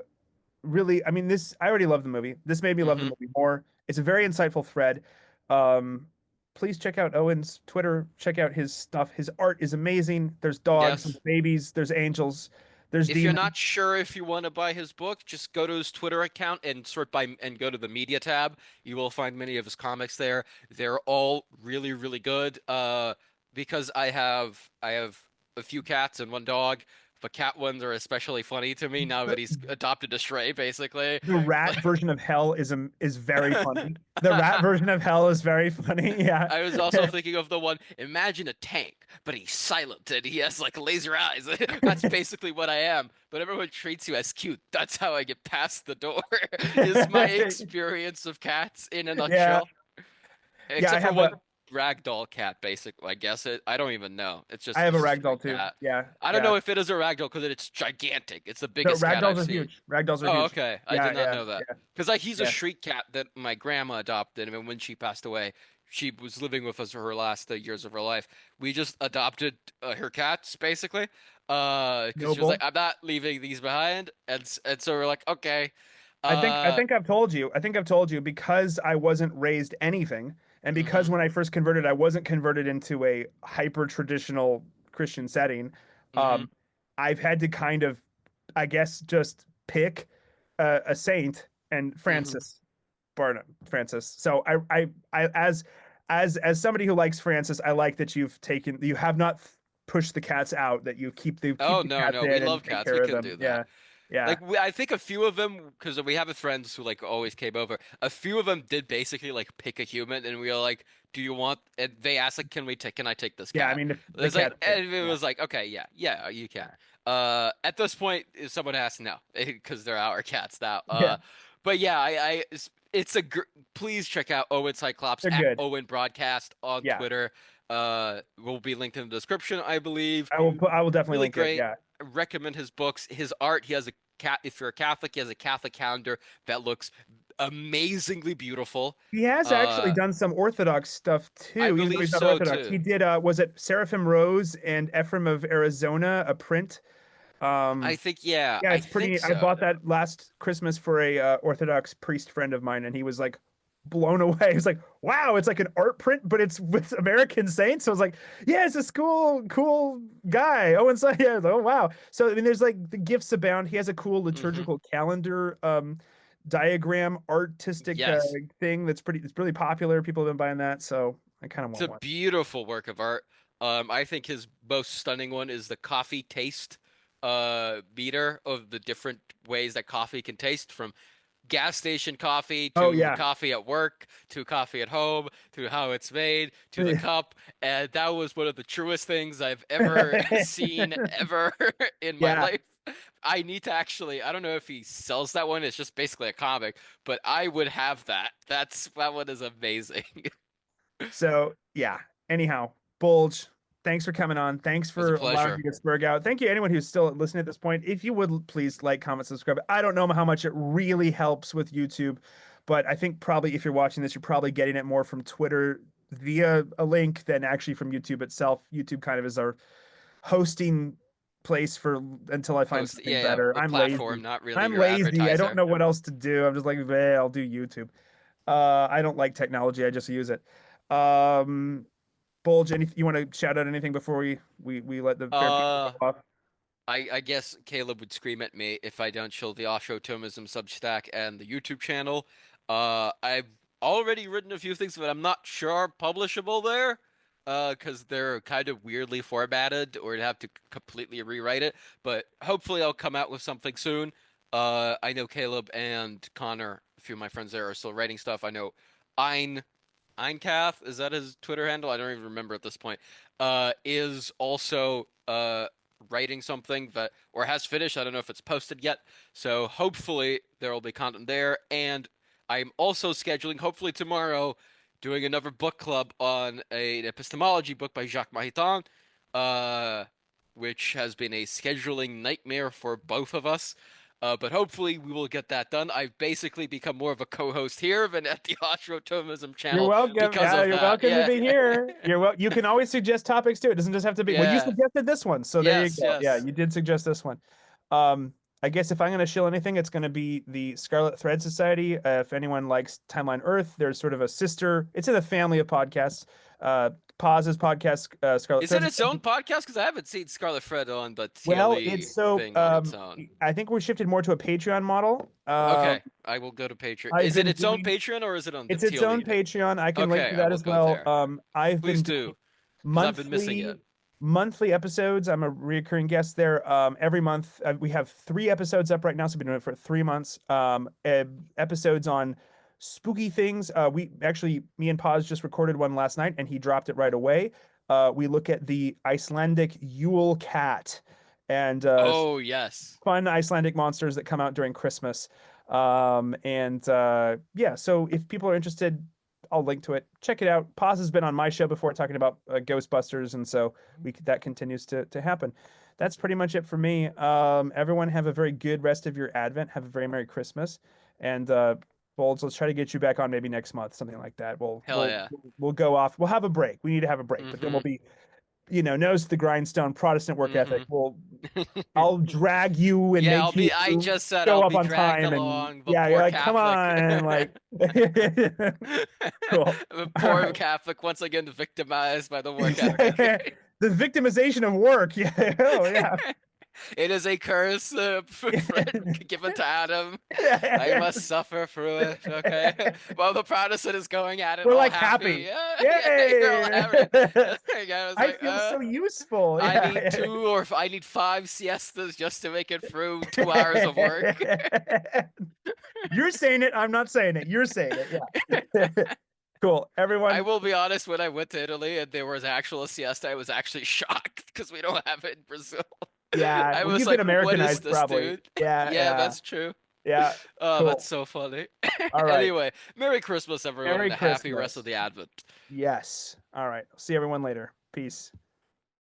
Speaker 1: really, I mean, I already love the movie. This made me love the
Speaker 2: Hmm.
Speaker 1: movie more. It's a very insightful thread. Um, please check out Owen's Twitter. Check out his stuff. His art is amazing. There's dogs, there's
Speaker 2: Yes.
Speaker 1: babies, there's angels, there's
Speaker 2: If you're
Speaker 1: demons.
Speaker 2: not sure if you want to buy his book, just go to his Twitter account and sort by and go to the media tab. You will find many of his comics there. They're all really, really good. Because I have a few cats and one dog. The cat ones are especially funny to me now that he's adopted a stray, basically.
Speaker 1: The rat version of hell is very funny. The rat version of hell is very funny. Yeah.
Speaker 2: I was also thinking of the one, imagine a tank, but he's silent and he has like laser eyes. That's basically what I am. But everyone treats you as cute. That's how I get past the door, is my experience of cats in a
Speaker 1: Yeah.
Speaker 2: nutshell.
Speaker 1: Yeah,
Speaker 2: Except for one ragdoll cat, basically. I guess I don't even know.
Speaker 1: I have a
Speaker 2: It's just a
Speaker 1: ragdoll
Speaker 2: street
Speaker 1: too.
Speaker 2: cat.
Speaker 1: Yeah.
Speaker 2: I don't
Speaker 1: Yeah.
Speaker 2: know if it is a ragdoll because it's gigantic. It's the
Speaker 1: No,
Speaker 2: biggest cat
Speaker 1: ragdolls
Speaker 2: I've
Speaker 1: are
Speaker 2: seen.
Speaker 1: huge. Ragdolls are
Speaker 2: Oh,
Speaker 1: huge.
Speaker 2: okay. I
Speaker 1: Yeah,
Speaker 2: did not
Speaker 1: yeah,
Speaker 2: know that.
Speaker 1: yeah,
Speaker 2: Because like he's a
Speaker 1: yeah.
Speaker 2: street cat that my grandma adopted, and when she passed away, she was living with us for her last years of her life. We just adopted her cats basically, because she was like,
Speaker 1: Noble.
Speaker 2: "I'm not leaving these behind," and so we're like, "Okay."
Speaker 1: I
Speaker 2: Uh,
Speaker 1: think I've told you. I think I've told you because I wasn't raised anything, and because
Speaker 2: mm-hmm,
Speaker 1: when I first converted, I wasn't converted into a hyper traditional Christian setting.
Speaker 2: mm-hmm,
Speaker 1: Um, I've had to kind of, I guess, just pick a saint and
Speaker 2: mm-hmm.
Speaker 1: Francis. So as somebody who likes Francis, I like that you have not pushed the cats out, that you keep
Speaker 2: Oh
Speaker 1: the
Speaker 2: no,
Speaker 1: cats
Speaker 2: no, we
Speaker 1: in and
Speaker 2: love
Speaker 1: take
Speaker 2: cats. We
Speaker 1: care of
Speaker 2: can
Speaker 1: them.
Speaker 2: do that.
Speaker 1: Yeah, yeah,
Speaker 2: Like I think a few of them, because we have friends who like always came over. A few of them did basically like pick a human, and we were like, "Do you want?" And they asked like, Can I take this
Speaker 1: yeah. I
Speaker 2: cat?"
Speaker 1: mean, the
Speaker 2: It's like,
Speaker 1: cats. Yeah,
Speaker 2: and it
Speaker 1: yeah.
Speaker 2: was like, "Okay, yeah, yeah, you can."
Speaker 1: Yeah.
Speaker 2: At this point, if someone asked no, because they're our cats now.
Speaker 1: Yeah.
Speaker 2: But yeah, it's a please check out Owen Cyclops
Speaker 1: They're
Speaker 2: at
Speaker 1: good.
Speaker 2: Owen Broadcast on
Speaker 1: Yeah,
Speaker 2: Twitter. Will be linked in the description, I believe.
Speaker 1: I will definitely
Speaker 2: Really
Speaker 1: link it.
Speaker 2: great.
Speaker 1: Yeah.
Speaker 2: I recommend his books, his art. He has a cat. If you're a Catholic, he has a Catholic calendar that looks amazingly beautiful.
Speaker 1: He has actually
Speaker 2: Uh,
Speaker 1: done some Orthodox stuff
Speaker 2: I
Speaker 1: too, even though
Speaker 2: believe
Speaker 1: he's not
Speaker 2: so
Speaker 1: Orthodox. He
Speaker 2: too.
Speaker 1: did was it Seraphim Rose and Ephraim of Arizona, a print.
Speaker 2: I
Speaker 1: Um
Speaker 2: think, yeah,
Speaker 1: yeah,
Speaker 2: I
Speaker 1: it's
Speaker 2: think
Speaker 1: pretty. I
Speaker 2: so.
Speaker 1: bought that last Christmas for a Orthodox priest friend of mine, and he was like blown away. He was like, "Wow, it's like an art print, but it's with American saints." So I was like, "Yeah, it's this cool guy." Oh, and so yeah, I was like, oh wow. So I mean, there's like the gifts abound. He has a cool
Speaker 2: Hmm.
Speaker 1: liturgical calendar diagram artistic
Speaker 2: Yes.
Speaker 1: thing that's pretty. It's really popular. People have been buying that, so I kind of
Speaker 2: It's
Speaker 1: want
Speaker 2: a
Speaker 1: one.
Speaker 2: beautiful work of art. I think his most stunning one is the coffee taste meter of the different ways that coffee can taste, from gas station coffee
Speaker 1: Oh
Speaker 2: to
Speaker 1: yeah.
Speaker 2: coffee at work to coffee at home to how it's made to the cup. And that was one of the truest things I've ever seen ever in my
Speaker 1: Yeah.
Speaker 2: life. I need to actually, I don't know if he sells that one. It's just basically a comic, but I would have that. That one is amazing. It
Speaker 1: So yeah. Anyhow, Bulge, thanks for coming on. Thanks
Speaker 2: was a
Speaker 1: for allowing me
Speaker 2: pleasure.
Speaker 1: to spurg out. Thank you anyone who's still listening at this point. If you would please like, comment, subscribe. I don't know how much it really helps with YouTube, but I think probably if you're watching this, you're probably getting it more from Twitter via a link than actually from YouTube itself. YouTube kind of is our hosting place for until I find
Speaker 2: Host,
Speaker 1: something
Speaker 2: yeah,
Speaker 1: better.
Speaker 2: the
Speaker 1: I'm
Speaker 2: platform,
Speaker 1: lazy.
Speaker 2: not really
Speaker 1: I'm
Speaker 2: your
Speaker 1: lazy. I don't
Speaker 2: advertiser.
Speaker 1: know what else to do. I'm just like, eh, I'll do YouTube. I don't like technology. I just use it. Um, Bulge, you want to shout out anything before we let the fair people
Speaker 2: Uh,
Speaker 1: go off?
Speaker 2: I guess Caleb would scream at me if I don't show the Osho Thomism Substack and the YouTube channel. I've already written a few things, but I'm not sure are publishable there, because they're kind of weirdly formatted, or I'd have to completely rewrite it. But hopefully, I'll come out with something soon. I know Caleb and Connor, a few of my friends there, are still writing stuff. I know Ein Einkath, is that his Twitter handle? I don't even remember at this point. Is also writing something that, or has finished. I don't know if it's posted yet. So hopefully there will be content there. And I'm also scheduling, hopefully tomorrow, doing another book club on an epistemology book by Jacques Maritain, uh, which has been a scheduling nightmare for both of us. But hopefully we will get that done. I've basically become more of a co-host here than at the Astrotomism
Speaker 1: You're
Speaker 2: channel
Speaker 1: welcome.
Speaker 2: because
Speaker 1: Yeah,
Speaker 2: of
Speaker 1: you're
Speaker 2: that.
Speaker 1: welcome to
Speaker 2: Yeah.
Speaker 1: be here. You can always suggest topics too. It doesn't just have to be. Well, you
Speaker 2: Yeah.
Speaker 1: suggested this one, so there you
Speaker 2: Yes,
Speaker 1: go. Yeah,
Speaker 2: yes.
Speaker 1: you did suggest this one. Um, I guess if I'm going to shill anything, it's going to be the Scarlet Thread Society. If anyone likes Timeline Earth, there's sort of a sister. It's in a family of podcasts. Pause's podcast, Scarlet
Speaker 2: Is it
Speaker 1: Thread
Speaker 2: its own
Speaker 1: Society.
Speaker 2: podcast? Because I haven't seen Scarlet Fred on the
Speaker 1: Well,
Speaker 2: TLE
Speaker 1: it's so
Speaker 2: thing on its own.
Speaker 1: I think we're shifted more to a Patreon model.
Speaker 2: Okay, I will go to Patreon.
Speaker 1: I've
Speaker 2: Is it
Speaker 1: been
Speaker 2: its own
Speaker 1: doing
Speaker 2: Patreon or is it on the
Speaker 1: It's its own
Speaker 2: TLE thing?
Speaker 1: Patreon. I can link
Speaker 2: Okay,
Speaker 1: to
Speaker 2: I
Speaker 1: that
Speaker 2: will
Speaker 1: as
Speaker 2: go
Speaker 1: well.
Speaker 2: there.
Speaker 1: I've been
Speaker 2: Please
Speaker 1: doing
Speaker 2: do, because I've been missing it.
Speaker 1: monthly episodes. I'm a recurring guest there. Every month we have 3 episodes up right now, so we've been doing it for 3 months. Episodes on spooky things. Me and Paz just recorded one last night, and he dropped it right away. We look at the Icelandic Yule cat and
Speaker 2: Oh, yes.
Speaker 1: fun Icelandic monsters that come out during Christmas. And yeah, so if people are interested, I'll link to it. Check it out. Paz has been on my show before talking about Ghostbusters, and so that continues to happen. That's pretty much it for me. Everyone have a very good rest of your Advent. Have a very Merry Christmas, and Bolts, let's try to get you back on maybe next month, something like that.
Speaker 2: Hell yeah.
Speaker 1: We'll go off. We'll have a break. We need to have a break, but then
Speaker 2: Mm-hmm.
Speaker 1: we'll be, nose to the grindstone, Protestant work ethic.
Speaker 2: Mm-hmm.
Speaker 1: I'll drag you and
Speaker 2: Yeah,
Speaker 1: make you
Speaker 2: I just said
Speaker 1: show
Speaker 2: I'll
Speaker 1: up
Speaker 2: be
Speaker 1: on
Speaker 2: dragged
Speaker 1: time, and
Speaker 2: along, the
Speaker 1: yeah, you're
Speaker 2: poor
Speaker 1: like, come
Speaker 2: Catholic.
Speaker 1: on, like, cool.
Speaker 2: The
Speaker 1: All
Speaker 2: poor
Speaker 1: right.
Speaker 2: Catholic once again victimized by the work
Speaker 1: The
Speaker 2: ethic.
Speaker 1: victimization of work. Yeah. Oh, yeah.
Speaker 2: It is a curse given to Adam. I
Speaker 1: Yeah.
Speaker 2: must suffer through it. Okay. While the Protestant is going at it
Speaker 1: We're
Speaker 2: all
Speaker 1: like
Speaker 2: happy.
Speaker 1: happy.
Speaker 2: Yeah, you're all
Speaker 1: Yay.
Speaker 2: happy. The guy was
Speaker 1: I
Speaker 2: like,
Speaker 1: feel so useful. Yeah.
Speaker 2: I need 5 siestas just to make it through 2 hours of work.
Speaker 1: You're saying it. I'm not saying it. You're saying it. Yeah. Cool.
Speaker 2: I
Speaker 1: Everyone.
Speaker 2: will be honest, when I went to Italy and there was actual siesta, I was actually shocked because we don't have it in Brazil.
Speaker 1: Yeah.
Speaker 2: I
Speaker 1: Well,
Speaker 2: was
Speaker 1: you've been
Speaker 2: like, what is
Speaker 1: Americanized
Speaker 2: this,
Speaker 1: probably.
Speaker 2: dude?
Speaker 1: Yeah.
Speaker 2: Yeah,
Speaker 1: Yeah.
Speaker 2: that's true.
Speaker 1: Yeah,
Speaker 2: Oh, that's
Speaker 1: cool.
Speaker 2: so funny.
Speaker 1: All right.
Speaker 2: Anyway, Merry Christmas, everyone,
Speaker 1: Merry
Speaker 2: and a happy rest of
Speaker 1: Christmas.
Speaker 2: the Advent.
Speaker 1: Yes. All right. See everyone later. Peace.